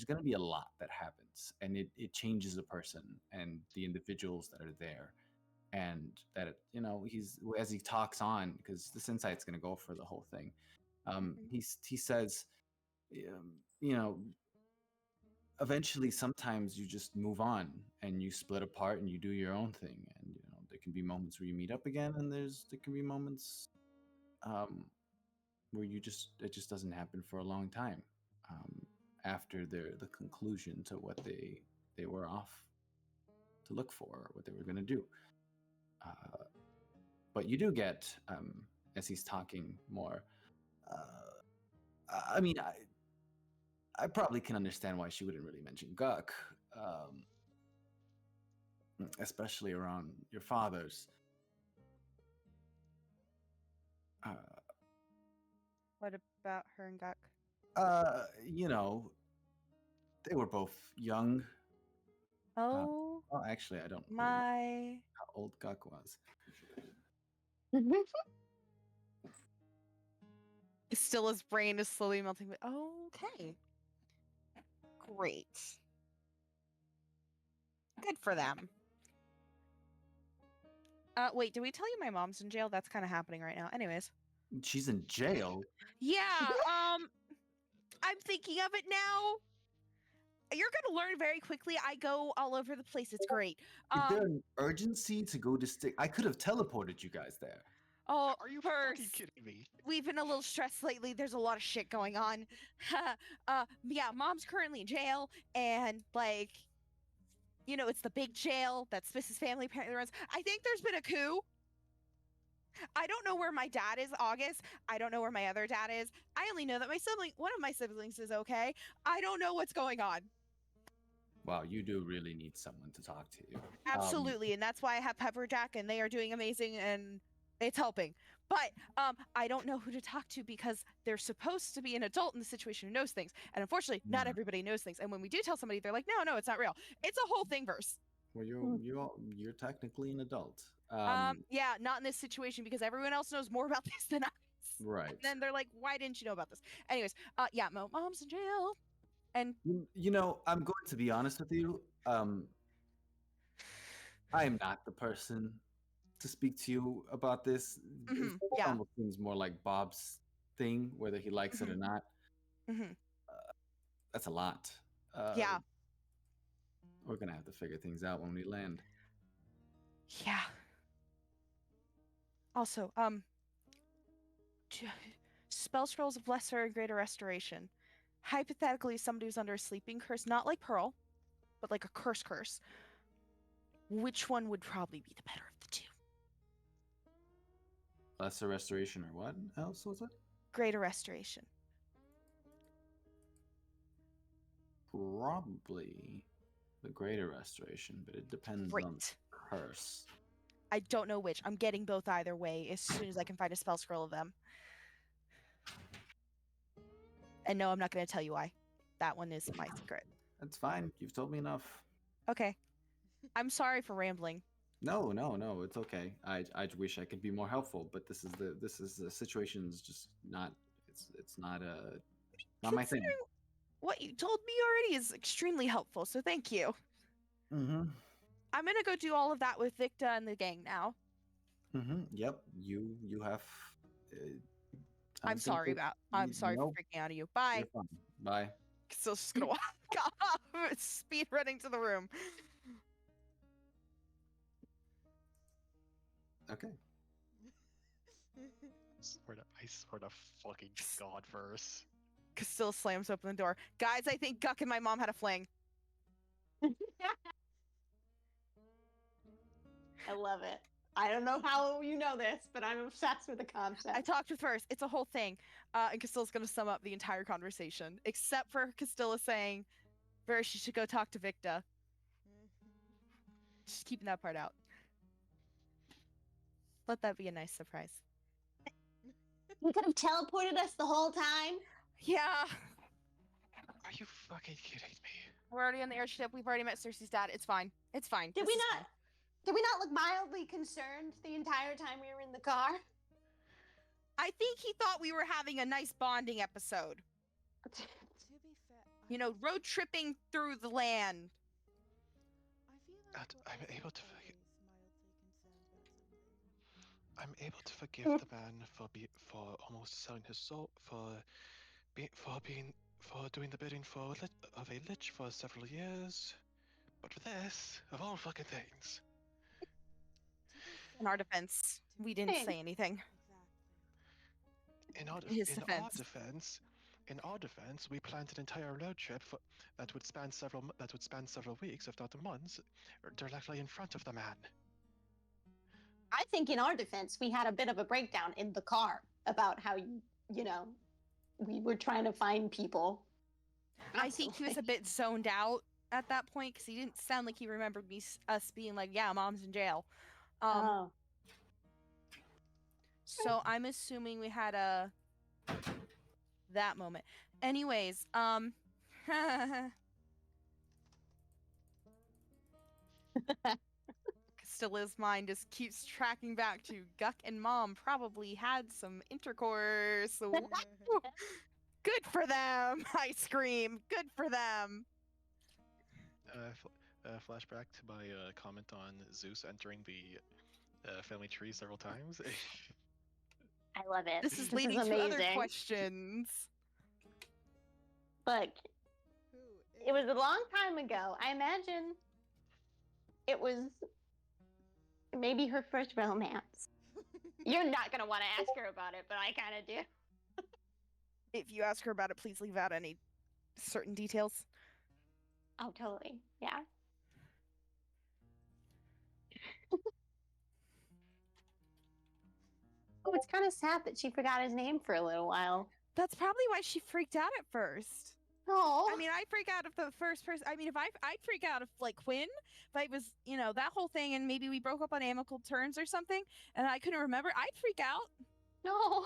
going to be a lot that happens, and it changes a person and the individuals that are there, and that he's as he talks on because this insight's going to go for the whole thing. He says, you know, eventually sometimes you just move on and you split apart and you do your own thing, and there can be moments where you meet up again, and there can be moments where it just doesn't happen for a long time after the conclusion to what they were off to look for, or what they were going to do. But you do get as he's talking more, I mean, I probably can understand why she wouldn't really mention Guk, especially around your fathers. Uh, What about her and Gok? you know, they were both young. Oh Well, actually, I don't really know my. how old Guk was. Castilla's brain is slowly melting. But okay. Great. Good for them. Wait, did we tell you my mom's in jail? That's kind of happening right now. Anyways. She's in jail. Yeah, I'm thinking of it now. You're gonna learn very quickly. I go all over the place. It's great. Is there an urgency to go to stick? I could have teleported you guys there. Oh, Are you Circe, fucking kidding me? we've been a little stressed lately. There's a lot of shit going on. Yeah, mom's currently in jail, and like, you know, it's the big jail that Smith's family apparently runs. I think there's been a coup. I don't know where my dad is, August. I don't know where my other dad is. I only know that one of my siblings is okay. I don't know what's going on. Wow, you do really need someone to talk to. Absolutely, and that's why I have Pepperjack, and they are doing amazing, and it's helping. But I don't know who to talk to because there's supposed to be an adult in the situation who knows things, and unfortunately, not everybody knows things. And when we do tell somebody, they're like, "No, it's not real. It's a whole thing, verse." Well, you're technically an adult. Yeah, not in this situation because everyone else knows more about this than us. Right. And then they're like, "Why didn't you know about this?" Anyways, yeah, mom's in jail, and You know, I'm going to be honest with you. I am not the person to speak to you about this. This yeah. almost seems more like Bob's thing, whether he likes it or not. That's a lot. Yeah. We're gonna have to figure things out when we land. Yeah. Also, spell scrolls of lesser and greater restoration. Hypothetically, somebody who's under a sleeping curse, not like Pearl, but like a curse. Which one would probably be the better of the two? Lesser restoration or what else was it? Greater restoration. Probably the greater restoration, but it depends on the curse. I don't know which. I'm getting both either way as soon as I can find a spell scroll of them. And no, I'm not going to tell you why. That one is my secret. That's fine. You've told me enough. Okay. I'm sorry for rambling. No, it's okay. I wish I could be more helpful, but this is the situation's just not. It's not my thing. What you told me already is extremely helpful, so thank you. Mm-hmm. I'm gonna go do all of that with Victa and the gang now. Mm-hmm. Yep. You have. I'm sorry for freaking out of you. Bye. You're fine. Bye. So just gonna walk off, speed running to the room. Okay. I swear to fucking God, verse. Castilla slams open the door. Guys, I think Guck and my mom had a fling. I love it. I don't know how you know this, but I'm obsessed with the concept. I talked with Verse. It's a whole thing. And Castilla's going to sum up the entire conversation, except for Castilla saying, Verse, you should go talk to Victa. Just keeping that part out. Let that be a nice surprise. You could have teleported us the whole time. Yeah. Are you fucking kidding me? We're already on the airship. We've already met Circe's dad. It's fine. It's fine. Did we not look mildly concerned the entire time we were in the car? I think he thought we were having a nice bonding episode. To be fair, You know, road tripping through the land. I feel like I'm able to always mildly concerned about something. I'm able to forgive the man for almost selling his soul for doing the bidding of a lich for several years, but for this, of all fucking things. In our defense, we didn't say anything. Exactly. In our defense, we planned an entire road trip that would span several weeks, if not months, directly in front of the man. I think in our defense, we had a bit of a breakdown in the car about how, we were trying to find people. I think he was a bit zoned out at that point because he didn't sound like he remembered us being like, yeah, mom's in jail. So I'm assuming we had that moment. Anyways, Bastila's mind just keeps tracking back to Guck and Mom probably had some intercourse. Woo! Good for them! I scream. Good for them. Flashback to my comment on Zeus entering the family tree several times. I love it. This is leading to other amazing. questions. Look, Who it was is- a long time ago. I imagine it was maybe her first romance. You're not gonna want to ask her about it, but I kind of do. If you ask her about it, please leave out any certain details. Oh, totally. Yeah. Oh, it's kind of sad that she forgot his name for a little while. That's probably why she freaked out at first. Oh. I mean, I freak out if the first person. I mean, if I'd freak out if like Quinn, if I was, that whole thing, and maybe we broke up on amicable terms or something, and I couldn't remember. I'd freak out. No.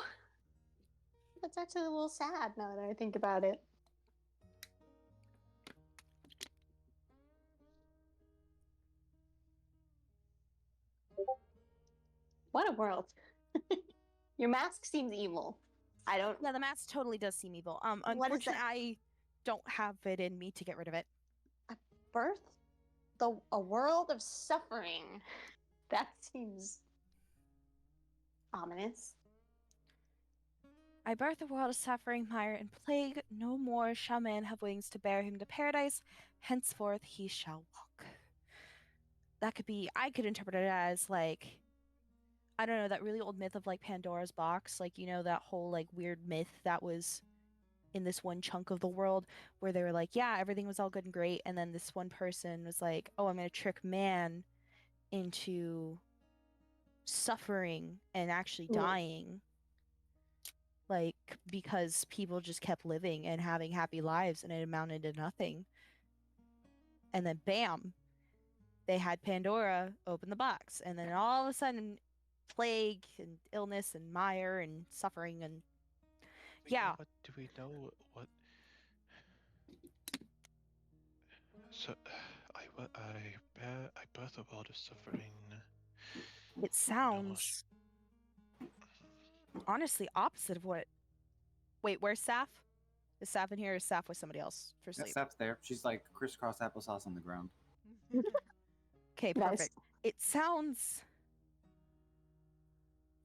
That's actually a little sad now that I think about it. What a world. Your mask seems evil. I don't. Yeah, the mask totally does seem evil. What is Unfortunately, that? I don't have it in me to get rid of it. Birth? A world of suffering. That seems ominous. I birth a world of suffering, mire, and plague. No more shall man have wings to bear him to paradise. Henceforth he shall walk. That could be, I could interpret it as like, I don't know, that really old myth of like Pandora's box. Like, that whole like weird myth that was in this one chunk of the world where they were like, yeah, everything was all good and great. And then this one person was like, oh, I'm going to trick man into suffering and actually dying. Like, because people just kept living and having happy lives and it amounted to nothing. And then bam, they had Pandora open the box. And then all of a sudden, plague and illness and mire and suffering and yeah. But do we know what? So, I birth a world of suffering. It sounds honestly opposite of what. Wait, where's Saf? Is Saf in here or is Saf with somebody else for Yeah, sleep? Sap's there. She's like crisscross applesauce on the ground. Okay, Nice. perfect. It sounds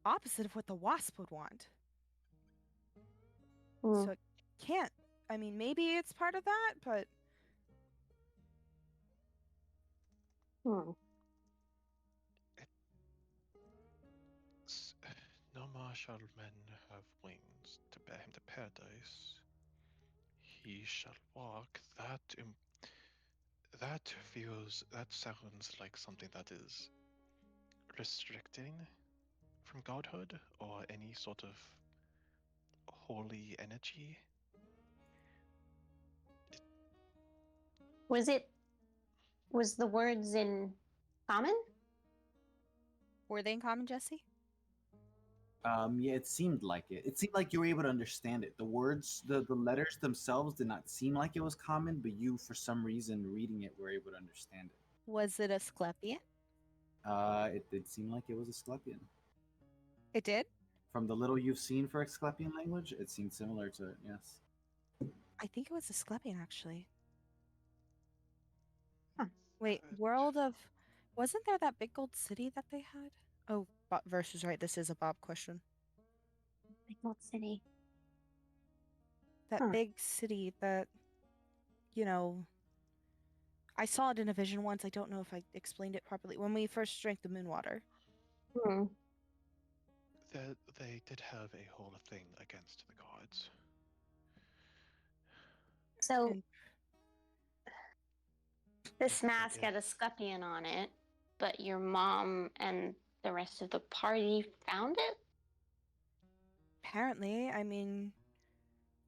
opposite of what the wasp would want. So it can't. I mean, maybe it's part of that, but No more shall men have wings to bear him to paradise. He shall walk. That sounds like something that is restricting from godhood or any sort of holy energy. Was the words in common? were they in common, Jesse? Yeah, it seemed like it. It seemed like you were able to understand it. The words, the letters themselves did not seem like it was common, but you, for some reason, reading it, were able to understand it. Was it Asclepian? It did seem like it was Asclepian. It did? From the little you've seen for Asclepian language, it seemed similar to it, yes. I think it was Asclepian, actually. Huh. Wait, world of... Wasn't there that big gold city that they had? Oh, Versus right. This is a Bob question. Big Gold City. That Huh. big city that, I saw it in a vision once. I don't know if I explained it properly. When we first drank the moon water. They did have a whole thing against the gods. So And- this Yes, mask they had a scorpion on it, but your mom and the rest of the party found it? Apparently, I mean,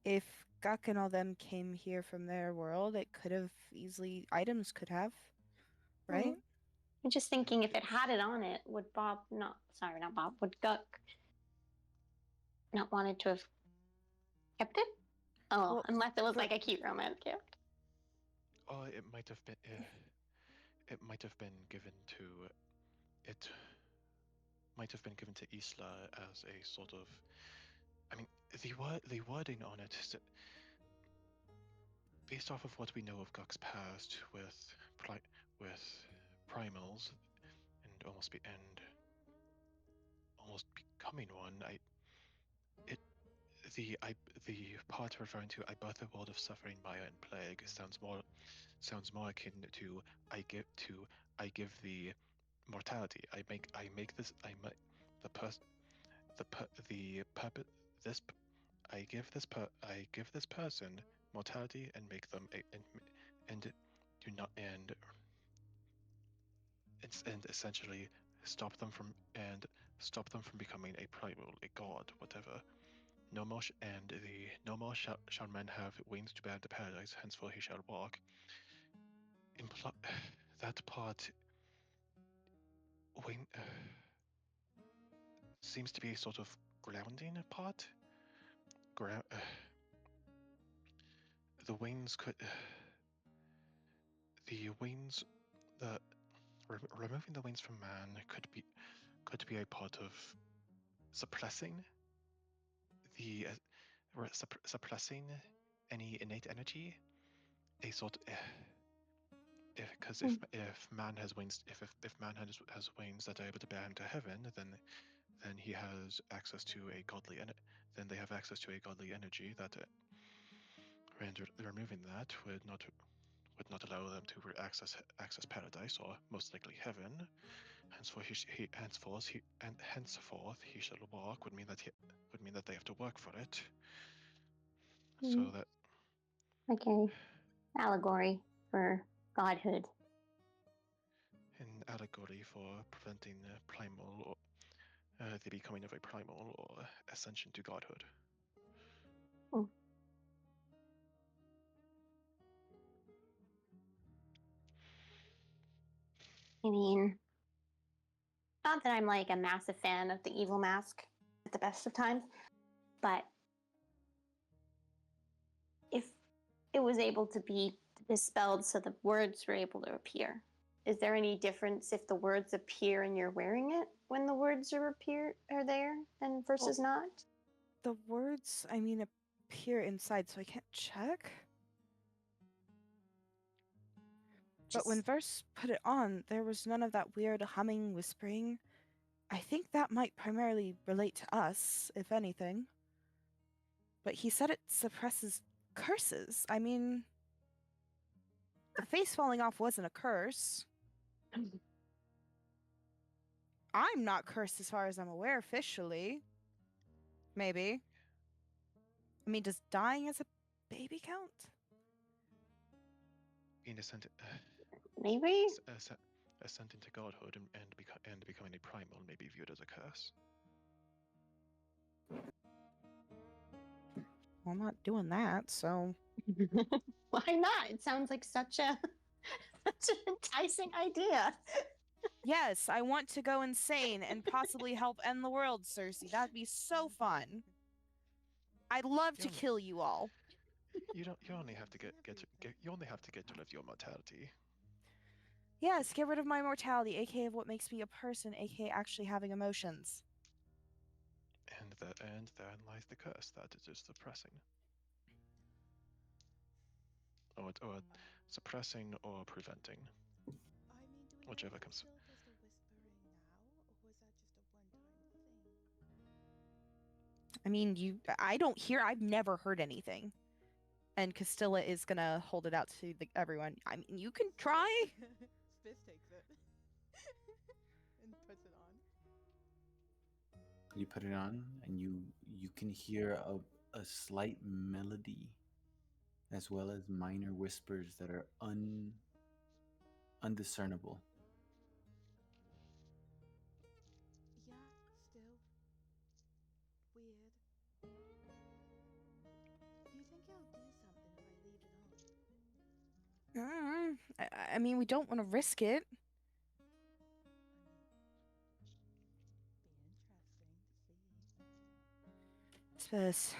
if Guk and all them came here from their world, it could have easily... Items could have, right? I'm just thinking if it had it on it, would Bob not... Sorry, not Bob. Would Guk not wanted to have kept it? Oh, Well, unless it was for- like a cute romance gift. Oh, it might have been. It might have been given to it might have been given to Isla as a sort of. I mean, the wording on it is based off of what we know of Gok's past with with primals and almost becoming one. The part referring to I birth a world of suffering, mire, and plague sounds more akin to I give the mortality. I make this I make the pers the purpose this I give this person mortality and make them and do not and essentially stop them from becoming a primal, a god, whatever. No more shall man have wings to bear into paradise, henceforth he shall walk. That part wing seems to be a sort of grounding part. The wings could the wings the removing the wings from man could be a part of suppressing the suppressing any innate energy. A sort because if man has wings, if man has wings that are able to bear him to heaven, then he has access to a godly then they have access to a godly energy that removing that would not allow them to access paradise or most likely heaven. Henceforth he shall walk would mean that they have to work for it. So that Okay. Allegory for godhood. an allegory for preventing primal or the becoming of a primal or ascension to godhood. I mean, not that I'm like a massive fan of the evil mask at the best of times, but if it was able to be dispelled so the words were able to appear, is there any difference if the words appear and you're wearing it when the words are there and versus not? The words, I mean, appear inside, so I can't check. But when Verse put it on, there was none of that weird humming, whispering. I think that might primarily relate to us, if anything. But he said it suppresses curses. I mean, the face falling off wasn't a curse. I'm not cursed as far as I'm aware officially. Maybe. I mean, does dying as a baby count? Being Maybe? ascending to godhood and becoming a primal may be viewed as a curse. Well, I'm not doing that, so. Why not? It sounds like such an enticing idea. Yes, I want to go insane and possibly help end the world, Circe. That'd be so fun. I'd love to kill you all. You only have to you only have to get to live your mortality. Yes, get rid of my mortality, aka what makes me a person, aka actually having emotions. And therein lies the curse that it is suppressing. Or suppressing or preventing. I mean, do we Whichever know if he comes. still does the whispering now, or was that just a one-time thing? I mean, I don't hear, I've never heard anything. And Castilla is gonna hold it out to everyone. I mean, you can try. Spiz takes it and puts it on. You put it on, and you can hear a slight melody, as well as minor whispers that are undiscernible. Yeah, still weird. Do you think he'll do something if I leave it on? I mean, we don't want to risk it. I mean, be interesting to Spurs. see.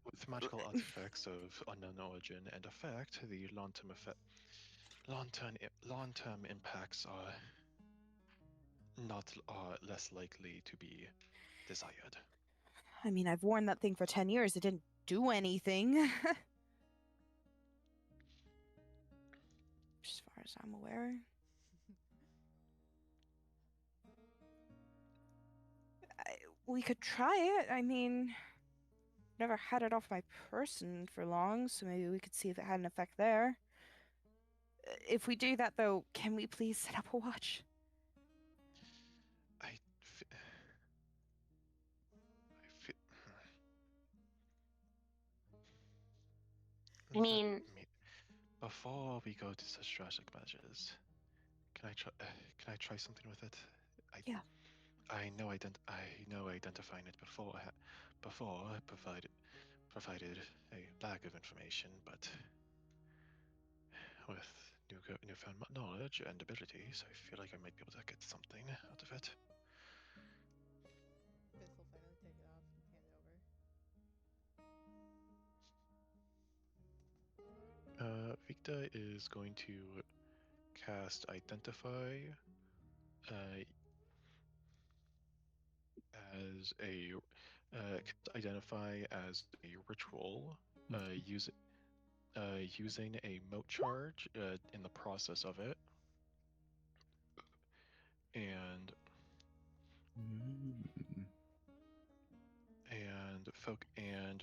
With magical artifacts of unknown origin and effect, the long-term impacts are not less likely to be desired. I mean, I've worn that thing for 10 years. It didn't do anything. As far as I'm aware. We could try it. I mean, never had it off my person for long, so maybe we could see if it had an effect there. If we do that, though, can we please set up a watch? I feel. I mean, Before we go to such drastic measures, can I try something with it? Yeah. I know identifying it before provided a lack of information, but with newfound knowledge and abilities, I feel like I might be able to get something out of it. Fizz will finally take it off and hand it over. Victa is going to cast Identify as a ritual, using a moat charge in the process of it, and Mm.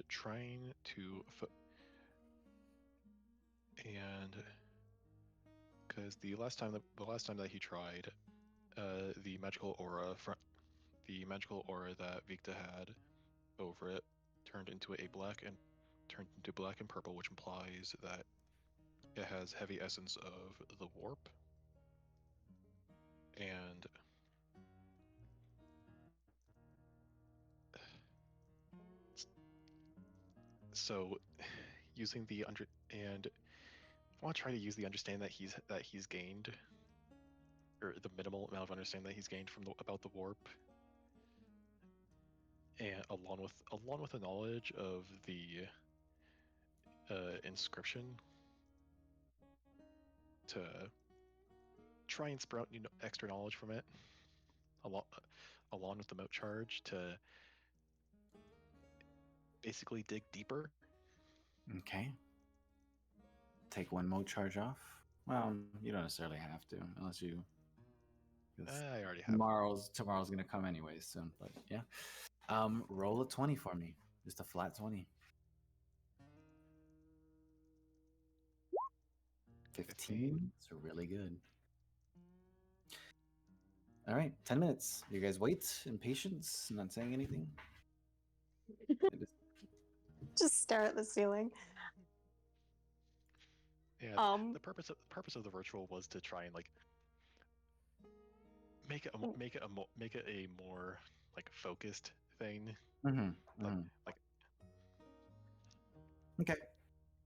trying to and because the last time that he tried, the magical aura that Victa had over it turned into black and purple, which implies that it has heavy essence of the warp. And so using the under and I want to try to use the understanding that he's gained, or the minimal amount of understanding that he's gained from about the warp, and along with the knowledge of the inscription, to try and sprout extra knowledge from it, along with the moat charge, to basically dig deeper. Okay. Take one mode charge off. Well, you don't necessarily have to, unless you. I already have. Tomorrow's gonna come anyway soon, but yeah. Roll a 20 for me. Just a flat 20. 15. It's really good. All right, 10 minutes. You guys wait in patience, not saying anything. just stare at the ceiling. Yeah, the purpose of the ritual was to try and make it a more focused thing. Okay.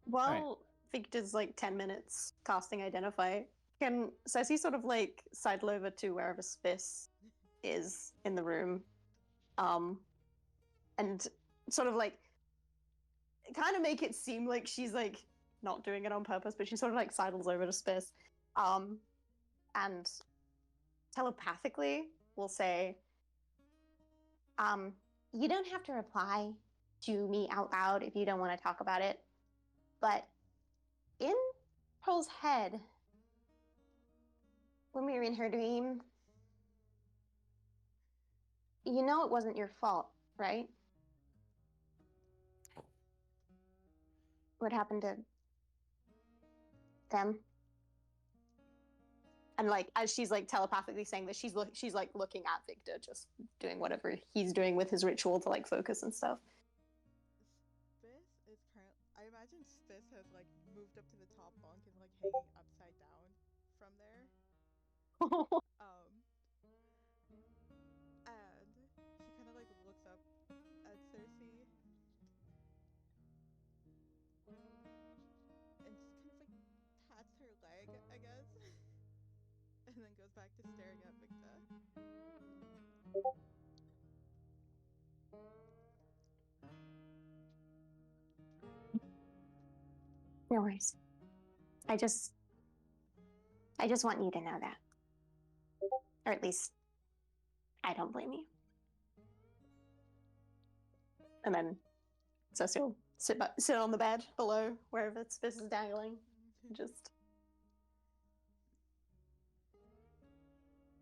While Victor's 10 minutes casting Identify, can Cersei sort of sidle over to wherever Spiss is in the room, and sort of kind of make it seem like she's not doing it on purpose, but she sort of sidles over to Spiss, and telepathically will say, you don't have to reply to me out loud if you don't want to talk about it, but in Pearl's head, when we were in her dream, you know it wasn't your fault, right? What happened to them? And as she's telepathically saying this, she's looking at Victor, just doing whatever he's doing with his ritual to focus and stuff. Spiss is I imagine Spiss has moved up to the top bunk and hanging upside down from there. And she kind of looks up at Circe and just kind of pats her leg, I guess, and then goes back to staring at Victa. No worries. I just want you to know that, or at least I don't blame you. And then Cersei will sit on the bed below, wherever Spiss is dangling. Just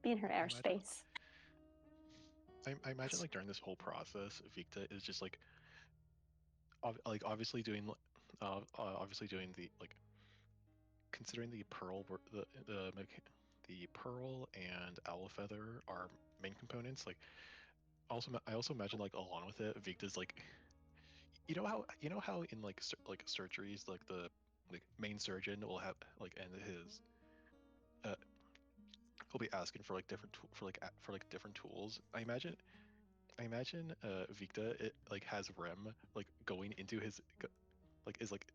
be in her I imagine- airspace. I imagine like during this whole process, Victa is just like, obviously doing the like, considering the pearl the pearl and owl feather are main components. Like, I also imagine like along with it, Victa's like, you know how in like surgeries, like the main surgeon will have like, and his he'll be asking for like different tools. I imagine Victa it like has Rem like going into his like is like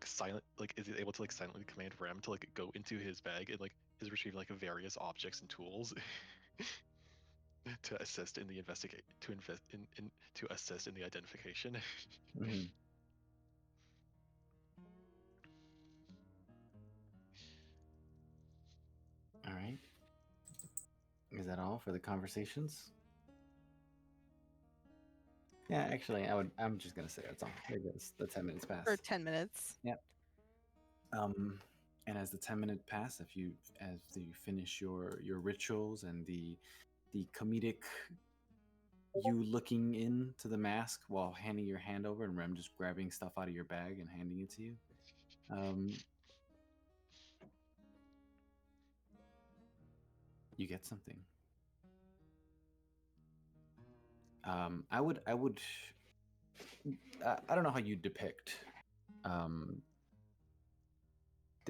silent, like is able to like silently command Rem to like go into his bag and like is retrieving like various objects and tools to assist in the to assist in the identification. Mhm. All right. Is that all for the conversations? Yeah, actually, I'm just gonna say that's all. Because the 10 minutes For pass. 10 minutes. And as the 10 minutes pass, as you finish your rituals and the comedic you looking into the mask while handing your hand over and Rem just grabbing stuff out of your bag and handing it to you. You get something. I would I don't know how you depict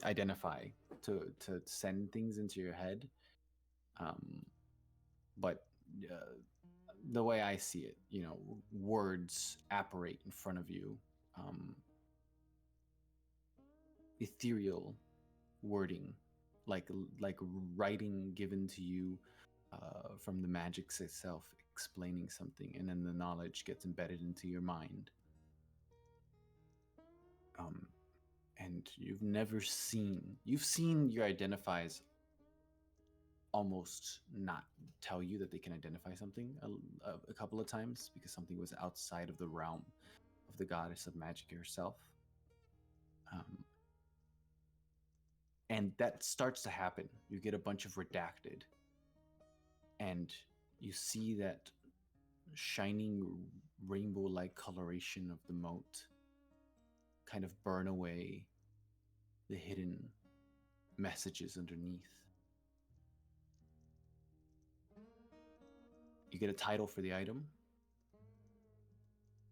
identify to send things into your head, but the way I see it, words apparate in front of you, ethereal wording, like writing given to you from the magics itself, explaining something, and then the knowledge gets embedded into your mind. And you've seen your identifiers almost not tell you that they can identify something a couple of times because something was outside of the realm of the goddess of magic herself. And that starts to happen. You get a bunch of redacted, and you see that shining rainbow-like coloration of the moat kind of burn away the hidden messages underneath. You get a title for the item.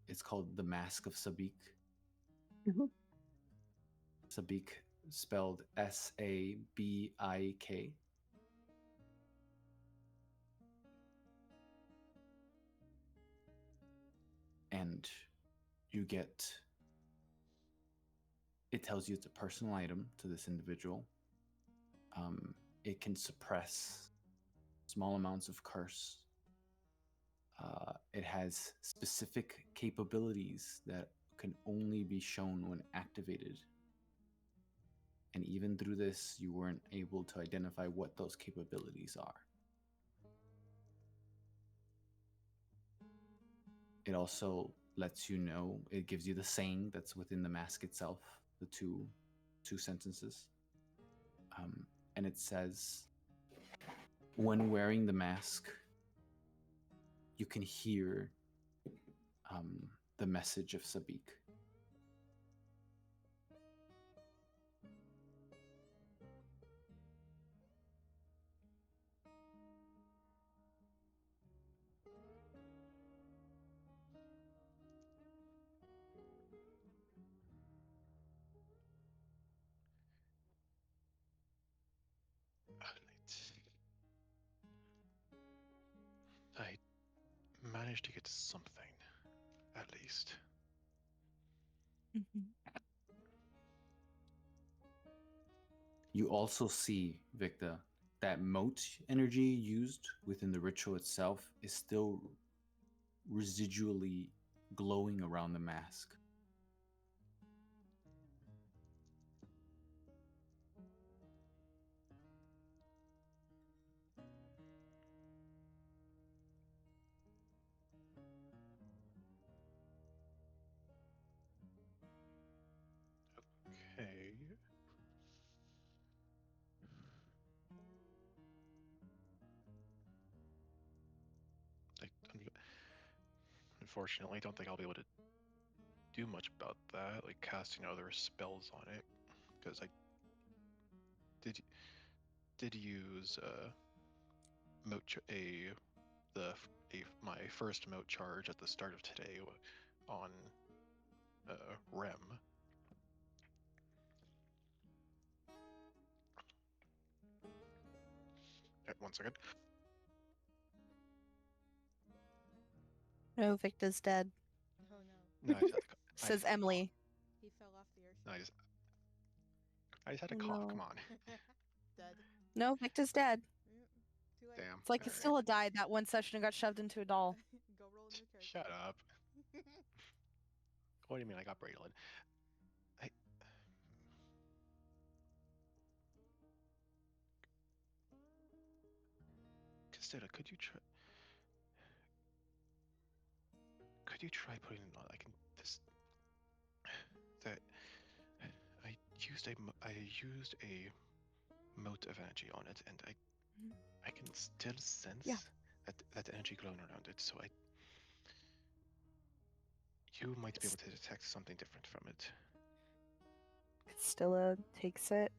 It's called the Mask of Sabik. Mhm. Sabik spelled Sabik. And it tells you it's a personal item to this individual. It can suppress small amounts of curse. It has specific capabilities that can only be shown when activated. And even through this, you weren't able to identify what those capabilities are. It also lets you know, it gives you the saying that's within the mask itself, the two sentences. And it says, when wearing the mask, you can hear the message of Sabik. I managed to get something, at least. Mhm. You also see, Victa, that moat energy used within the ritual itself is still residually glowing around the mask. unfortunately, don't think I'll be able to do much about that, like casting other spells on it, because I did use my first moat charge at the start of today on Rem. One second. No, Victor's dead. Oh no. No, I just had to, Says Emily. He fell off the airship. No, I just had to Oh, cough. no. Come on. Dead. No, Victor's dead. Too late. Damn. It's like All right. Castilla died that one session and got shoved into a doll. Go roll a new character. Shut up. What do you mean I got Braylon? Castilla, could you try putting it on like this? That I used a mote of energy on it, and I can still sense that energy glowing around it. So you might be able to detect something different from it. Castilla takes it,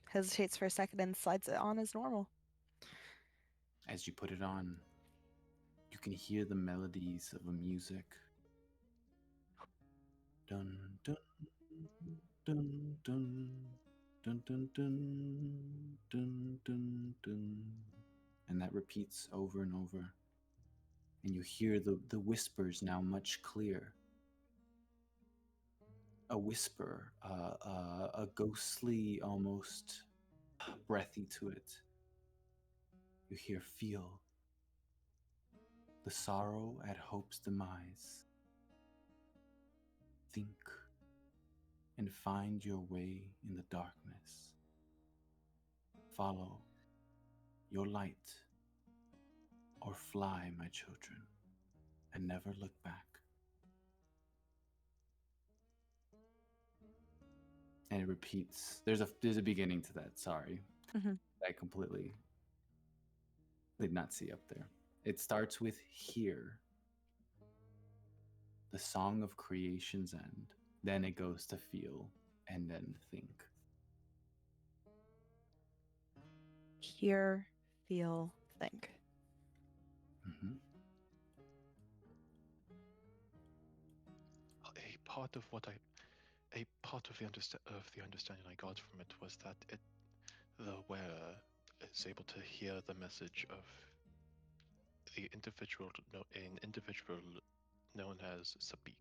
hesitates for a second, and slides it on as normal. As you put it on, you can hear the melodies of a music. Dun dun dun dun dun dun dun dun dun dun, and that repeats over and over. And you hear the whispers now much clearer. A whisper, a ghostly, almost breathy to it. You hear, feel the sorrow at hope's demise. Think and find your way in the darkness. Follow your light, or fly, my children, and never look back. And it repeats. There's a beginning to that. Sorry, I completely did not see up there. It starts with "Hear," the song of creation's end. Then it goes to "Feel," and then "Think." Hear, feel, think. Mm-hmm. A part of the understanding I got from it was that the wearer is able to hear the message of an individual known as Sabik,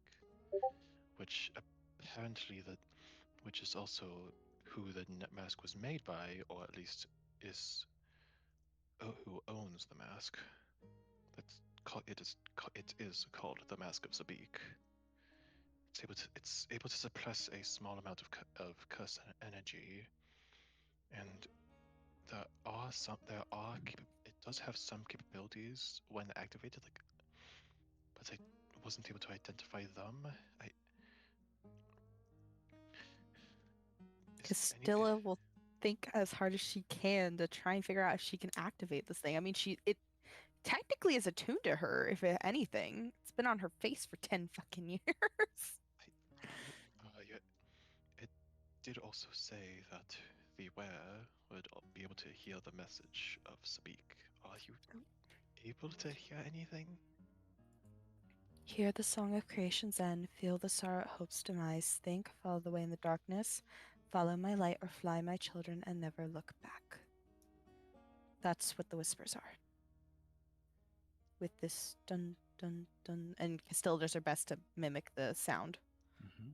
which which is also who the mask was made by, or at least is who owns the mask. It is called the Mask of Sabik. It's able to suppress a small amount of curse energy, and it does have some capabilities when activated, but I wasn't able to identify them. Castilla will think as hard as she can to try and figure out if she can activate this thing. I mean, it technically is attuned to her, if anything. It's been on her face for 10 fucking years. It did also say that the wearer would be able to hear the message of Sabik. Are you able to hear anything? Hear the song of creation's end, feel the sorrow at hope's demise, think, follow the way in the darkness, follow my light or fly, my children, and never look back. That's what the whispers are. With this dun dun dun, and Castilla does her best to mimic the sound. Mm-hmm.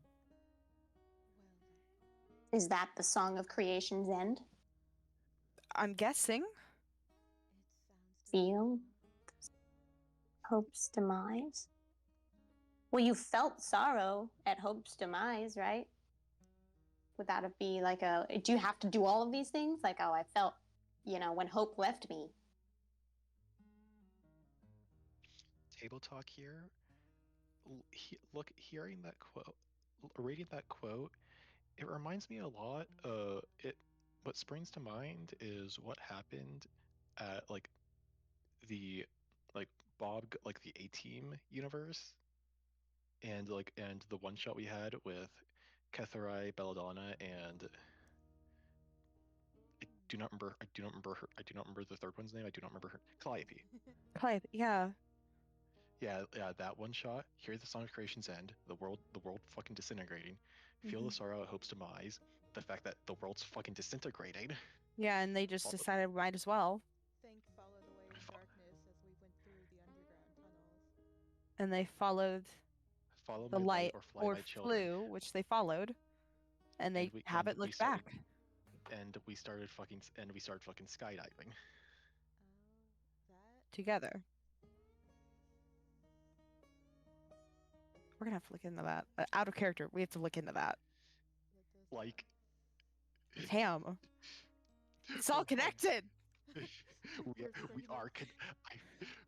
Is that the song of creation's end? I'm guessing. Feel hope's demise? Well, you felt sorrow at hope's demise, right? Would that be like do you have to do all of these things? Like, oh, I felt, when hope left me. Table talk here. Hearing that quote, reading that quote, it reminds me a lot. What springs to mind is what happened at the like the A-Team universe, and the one shot we had with Ketharai, Belladonna, and I do not remember the third one's name. I do not remember her. Calliope. Clive, yeah. Yeah, that one shot. Hear the sonic creations end. The world fucking disintegrating. Feel the sorrow at Hope's demise. The fact that the world's fucking disintegrating. Yeah, and they just All- decided might as well. Think followed away in darkness as we went through the underground tunnels. And they followed Follow the my light or fly or my children. flew, which they followed. And they we haven't looked started- back. And we started fucking skydiving. Oh, that. Together. We're gonna have to look into that. Out of character, we have to look into that. That does Like, Damn. It's all for once- connected. We're we starting are. to-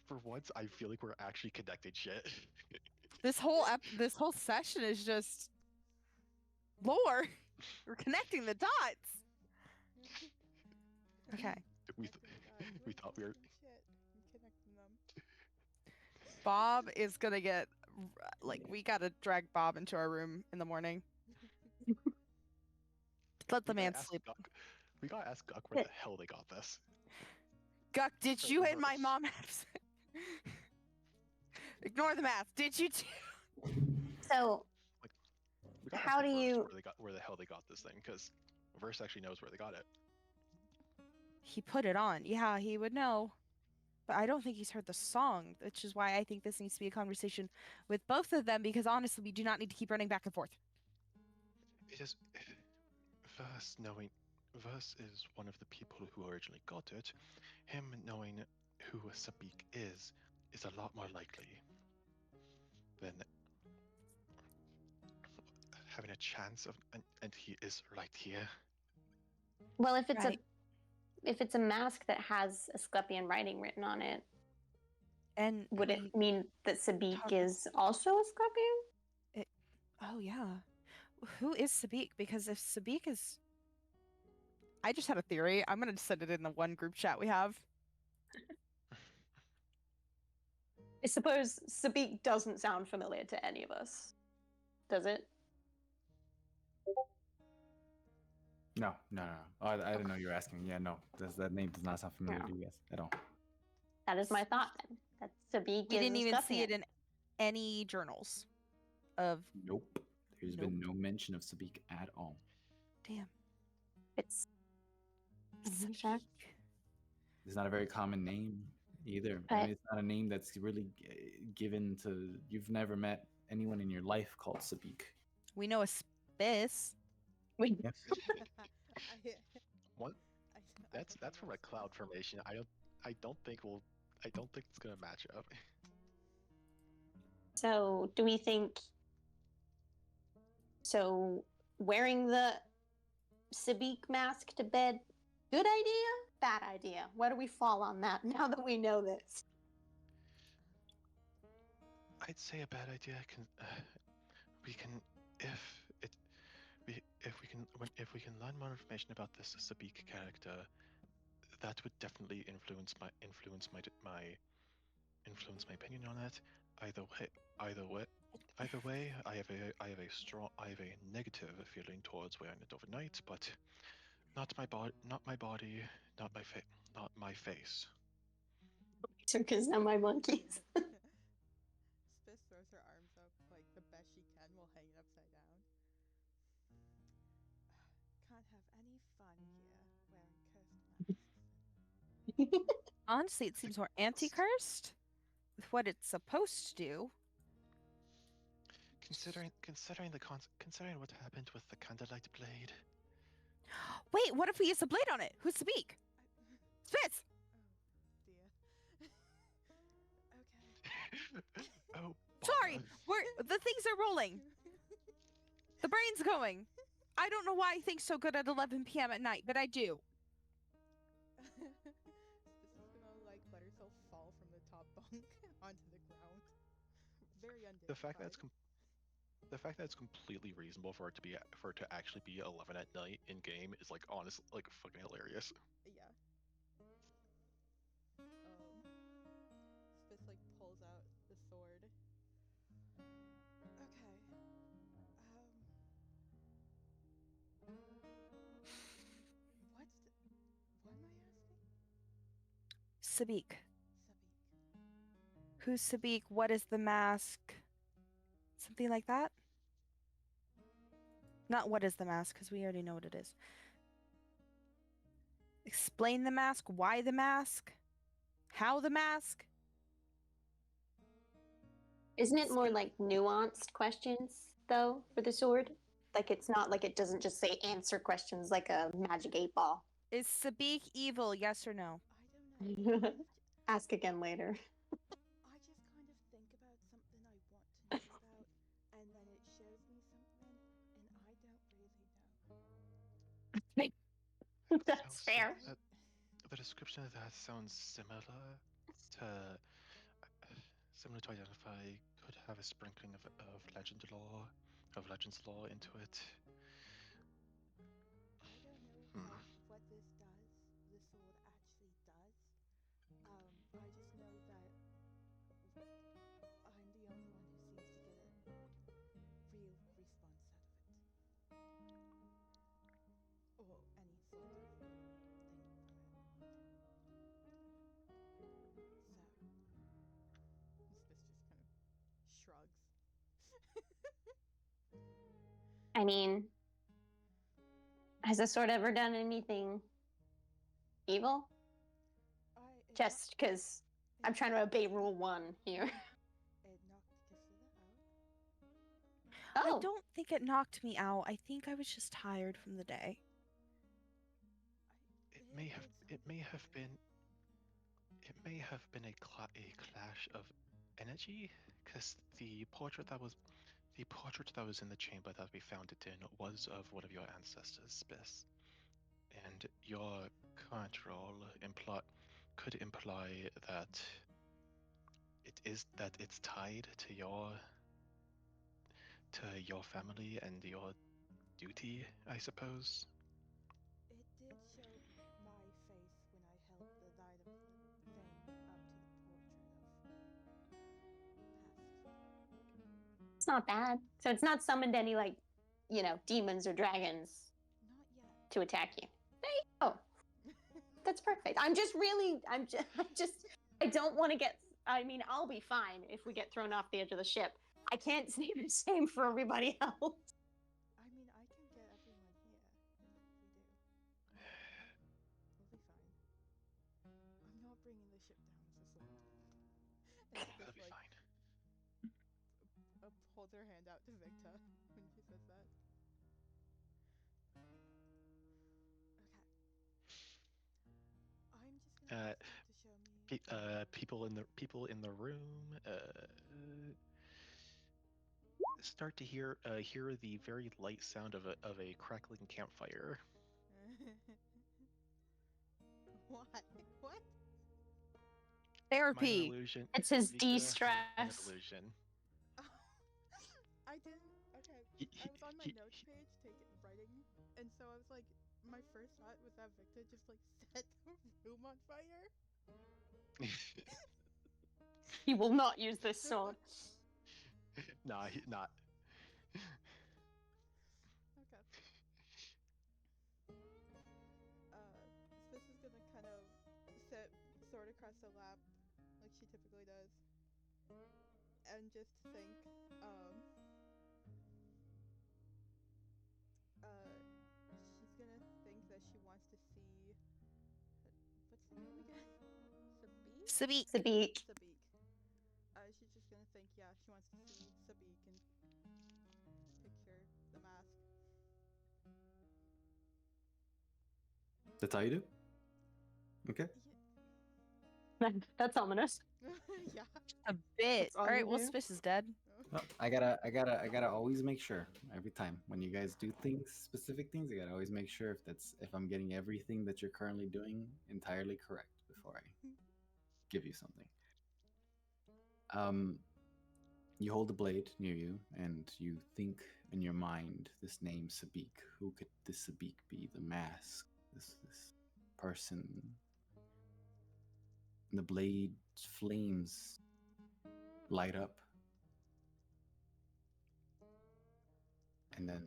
For once, I feel like we're actually connecting shit. This whole session is just lore. We're connecting the dots. Okay. we Connecting we dots. thought we were. Shit, I'm connecting them. Bob is gonna get like we gotta drag Bob into our room in the morning. Let the we gotta man ask sleep. Guck- we gotta ask Guck where the hell they got this. Guck, did So you and my reverse. mom have sex? Ignore the math. Did you? So We gotta How ask do Verse you- where the hell they got this thing, because Verse actually knows where they got it. He put it on. Yeah, he would know. But I don't think he's heard the song, which is why I think this needs to be a conversation with both of them, because honestly, we do not need to keep running back and forth. It is Verse is one of the people who originally got it. Him knowing who a Sabik is a lot more likely than having a chance of, and he is right here. well, if it's Right. a mask that has Asclepian writing written on it, And would we- it mean that Sabik talk- is also Asclepian? Oh yeah. Who is Sabik? Because if Sabik is, I just had a theory. I'm gonna send it in the one group chat we have. I suppose Sabik doesn't sound familiar to any of us, does it? No. Oh, I didn't know you were asking. Yeah, no. That name does not sound familiar No. to you guys at all. That is my thought then. That Sabik We is didn't even see it Asclepian. in any journals of Nope. There's been no mention of Sabik at all. damn. It's Sabik. It's not a very common name either. I Right. mean, it's not a name that's really given to. You've never met anyone in your life called Sabik. We know a Spiss. we Yep. What? I That's think I from know a cloud Space. formation. I don't think it's gonna match up. So, do we think wearing the Sabik mask to bed, good idea, bad idea? Where do we fall on that now that we know this? I'd say a bad idea. We can if we can learn more information about this Sabik character, that would definitely influence my opinion on it. Either way, I have a negative feeling towards wearing it overnight, but not my body, not my face. So, because now my monkeys. Spiss throws her arms up like the best she can while hanging upside down. Can't have any fun here wearing cursed masks. Honestly, it seems more anti-cursed with what it's supposed to do. Considering what happened with the candlelight blade. Wait, what if we use the blade on it? Who's Sabik? Spitz! Oh dear. Okay. Oh, Sorry, bother. the things are rolling. The brain's going. I don't know why I think so good at 11 p.m. at night, but I do. This is gonna like let herself fall from the top bunk onto the ground. Very undignified. The fact that it's completely reasonable for it to actually be 11 at night in game is like honestly like fucking hilarious. Yeah. Spiss like pulls sword. Okay. What am I asking? Sabik. Sabik. Who's Sabik? What is the mask? Something like that? Not what is the mask, because we already know what it is. Explain the mask. Why the mask? How the mask? Isn't it more Speak. like nuanced questions though for the sword? Like it's not like it doesn't just say answer questions like a magic 8 ball. Is Sabik evil? Yes or no? I don't know. Ask again later. I just kind of think about something I want to know about, and then it shows me something, and I don't really know. That's fair. The description of that sounds similar to identify could have a sprinkling of legends law into it. I don't know Hmm. what this does. The sword actually does. I just know that I'm the only one who seems to get a real response out of it. Or any sort of thing from it. So, this just kind of shrugs. I mean, has the sword ever done anything evil? Just because I'm trying to obey rule 1 here. It knocked Cassilla out. I Oh, don't think it knocked me out. I think I was just tired from the day. It may have been a clash of energy, because the portrait that was in the chamber that we found it in was of one of your ancestors, Spiss, and your current role could imply that it's tied to your family and your duty, I suppose. It did show my face when I held the light of the thing up to the portrait of past. it's not bad. So it's not summoned any like, demons or dragons Not yet. to attack you. There you go. That's perfect. I'm just I don't want to get. I mean, I'll be fine if we get thrown off the edge of the ship. I can't say the same for everybody else. I mean, I can get everyone here if we do. We'll be fine. I'm not bringing the ship down with a sword. And she That'll just be fine. holds her hand out to Victor when she says that. Okay. I'm just gonna ask you to show me. People in the room start to hear the very light sound of a crackling campfire. What? What? Therapy. Minor illusion. It's his Vika, minor de-stress. illusion. I didn't. Okay. I was on my notes page writing, and so I was like, my first thought was that Victor just like set the room on fire. He will not use this sword. Nah, not. Okay. Spiss is gonna kind of sit sword across the lap, like she typically does, and just think, she's gonna think that she wants to see. What's the name again? Sabik? Sabik. Sabik. Sabik. She's just gonna think, yeah, she wants to see Sabik and picture the mask. That's how you do? Okay. That's ominous. Yeah. A bit. That's all All right, you well, do? Spish is dead. Well, I gotta always make sure every time when you guys do things, specific things, I gotta always make sure if I'm getting everything that you're currently doing entirely correct before I give you something. You hold the blade near you, and you think in your mind this name Sabik. Who could this Sabik be? The mask, this person. And the blade flames light up, and then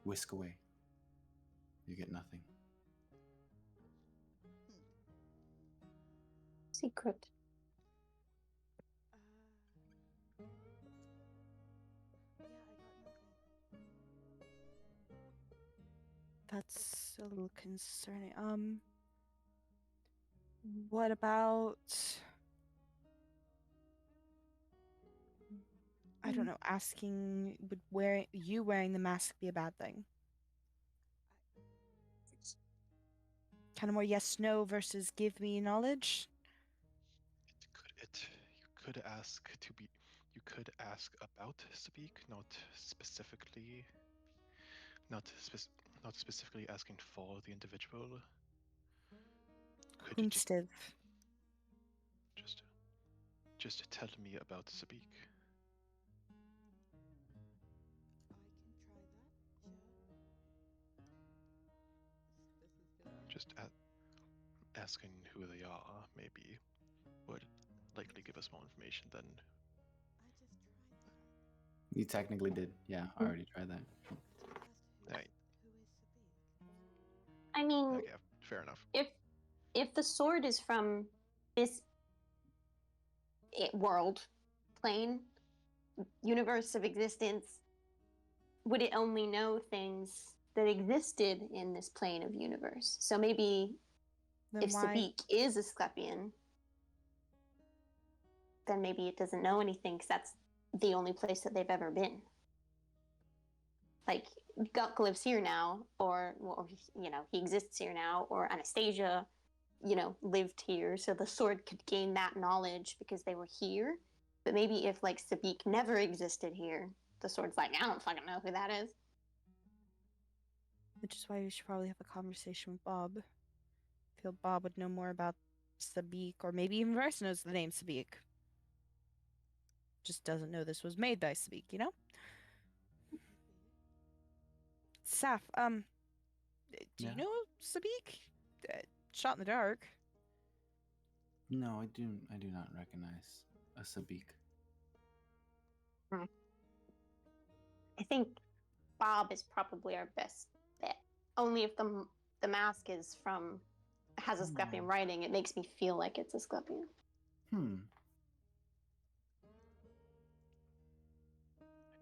whisk away. You get nothing. Secret. Yeah, I got nothing. That's a little concerning. What about, I don't know, asking, would wearing the mask be a bad thing? Kind of more yes, no versus give me knowledge? You could ask to be. You could ask about speak, not specifically. Not specifically asking for the individual. Could you Whomstiv. just tell me about Sabik? I can try that, sure. This is gonna. Just asking who they are maybe would likely give us more information than. I just tried that. You technically did. Yeah, I already tried that. I asked Right. who is Sabik. I mean, Okay, fair enough. if the sword is from this world, plane, universe of existence, would it only know things that existed in this plane of universe? So maybe Then if why? Sabik is a Sklepian, then maybe it doesn't know anything because that's the only place that they've ever been. Like, Guk lives here now, or he exists here now, or Anastasia, lived here, so the sword could gain that knowledge because they were here. But maybe if like Sabik never existed here, the sword's like, I don't fucking know who that is. Which is why we should probably have a conversation with Bob. I feel Bob would know more about Sabik, or maybe even Verse knows the name Sabik. Just doesn't know this was made by Sabik, you know? Saf, do Yeah. you know Sabik? Shot in the dark. No, I do not recognize a Sabik. I think Bob is probably our best bet. Only if the mask has a Sklepian writing, it makes me feel like it's a Sklepian.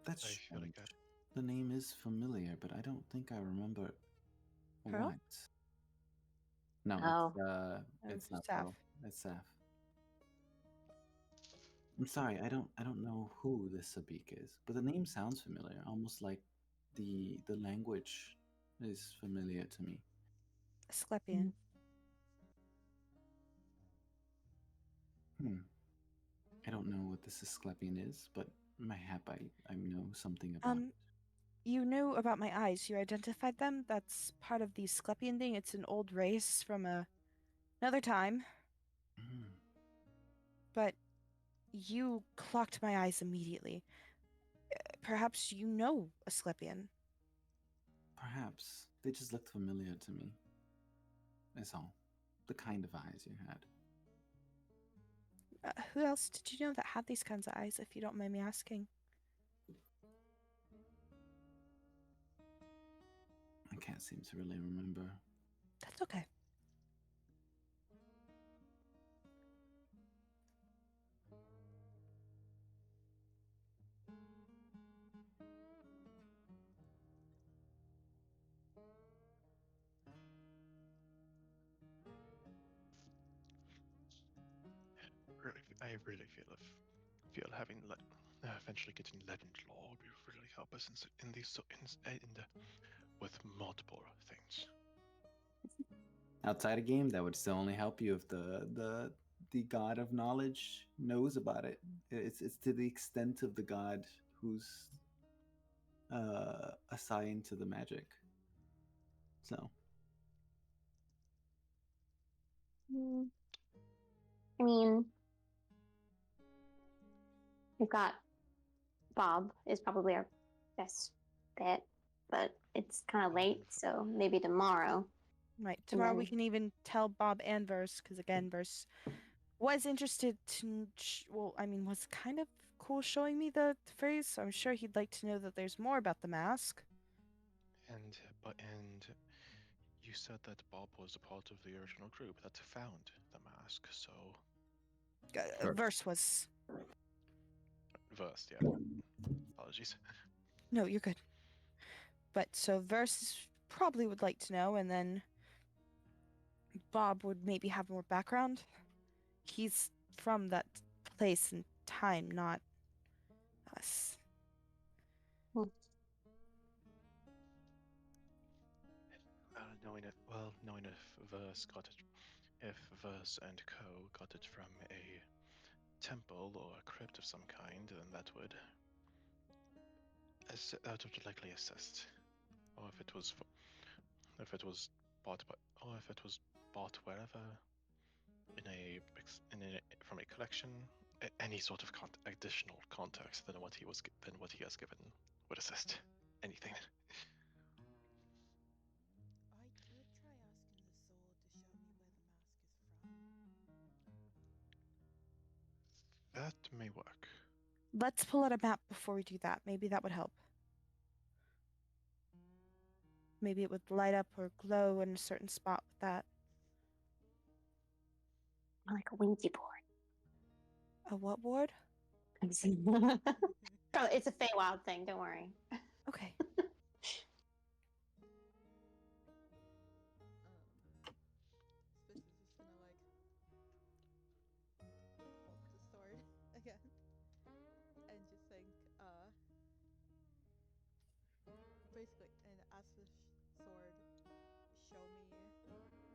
That's I feel like strange. The name is familiar, but I don't think I remember Pearl? what. No, Oh. it's not Saf. Pearl. It's Saf. I'm sorry, I don't know who this Sabik is, but the name sounds familiar, almost like the language is familiar to me. Asclepian. I don't know what this Asclepian is, but mayhap I know something about it. You knew about my eyes. You identified them. That's part of the Asclepian thing. It's an old race from another time. But you clocked my eyes immediately. Perhaps you know Asclepian. Perhaps. They just looked familiar to me. That's all. The kind of eyes you had. Who else did you know that had these kinds of eyes, if you don't mind me asking? I can't seem to really remember. That's okay. I really feel having eventually getting legend law would really help us in these with multiple things. Outside a game, that would still only help you if the god of knowledge knows about it. It's to the extent of the god who's assigned to the magic. So I mean, we've got Bob is probably our best bet, but it's kind of late, so maybe tomorrow. Right. Tomorrow we then- can even tell Bob and Verse, because again, Verse was interested to, well, I mean, was kind of cool showing me the phrase, so I'm sure he'd like to know that there's more about the mask. And you said that Bob was a part of the original group that found the mask, so Verse was. versed, yeah. Apologies. No, you're good. But so Verse probably would like to know, and then Bob would maybe have more background. He's from that place and time, not us. Knowing if Verse and Co. got it from a temple or a crypt of some kind, then that would likely assist. Or if it was bought wherever from a collection, any sort of additional context than what he has given would assist. Anything. I could try asking the sword to show me where the mask is from. That may work. Let's pull out a map before we do that. Maybe that would help. Maybe it would light up or glow in a certain spot with that. Like a Ouija board. A what board? It's a Feywild thing, don't worry. Okay. Spitz is just gonna like hold the sword again and just think, basically, and ask the sword, show me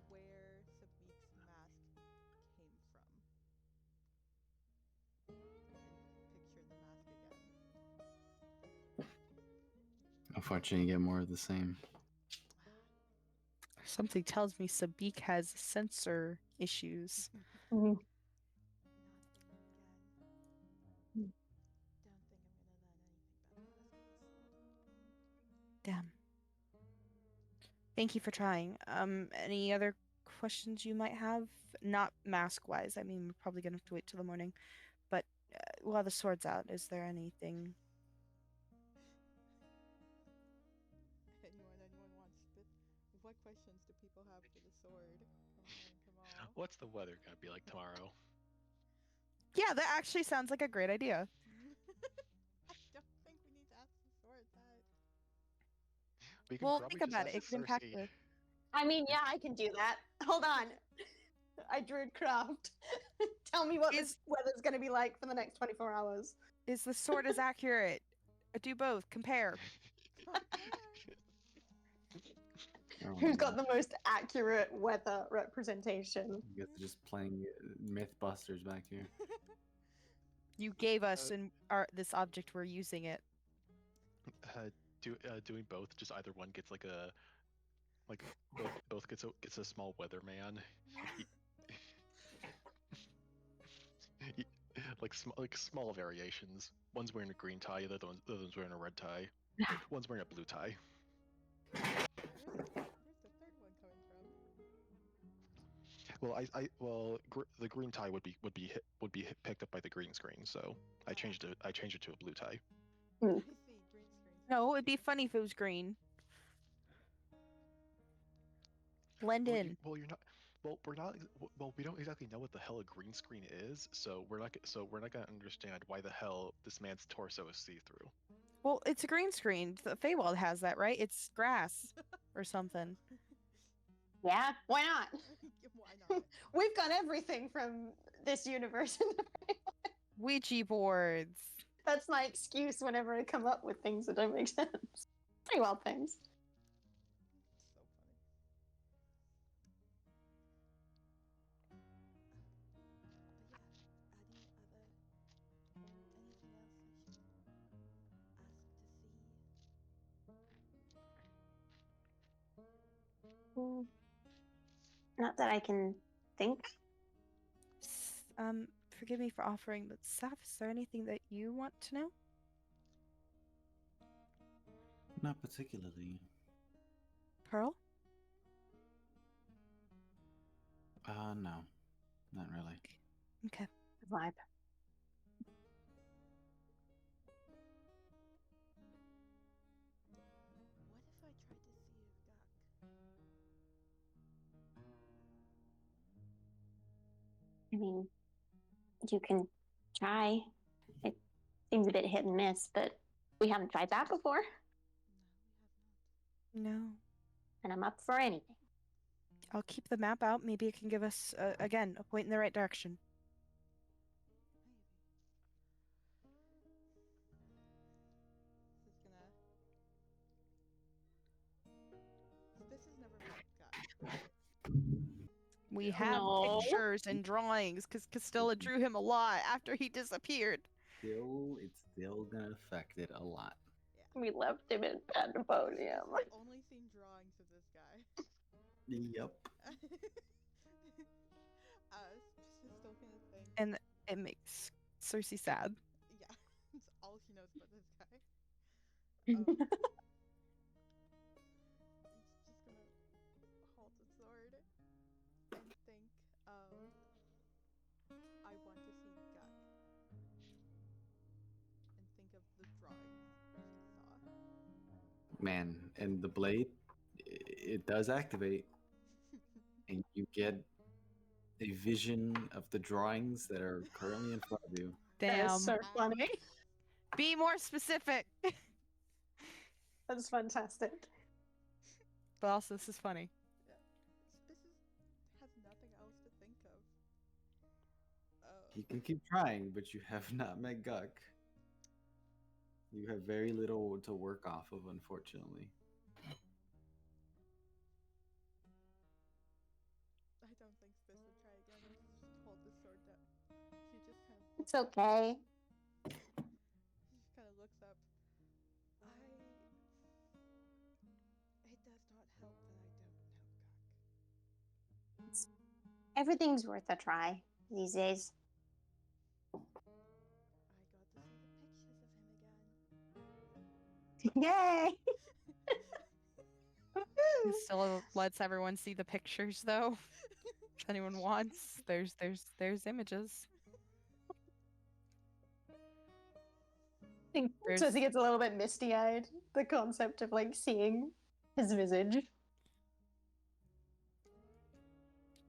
where Sabik's mask came from. And picture the mask again. Unfortunately, you get more of the same. Something tells me Sabik has sensor issues. Mhm. Not thinking again. Hmm. Don't think I'm gonna learn anything about the mask of the sword. Damn. Thank you for trying. Any other questions you might have? Not mask-wise. I mean, we're probably gonna have to wait till the morning. But while the sword's out, is there anything? Anyone wants spit? What questions do people have for the sword? Come on. What's the weather gonna be like tomorrow? Yeah, that actually sounds like a great idea. I don't think we need to ask the sword that. We can Well, probably think just about it. ask It could impact Circe. the. I mean, yeah, I can do that. Hold on. I drew craft. Tell me what this weather's going to be like for the next 24 hours. Is the sword as accurate? Do both. Compare. Oh, Who's got man. the most accurate weather representation? You guys are just playing Mythbusters back here. You gave us this object. We're using it. Doing both, just either one gets both gets a small weatherman. Like small variations. One's wearing a green tie, the other one's wearing a red tie. One's wearing a blue tie. Where's the third one coming from? Well, the green tie would be picked up by the green screen, so I changed it to a blue tie. Hmm. I see, green screen. No, it'd be funny if it was green. Blend in. You're not. Well, we're not. Well, we don't exactly know what the hell a green screen is, so we're not gonna understand why the hell this man's torso is see-through. Well, it's a green screen. The Feywild has that, right? It's grass or something. Yeah, why not? Why not? We've got everything from this universe. Ouija boards. That's my excuse whenever I come up with things that don't make sense. Pretty well things. So funny. But yeah, anything else I should ask to see? Not that I can think. Forgive me for offering, but Saf, is there anything that you want to know? Not particularly. Pearl? No. Not really. Okay. Vibe. What if I tried to see if Gak? I mean, you can try. It seems a bit hit and miss, but we haven't tried that before. No, we have not. No. And I'm up for anything. I'll keep the map out. Maybe it can give us, again, a point in the right direction. Maybe. This is gonna. This has never met Gak. We Yeah. have No. pictures and drawings because Castilla drew him a lot after he disappeared. It's still gonna affect it a lot. Yeah. We left him in pandemonium. I've only seen drawings of this guy. Yep. She's still gonna think. And it makes Circe sad. Yeah, it's all she knows about this guy. It's just gonna hold the sword and think, I want to see Gak. And think of the drawings she saw. Man, and the blade, it does activate, and you get a vision of the drawings that are currently in front of you. That Damn. is so funny. Be more specific. That's fantastic. But also, this is funny. This has nothing else to think of. You can keep trying, but you have not met Guk. You have very little to work off of, unfortunately. I don't think Spiss would try again and just hold the sword down. She just kind of It's okay. She just kind of looks up. It does not help that I don't know Gak. Everything's worth a try these days. I got to see the pictures of him again. Yay! Still lets everyone see the pictures, though. If anyone wants, there's images. So he gets a little bit misty-eyed. The concept of like seeing his visage.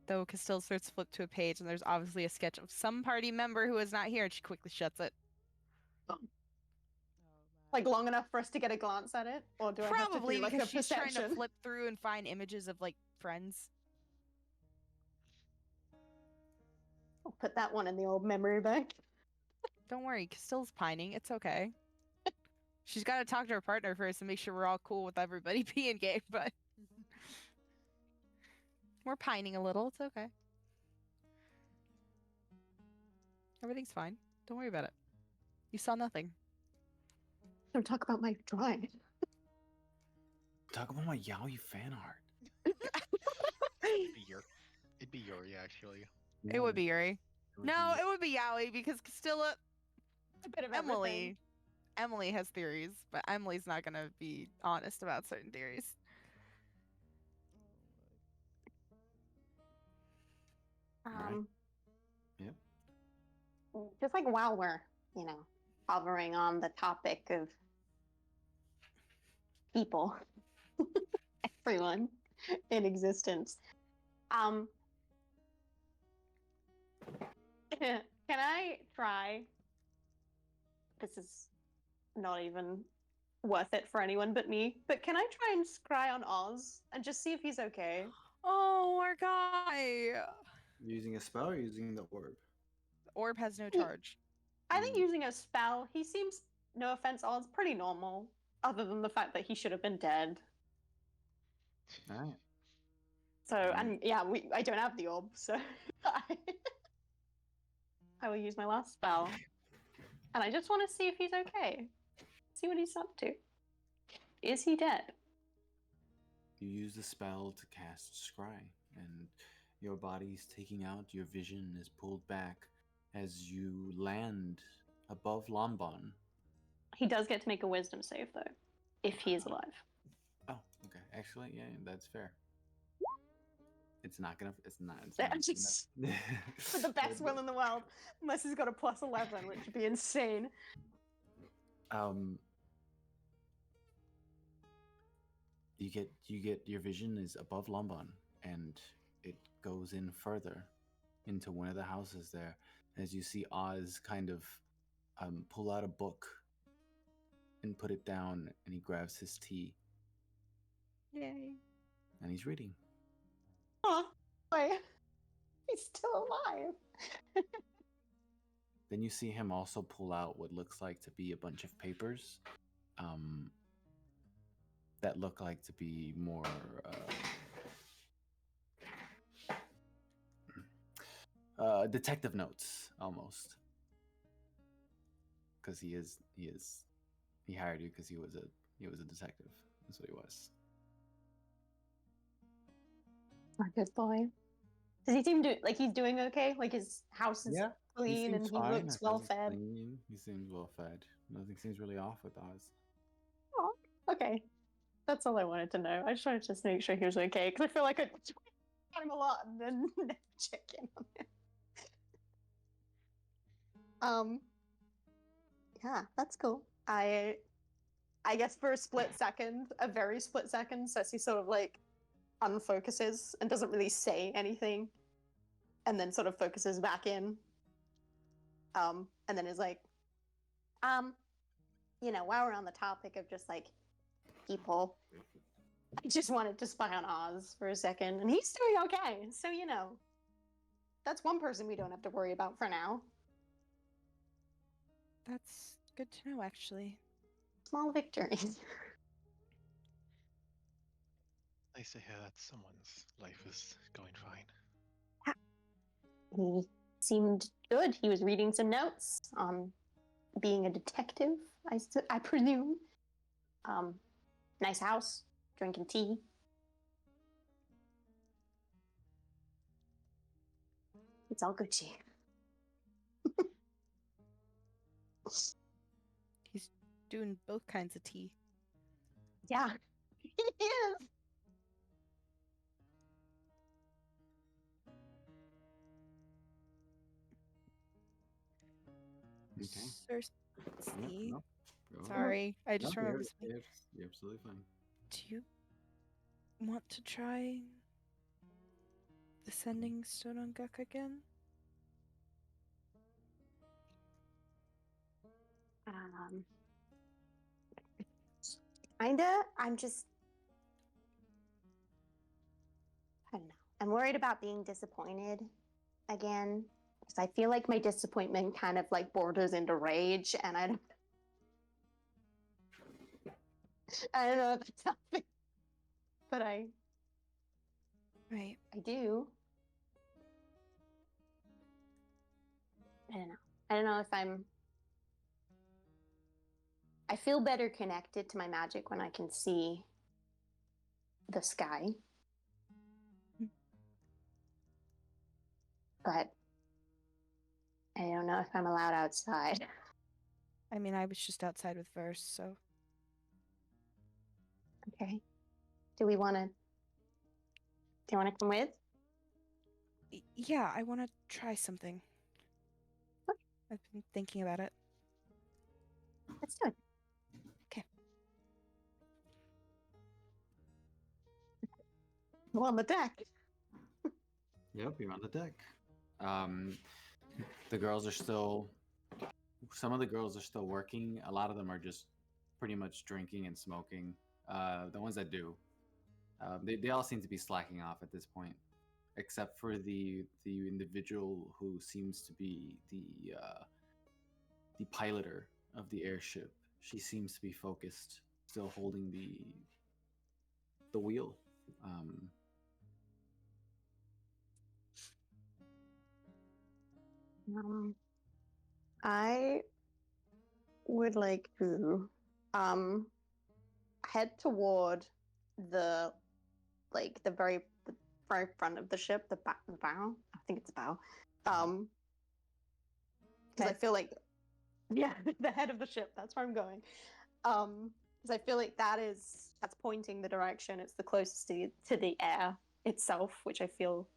Though Castile starts to flip to a page, and there's obviously a sketch of some party member who is not here, and she quickly shuts it. Oh man. Like long enough for us to get a glance at it, or do I have to Probably do like a because she's trying perception? to flip through and find images of like friends. I'll put that one in the old memory bank. Don't worry, Castile's pining. It's okay. She's got to talk to her partner first and make sure we're all cool with everybody being gay, but we're pining a little. It's okay. Everything's fine. Don't worry about it. You saw nothing. Don't talk about my drawing. Talk about my Yaoi fan art. It'd be Yuri, actually. It would be Yuri. It would No, be- it would be Yaoi because Castilla, It's a bit of Emily has theories, but Emily's not going to be honest about certain theories. everything. Yep. Just like while we're, hovering on the topic of people, everyone in existence, can I try? This is not even worth it for anyone but me, but can I try and scry on Oz and just see if he's okay? Oh, our guy. Using a spell or using the orb? The orb has no charge. I think using a spell, he seems, no offense, Oz, pretty normal, other than the fact that he should have been dead. All right. So, and yeah, I don't have the orb, so I will use my last spell. And I just want to see if he's okay. See what he's up to. Is he dead? You use the spell to cast Scry, and your body's taking out, your vision is pulled back as you land above Lombon. He does get to make a wisdom save, though, if he is alive. Oh, okay. Actually, yeah, that's fair. It's not gonna. It's not. It's Yeah, not just gonna. for the best will in the world, unless he's got a +11, which would be insane. You get your vision is above Lombon, and it goes in further into one of the houses there, as you see Oz kind of pull out a book and put it down, and he grabs his tea Yay. and he's reading. Oh, boy. He's still alive. Then you see him also pull out what looks like to be a bunch of papers that look like to be more detective notes almost, because he hired you because he was a detective. That's what he was. My good boy. Does he seem like he's doing okay? Like his house is clean and he looks well fed. He seems well fed. Nothing seems really off with Oz. Oh, okay. That's all I wanted to know. I just wanted to just make sure he was okay because I feel like I got him a lot and then never check in on him. Yeah, that's cool. I guess for a split second, a very split second, Ceci sort of like unfocuses and doesn't really say anything, and then sort of focuses back in. And then is like, while we're on the topic of just like people, I just wanted to spy on Oz for a second, and he's doing okay. So that's one person we don't have to worry about for now. That's good to know, actually. Small victories. Nice to hear that someone's life is going fine. He seemed good. He was reading some notes on being a detective, I presume. Nice house, drinking tea. It's all Gucci. He's doing both kinds of tea. Yeah, he is. Okay. Circe, No, sorry, I just remembered something. You're absolutely fine. Do you want to try the sending stone on Guk again? Kinda. I don't know. I'm worried about being disappointed again because I feel like my disappointment kind of like borders into rage, and I don't know if that's helping, but I do. I don't know. I don't know if I feel better connected to my magic when I can see the sky. But I don't know if I'm allowed outside. I mean, I was just outside with Verse, so. Okay. Do you want to come with? Yeah, I want to try something. Okay. I've been thinking about it. Let's do it. Okay. Well, on the deck. Yep, you're on the deck. The girls are still. Some of the girls are still working. A lot of them are just pretty much drinking and smoking. The ones that do, they all seem to be slacking off at this point, except for the individual who seems to be the piloter of the airship. She seems to be focused, still holding the wheel. I would like to head toward the very front of the ship, the bow. I think it's bow. Because I feel like the head of the ship. That's where I'm going. Because I feel like that's pointing the direction. It's the closest to the air itself, which I feel,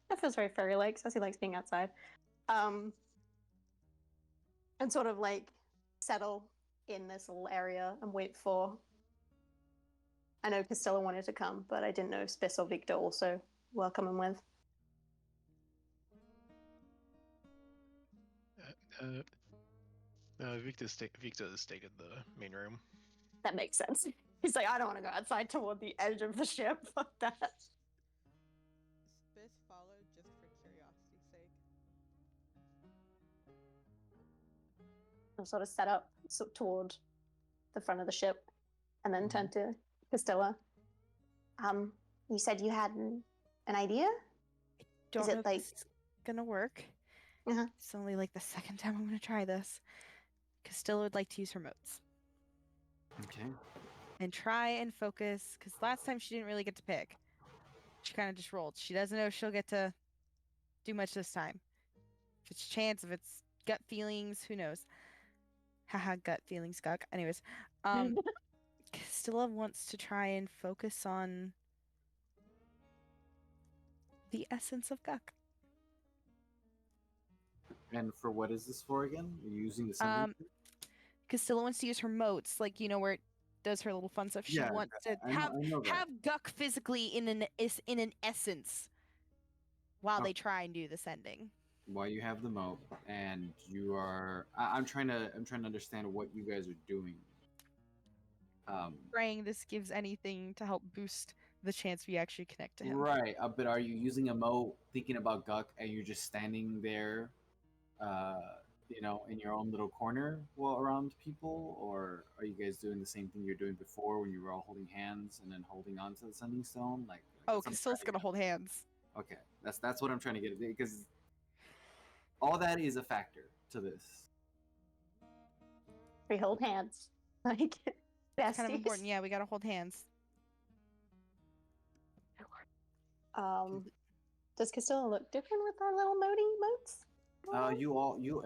that feels very fairy-like. Sassy likes being outside. And sort of like settle in this little area and wait for. I know Castella wanted to come, but I didn't know if Spiss or Victor also were coming with. Victor's staying in the main room. That makes sense. He's like, I don't want to go outside toward the edge of the ship. Fuck that. Spiss followed just for curiosity's sake. I'll sort of set up toward the front of the ship and then turn to Castella. You said you had an idea? Don't Is know it if like this is gonna work. Uh-huh. It's only like the second time I'm gonna try this. Castilla would like to use her motes Okay. and try and focus, because last time she didn't really get to pick. She kind of just rolled. She doesn't know if she'll get to do much this time. If it's chance, if it's gut feelings, who knows? Haha, gut feelings, guck. Anyways, Castilla wants to try and focus on the essence of guck. And for what is this for again? Are you using the sending? Castilla wants to use her motes, like, you know, where it does her little fun stuff. She Yeah, wants to I know that. have guck physically in an essence while they try and do the sending. While you have the moat and you are, I'm trying to understand what you guys are doing. Praying this gives anything to help boost the chance we actually connect to him. Right, but are you using a moat, thinking about Guck, and you're just standing there, in your own little corner while around people, or are you guys doing the same thing you're doing before when you were all holding hands and then holding on to the sending stone? Like Oh, that's what I'm Castilla's trying to gonna hold hands. Okay, that's what I'm trying to get at, because all that is a factor to this. we hold hands? Like besties. It's kind of important. Yeah, we gotta hold hands. Does Castilla look different with our little motes?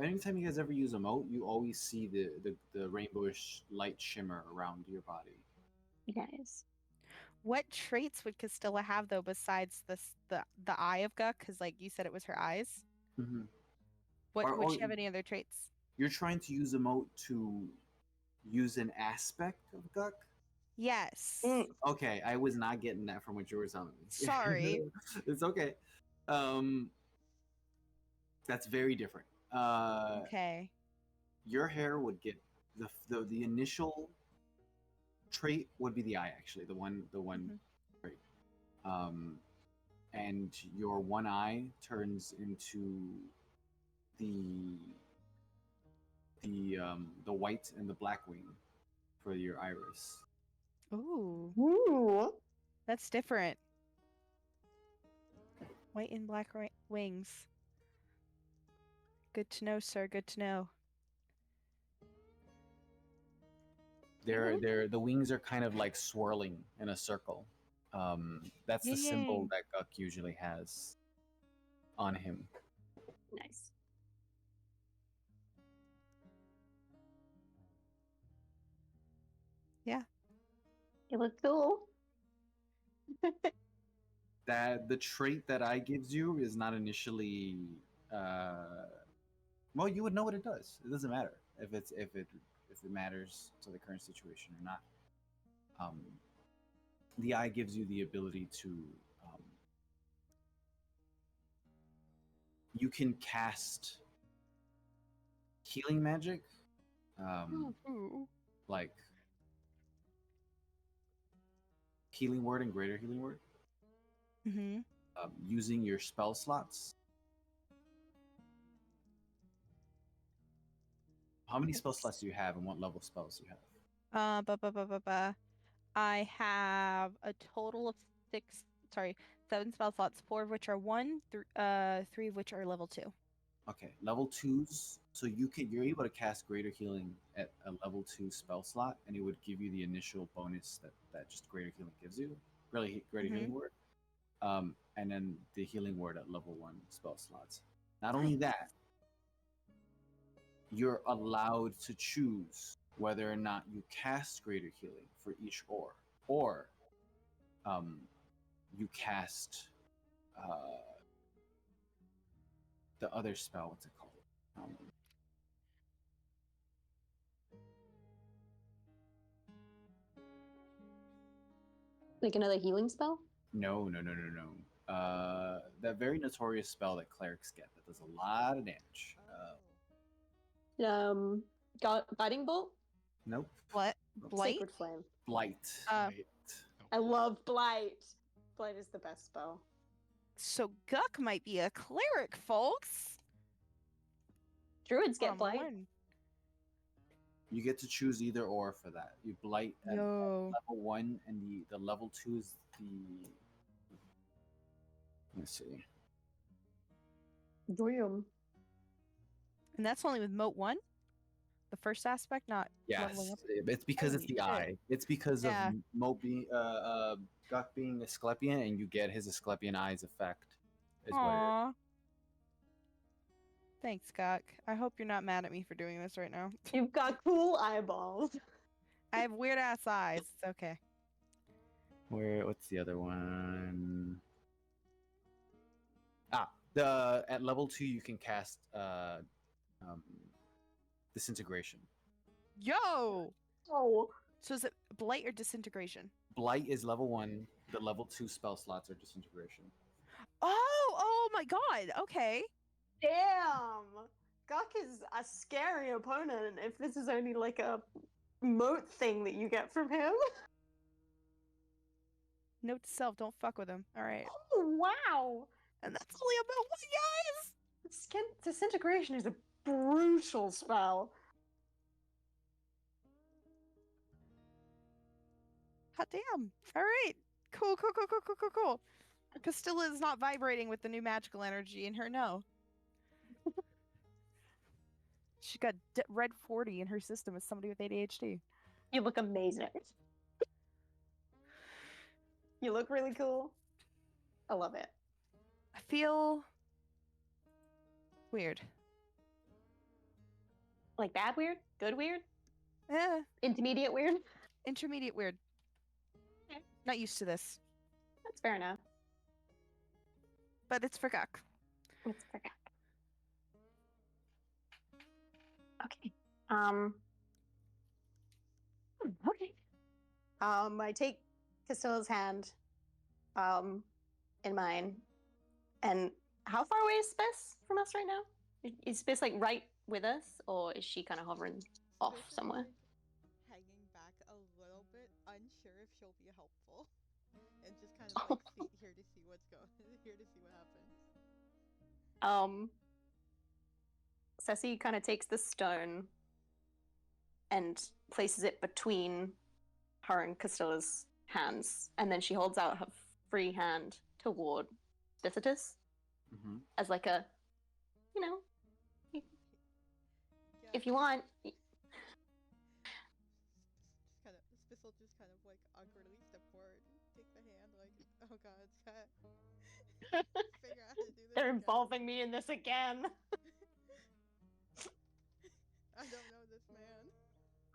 Anytime you guys ever use a moat, you always see the rainbowish light shimmer around your body. Nice. What traits would Castilla have though, besides the eye of Guck? Because like you said, it was her eyes. Mm-hmm. Would she have any other traits? You're trying to use a moat to use an aspect of Guck? Yes. Okay, I was not getting that from what you were telling me. Sorry. It's okay. That's very different. Okay. Your hair would get the initial trait would be the eye, actually, the one trait. And your one eye turns into the white and the black wing for your iris. Ooh. That's different. White and black wings. Good to know, sir. Good to know. The wings are kind of like swirling in a circle. That's the symbol that Guck usually has on him. Nice. Yeah. You look cool. That the trait that I gives you is not initially well, you would know what it does. It doesn't matter if it matters to the current situation or not. The eye gives you the ability to you can cast healing magic, like healing word and greater healing word, using your spell slots. How many spell slots do you have, and what level spells do you have? I have a total of 7 spell slots, 4 of which are 1, 3 of which are level 2. Okay, level 2s. So you're able to cast greater healing at a level 2 spell slot, and it would give you the initial bonus that just greater healing gives you. Really, greater healing word. And then the healing word at level 1 spell slots. Not only that, you're allowed to choose whether or not you cast greater healing for each or you cast the other spell. What's it called? Like another healing spell? No. That very notorious spell that clerics get that does a lot of damage. Oh. Guiding bolt? Nope. What? Blight? Sacred flame. Blight. Right. I love blight. Blight is the best spell. So Guck might be a cleric, folks. Druids get I'm blight. learning. You get to choose either or for that. You blight at Yo. level 1, and the level 2 is the. Let's see. Damn. And that's only with Moat 1? The first aspect, not leveling Yes, up? it's because it's Holy the shit. eye. It's because Yeah. of Guck being Asclepian, and you get his Asclepian eyes effect. Is what it is. Aww. Thanks, Guck. I hope you're not mad at me for doing this right now. You've got cool eyeballs. I have weird ass eyes. It's okay. What's the other one? At level 2 you can cast disintegration. Yo! Oh. So is it Blight or Disintegration? Blight is level 1. The level 2 spell slots are disintegration. Oh my god. Okay. Damn. Guck is a scary opponent if this is only like a moat thing that you get from him. Note to self, don't fuck with him. All right. Oh, wow. And that's only about one, guys. Disintegration is a brutal spell. Hot damn. All right. Cool. Castilla is not vibrating with the new magical energy in her, no. She got red 40 in her system as somebody with ADHD. You look amazing. You look really cool. I love it. I feel weird. Like bad weird? Good weird? Intermediate weird? Intermediate weird. Okay. Not used to this. That's fair enough. But it's for Guck. It's for Guck. Okay. Okay. I take Castilla's hand, in mine. And how far away is Spiss from us right now? Is Spiss like right with us, or is she kind of hovering off Spiss is, somewhere? like, hanging back a little bit, unsure if she'll be helpful, and just kind of like here to see what's here to see what happens. Ceci kind of takes the stone and places it between her and Castilla's hands, and then she holds out her free hand toward Spicitus as like a, you know, Yeah. if you want. Spiss will just kind of like awkwardly step forward, take the hand, like, oh god, Scott. Figure out how to do this. They're again. involving me in this again. I don't know this man.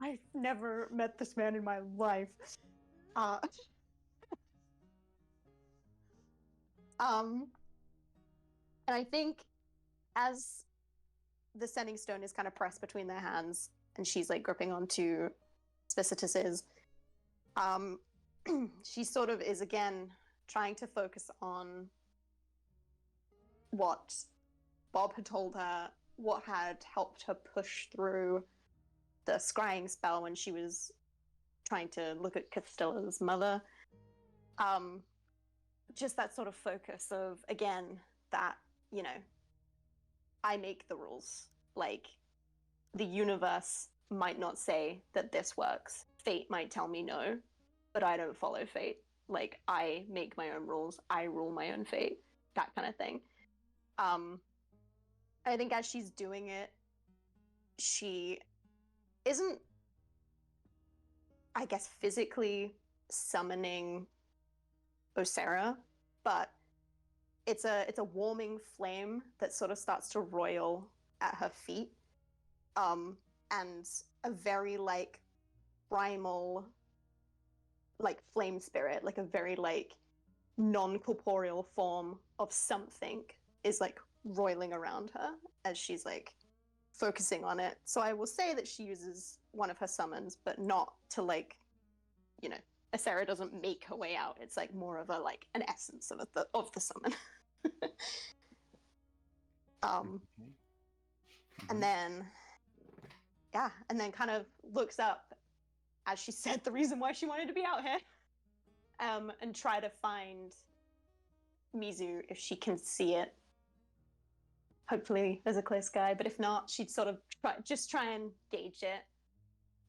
I've never met this man in my life. And I think as the sending stone is kind of pressed between their hands, and she's like gripping onto Spicitus's, she sort of is again trying to focus on what Bob had told her, what had helped her push through the scrying spell when she was trying to look at Castilla's mother. Just that sort of focus of, again, that, you know, I make the rules. Like, the universe might not say that this works. Fate might tell me no, but I don't follow fate. Like, I make my own rules. I rule my own fate. That kind of thing. I think as she's doing it, she isn't, I guess, physically summoning Osera, but it's a warming flame that sort of starts to roil at her feet, and a very like primal, like flame spirit, like a very like non-corporeal form of something is like roiling around her as she's like focusing on it. So I will say that she uses one of her summons, but not to like, you know, Asera doesn't make her way out. It's like more of a like an essence of the summon. Okay. And then kind of looks up as she said the reason why she wanted to be out here, and try to find Mizu if she can see it. Hopefully there's a clear sky, but if not, she'd sort of try and gauge it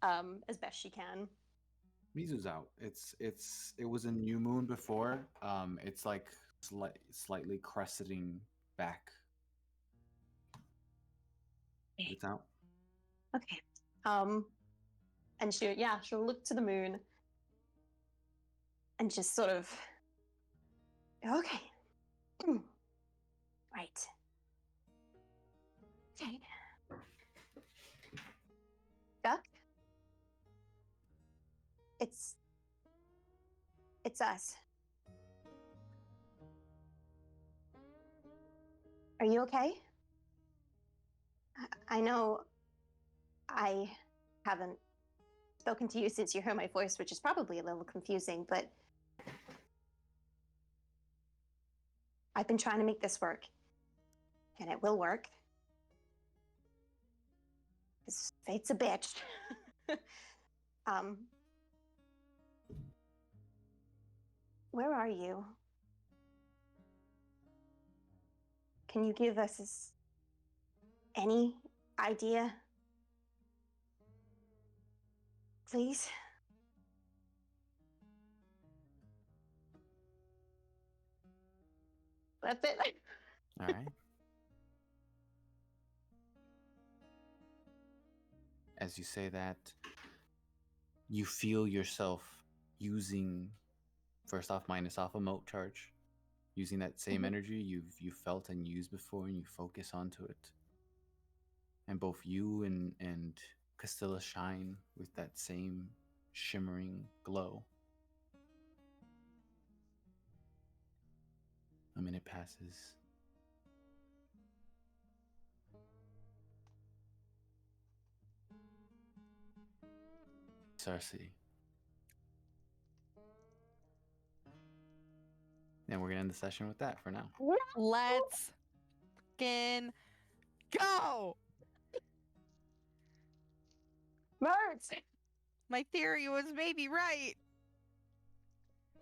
as best she can. Mizu's out. It was a new moon before. It's like slightly crescenting back. It's out. Okay. And she'll look to the moon and just sort of, okay. Right. Okay. Duck? It's us. Are you okay? I know I haven't spoken to you since you heard my voice, which is probably a little confusing, but I've been trying to make this work. And it will work. Because fate's a bitch. Where are you? Can you give us any idea? Please? That's it. All right. As you say that, you feel yourself using, first off, minus off a moat charge, using that same energy you felt and used before, and you focus onto it. And both you and Castilla shine with that same shimmering glow. A minute passes. Circe. And we're gonna end the session with that for now. Let's fucking go! Birds! My theory was maybe right.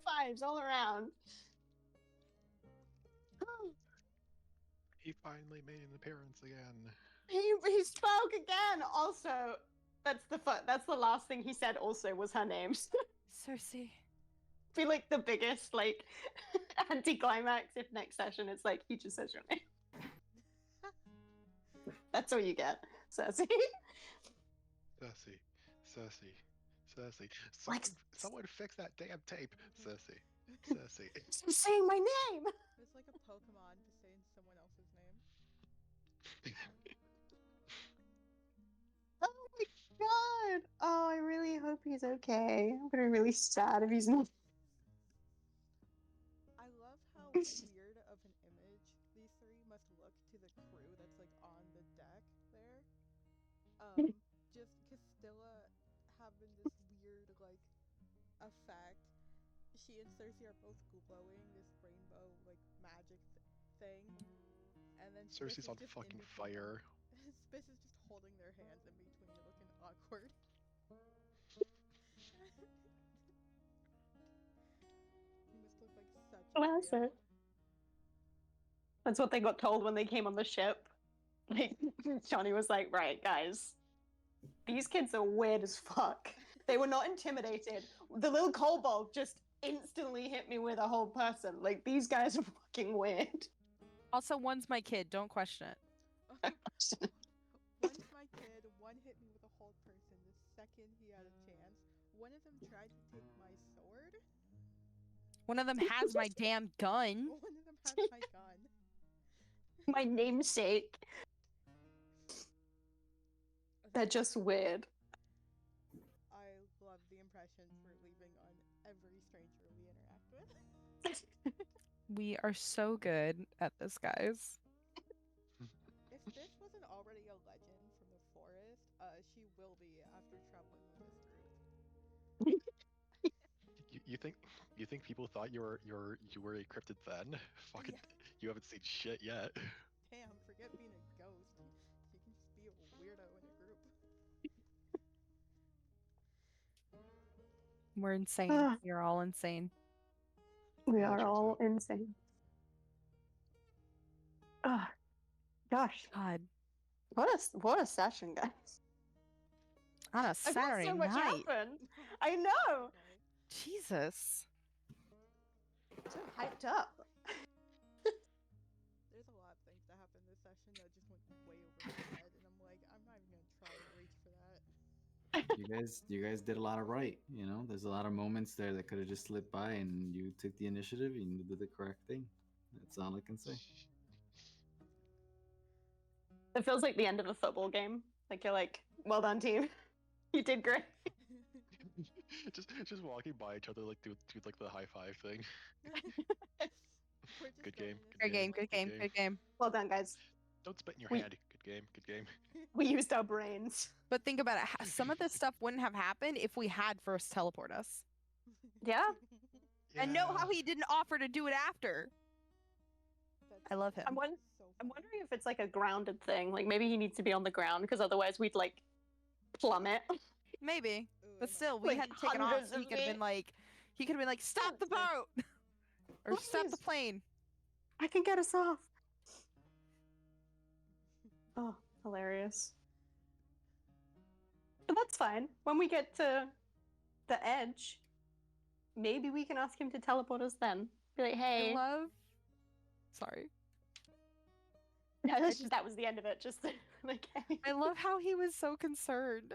Fives all around. He finally made an appearance again. He spoke again. Also, that's the last thing he said. Also, was her name. Circe. Be like the biggest like anticlimax if next session it's like he just says your name. That's all you get, Cersei. Cersei. Like- Someone fix that damn tape. Cersei. He's saying my name. It's like a Pokemon just saying someone else's name. Oh my god. Oh, I really hope he's okay. I'm gonna be really sad if he's not. I love how weird of an image these three must look to the crew that's like on the deck there. Just Castilla having this weird like effect. She and Circe are both glowing this rainbow like magic thing, and then Spiss Cersei's is on just fucking in between fire. them. Spiss is just holding their hands in between, looking awkward. He must look like such a Well, that's trio. it. That's what they got told when they came on the ship. Like Johnny was like, right, guys, these kids are weird as fuck. They were not intimidated. The little kobold just instantly hit me with a whole person. Like, these guys are fucking weird. Also, one's my kid. Don't question it. One's my kid, one hit me with a whole person the second he had a chance. One of them tried to take my sword. One of them has my damn gun. One of them has my gun. My namesake. They're just weird. I love the impressions we're leaving on every stranger we interact with. We are so good at this, guys. If this wasn't already a legend from the forest, she will be after traveling with this group. You think people thought you were a cryptid then? Fucking, Yeah. you haven't seen shit yet. Damn, forget being a ghost. You can just be a weirdo in a group. We're insane. Ah, You're all insane. we Yeah, that are checks all out. insane. Ah, gosh, God, what a session, guys. on a I feel Saturday so much night. happened. I know. Jesus. So hyped up. There's a lot of things that happened this session that just went way over my head, and I'm like, I'm not even gonna try and reach for that. You guys did a lot of right. You know, there's a lot of moments there that could have just slipped by, and you took the initiative and you did the correct thing. That's all I can say. It feels like the end of a football game. Like you're like, well done, team. You did great. just walking by each other, like do like the high five thing. We're just Good going game. in Good Good game, game. good game, good game. Well done, guys. Don't spit in your We- hand. Good game. Good game. We used our brains. But think about it. Some of this stuff wouldn't have happened if we had first teleport us. Yeah. And know how Yeah. he didn't offer to do it after. I love him. I'm So wondering if it's like a grounded thing. Like maybe he needs to be on the ground because otherwise we'd like plummet. Maybe. Ooh, But it still, might- we Like hadn't taken off, hundreds so he of could have been feet. like, stop the boat! Or stop the Please. plane. I can get us off. Oh, hilarious. But that's fine. When we get to the edge, maybe we can ask him to teleport us then. Be like, I hey. love. Sorry. No, that was the end of it. Just like, hey. I love how he was so concerned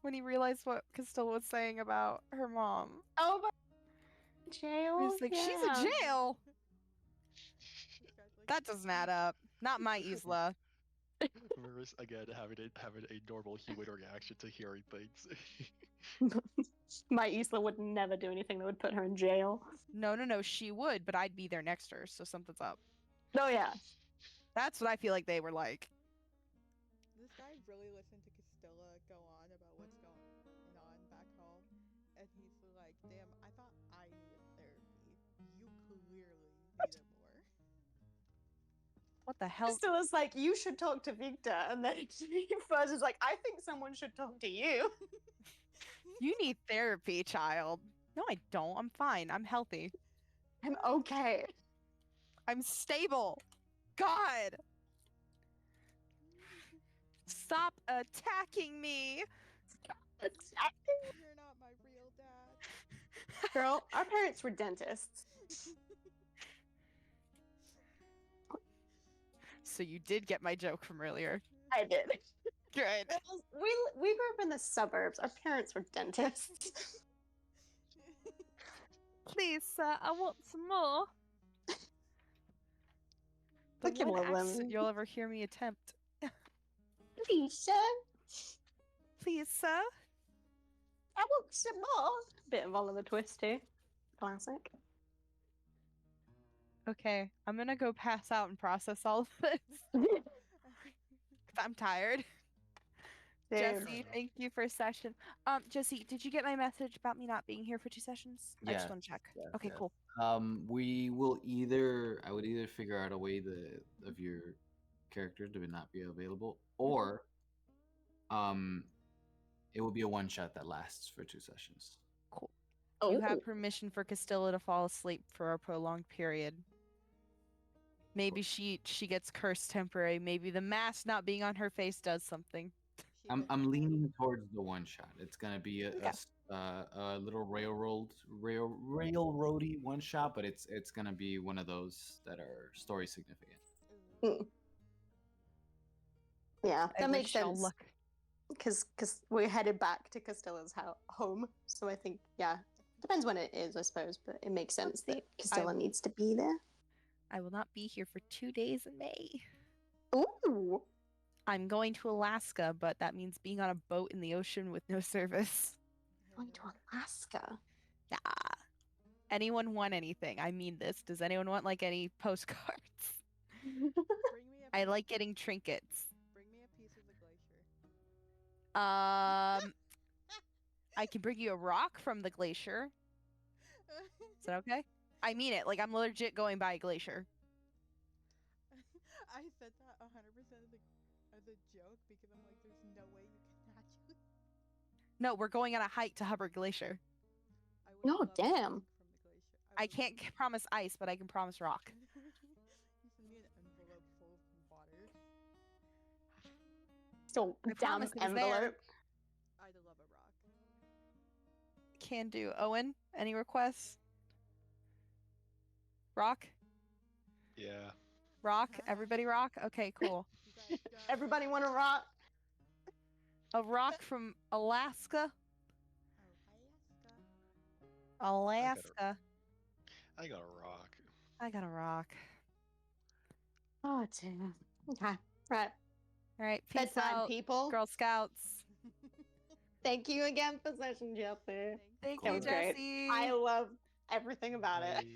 when he realized what Castilla was saying about her mom. Oh, my jail. He was like, she's Yeah. in jail. This guy's like, That doesn't add up. Not my Isla. Mirrors again having a normal human reaction to hearing things. My Isla would never do anything that would put her in jail. No, she would, but I'd be there next to her, so something's up. Oh yeah. That's what I feel like they were like. this guy really listened to Castilla go on about what's going on back home, and he's like, damn, I thought I needed therapy. You clearly need it more. What the hell? Still is like, you should talk to Victor, and then Fuzz is like, I think someone should talk to you. You need therapy, child. No, I don't. I'm fine. I'm healthy. I'm okay. I'm stable. God! Stop attacking me! You're not my real dad. Girl, our parents were dentists. So you did get my joke from earlier. I did. Good. We grew up in the suburbs. Our parents were dentists. Please, sir, I want some more. The Look at one all of them. accent you'll ever hear me attempt. Please, sir. Please, sir. I want some more. Bit of Oliver Twist too. Classic. Okay, I'm gonna go pass out and process all of this. 'Cause I'm tired. Dude. Jesse, thank you for a session. Jesse, did you get my message about me not being here for 2 sessions? I just Yes, want to check. yes, Okay, yes. cool. We will I would either figure out a way of your character to not be available, or it will be a one shot that lasts for 2 sessions. Cool. Oh, You have permission for Castilla to fall asleep for a prolonged period. Maybe she gets cursed temporary. Maybe the mask not being on her face does something. She I'm gets I'm mad. leaning towards the one shot. It's gonna be a little railroady one shot, but it's gonna be one of those that are story significant. Ooh. yeah, I that makes wish y'all sense. luck. Because we're headed back to Castilla's home, so I think depends when it is, I suppose, but it makes sense that Castilla needs to be there. I will not be here for 2 days in May. Ooh, I'm going to Alaska, but that means being on a boat in the ocean with no service. going to Alaska. Yeah. anyone want anything? I mean this. Does anyone want like any postcards? Bring me a I piece- like getting trinkets. Bring me a piece of the glacier. I can bring you a rock from the glacier. Is that okay? I mean it. Like I'm legit going by a glacier. I said that 100% as a joke because I'm like, there's no way you can actually. No, we're going on a hike to Hubbard Glacier. I would No, love a damn. rock from the glacier. I would can't promise ice, but I can promise rock. You send me an envelope full of water. So I damn promise it was there. envelope. I'd love a rock. Can do. Owen, any requests? Rock? Yeah. Rock? Everybody rock? Okay, cool. You guys got Everybody want to rock? A rock from Alaska? Alaska. Alaska. I got a rock. I got a rock. Oh damn. Okay. Right. All right, peace Bedtime, out, people. Girl Scouts. Thank you again for session, Jesse. Thank That you, was great. Jesse. I love everything about it. Bye.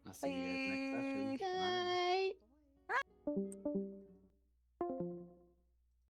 I'll see you guys next session. Bye. Bye. Boy.